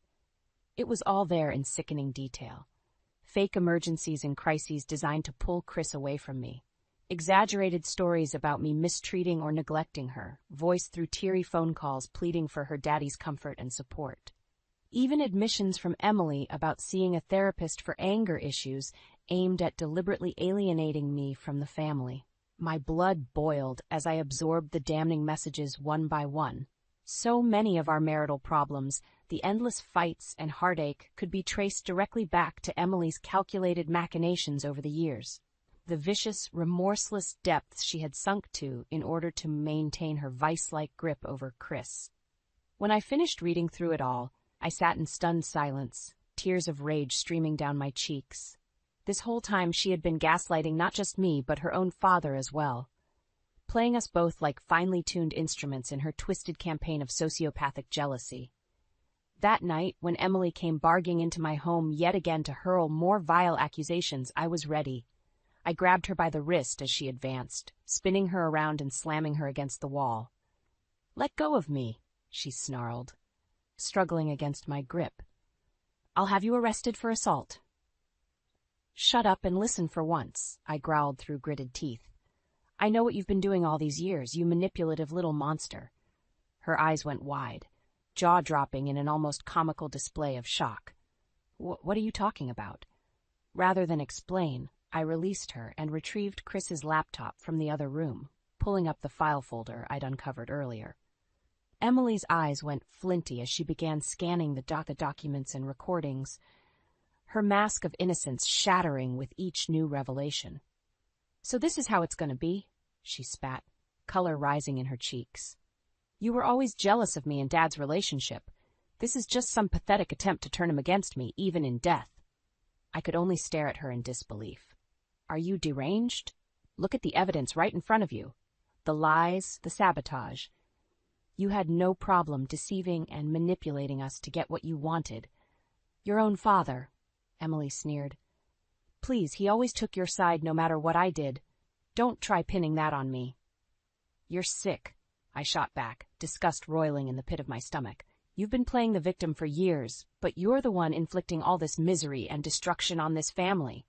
It was all there in sickening detail. Fake emergencies and crises designed to pull Chris away from me. Exaggerated stories about me mistreating or neglecting her, voiced through teary phone calls pleading for her daddy's comfort and support. Even admissions from Emily about seeing a therapist for anger issues aimed at deliberately alienating me from the family. My blood boiled as I absorbed the damning messages one by one. So many of our marital problems, the endless fights and heartache, could be traced directly back to Emily's calculated machinations over the years. The vicious, remorseless depths she had sunk to in order to maintain her vice-like grip over Chris. When I finished reading through it all, I sat in stunned silence, tears of rage streaming down my cheeks. This whole time she had been gaslighting not just me, but her own father as well. playing us both like finely tuned instruments in her twisted campaign of sociopathic jealousy. That night, when Emily came barging into my home yet again to hurl more vile accusations, I was ready. I grabbed her by the wrist as she advanced, spinning her around and slamming her against the wall. "Let go of me," she snarled, struggling against my grip. "I'll have you arrested for assault." "Shut up and listen for once," I growled through gritted teeth. "I know what you've been doing all these years, you manipulative little monster." Her eyes went wide, jaw dropping in an almost comical display of shock. What are you talking about?" Rather than explain, I released her and retrieved Chris's laptop from the other room, pulling up the file folder I'd uncovered earlier. Emily's eyes went flinty as she began scanning the documents and recordings, her mask of innocence shattering with each new revelation. "So this is how it's going to be," she spat, color rising in her cheeks. "You were always jealous of me and Dad's relationship. This is just some pathetic attempt to turn him against me, even in death." I could only stare at her in disbelief. "Are you deranged? Look at the evidence right in front of you. The lies, the sabotage. You had no problem deceiving and manipulating us to get what you wanted. Your own father," Emily sneered. "Please, he always took your side no matter what I did. Don't try pinning that on me." "You're sick," I shot back, disgust roiling in the pit of my stomach. "You've been playing the victim for years, but you're the one inflicting all this misery and destruction on this family."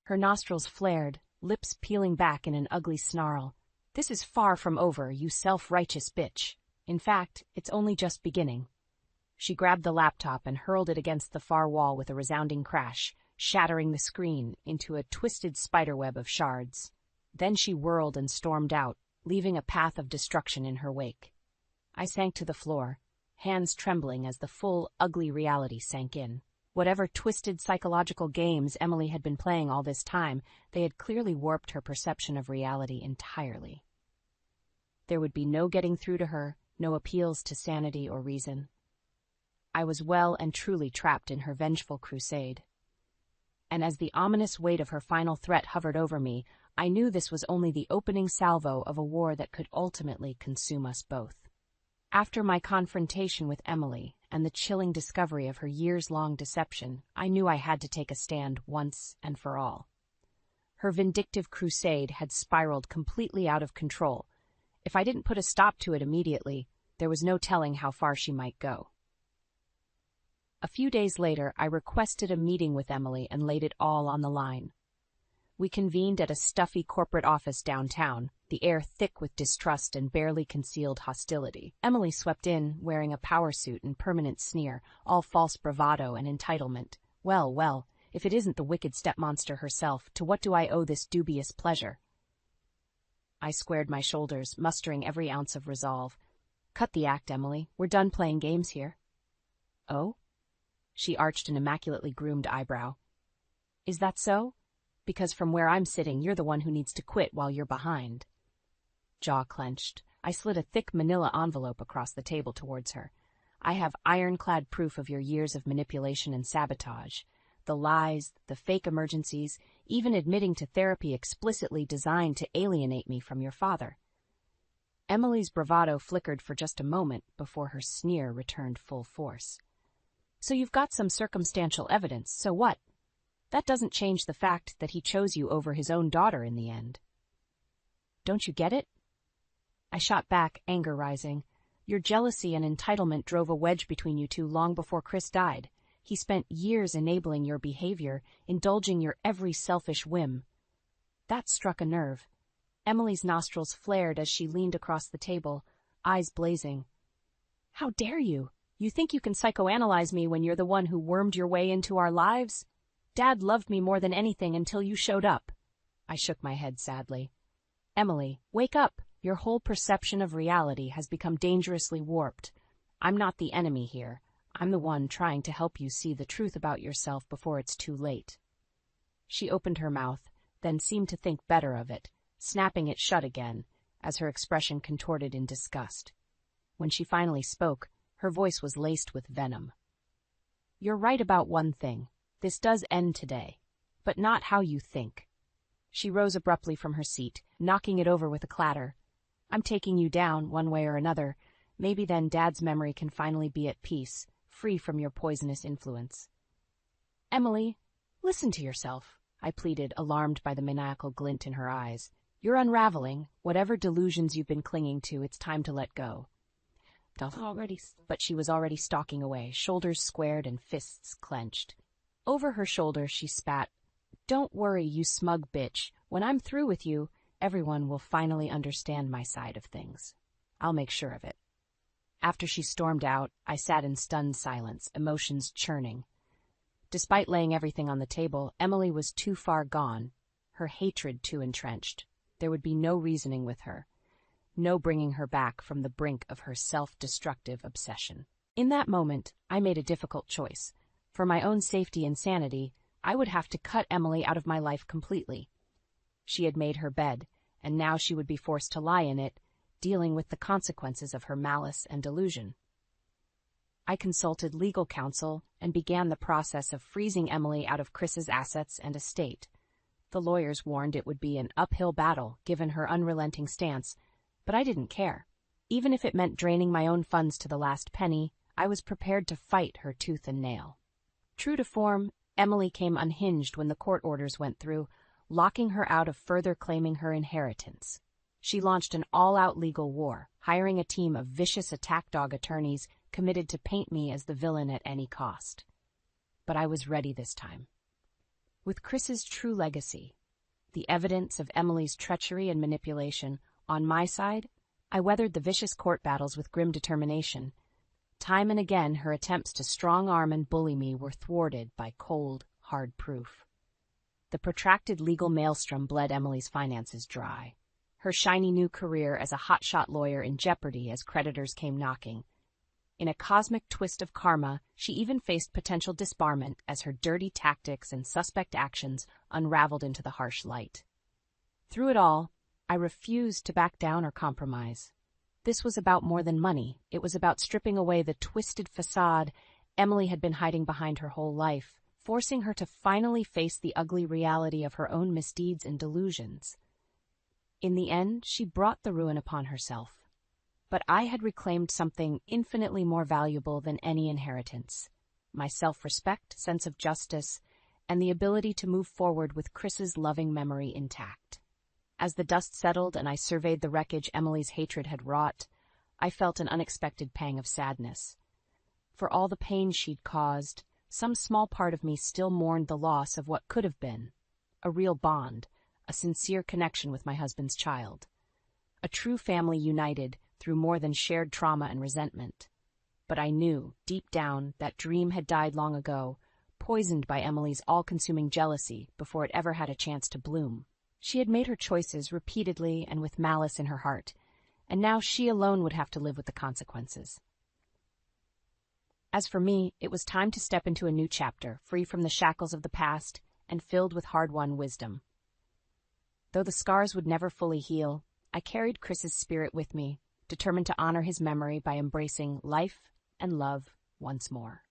Her nostrils flared, lips peeling back in an ugly snarl. "This is far from over, you self-righteous bitch. In fact, it's only just beginning." She grabbed the laptop and hurled it against the far wall with a resounding crash, shattering the screen into a twisted spiderweb of shards. Then she whirled and stormed out, leaving a path of destruction in her wake. I sank to the floor, hands trembling as the full, ugly reality sank in. Whatever twisted psychological games Emily had been playing all this time, they had clearly warped her perception of reality entirely. There would be no getting through to her, no appeals to sanity or reason. I was well and truly trapped in her vengeful crusade. And as the ominous weight of her final threat hovered over me, I knew this was only the opening salvo of a war that could ultimately consume us both. After my confrontation with Emily and the chilling discovery of her years-long deception, I knew I had to take a stand once and for all. Her vindictive crusade had spiraled completely out of control. If I didn't put a stop to it immediately, there was no telling how far she might go. A few days later, I requested a meeting with Emily and laid it all on the line. We convened at a stuffy corporate office downtown, the air thick with distrust and barely concealed hostility. Emily swept in, wearing a power suit and permanent sneer, all false bravado and entitlement. Well, if it isn't the wicked stepmonster herself, to what do I owe this dubious pleasure? I squared my shoulders, mustering every ounce of resolve. "Cut the act, Emily. We're done playing games here." "Oh?" She arched an immaculately groomed eyebrow. "Is that so? Because from where I'm sitting, you're the one who needs to quit while you're behind." Jaw clenched. I slid a thick manila envelope across the table towards her. "I have ironclad proof of your years of manipulation and sabotage. The lies, the fake emergencies, even admitting to therapy explicitly designed to alienate me from your father." Emily's bravado flickered for just a moment before her sneer returned full force. "So you've got some circumstantial evidence, so what? That doesn't change the fact that he chose you over his own daughter in the end. Don't you get it?" I shot back, anger rising. "Your jealousy and entitlement drove a wedge between you two long before Chris died. He spent years enabling your behavior, indulging your every selfish whim." That struck a nerve. Emily's nostrils flared as she leaned across the table, eyes blazing. "How dare you? You think you can psychoanalyze me when you're the one who wormed your way into our lives? Dad loved me more than anything until you showed up." I shook my head sadly. "Emily, wake up. Your whole perception of reality has become dangerously warped. I'm not the enemy here. I'm the one trying to help you see the truth about yourself before it's too late." She opened her mouth, then seemed to think better of it, snapping it shut again, as her expression contorted in disgust. When she finally spoke, her voice was laced with venom. "You're right about one thing. This does end today, but not how you think." She rose abruptly from her seat, knocking it over with a clatter. I'm taking you down one way or another. Maybe then Dad's memory can finally be at peace, free from your poisonous influence. Emily, listen to yourself, I pleaded, alarmed by the maniacal glint in her eyes. You're unraveling. Whatever delusions you've been clinging to, it's time to let go. But she was already stalking away, shoulders squared and fists clenched. Over her shoulder, she spat, "Don't worry, you smug bitch. When I'm through with you, everyone will finally understand my side of things. I'll make sure of it." After she stormed out, I sat in stunned silence, emotions churning. Despite laying everything on the table, Emily was too far gone, her hatred too entrenched. There would be no reasoning with her, no bringing her back from the brink of her self-destructive obsession. In that moment, I made a difficult choice. For my own safety and sanity, I would have to cut Emily out of my life completely. She had made her bed, and now she would be forced to lie in it, dealing with the consequences of her malice and delusion. I consulted legal counsel and began the process of freezing Emily out of Chris's assets and estate. The lawyers warned it would be an uphill battle given her unrelenting stance, but I didn't care. Even if it meant draining my own funds to the last penny, I was prepared to fight her tooth and nail. True to form, Emily came unhinged when the court orders went through, locking her out of further claiming her inheritance. She launched an all-out legal war, hiring a team of vicious attack dog attorneys committed to paint me as the villain at any cost. But I was ready this time. With Chris's true legacy, the evidence of Emily's treachery and manipulation, on my side, I weathered the vicious court battles with grim determination. Time and again, her attempts to strong-arm and bully me were thwarted by cold, hard proof. The protracted legal maelstrom bled Emily's finances dry, her shiny new career as a hotshot lawyer in jeopardy as creditors came knocking. In a cosmic twist of karma, she even faced potential disbarment as her dirty tactics and suspect actions unraveled into the harsh light. Through it all, I refused to back down or compromise. This was about more than money. It was about stripping away the twisted facade Emily had been hiding behind her whole life, forcing her to finally face the ugly reality of her own misdeeds and delusions. In the end, she brought the ruin upon herself. But I had reclaimed something infinitely more valuable than any inheritance: my self-respect, sense of justice, and the ability to move forward with Chris's loving memory intact. As the dust settled and I surveyed the wreckage Emily's hatred had wrought, I felt an unexpected pang of sadness. For all the pain she'd caused, some small part of me still mourned the loss of what could have been a real bond, a sincere connection with my husband's child, a true family united through more than shared trauma and resentment. But I knew, deep down, that dream had died long ago, poisoned by Emily's all-consuming jealousy before it ever had a chance to bloom. She had made her choices repeatedly and with malice in her heart, and now she alone would have to live with the consequences. As for me, it was time to step into a new chapter, free from the shackles of the past and filled with hard-won wisdom. Though the scars would never fully heal, I carried Chris's spirit with me, determined to honor his memory by embracing life and love once more.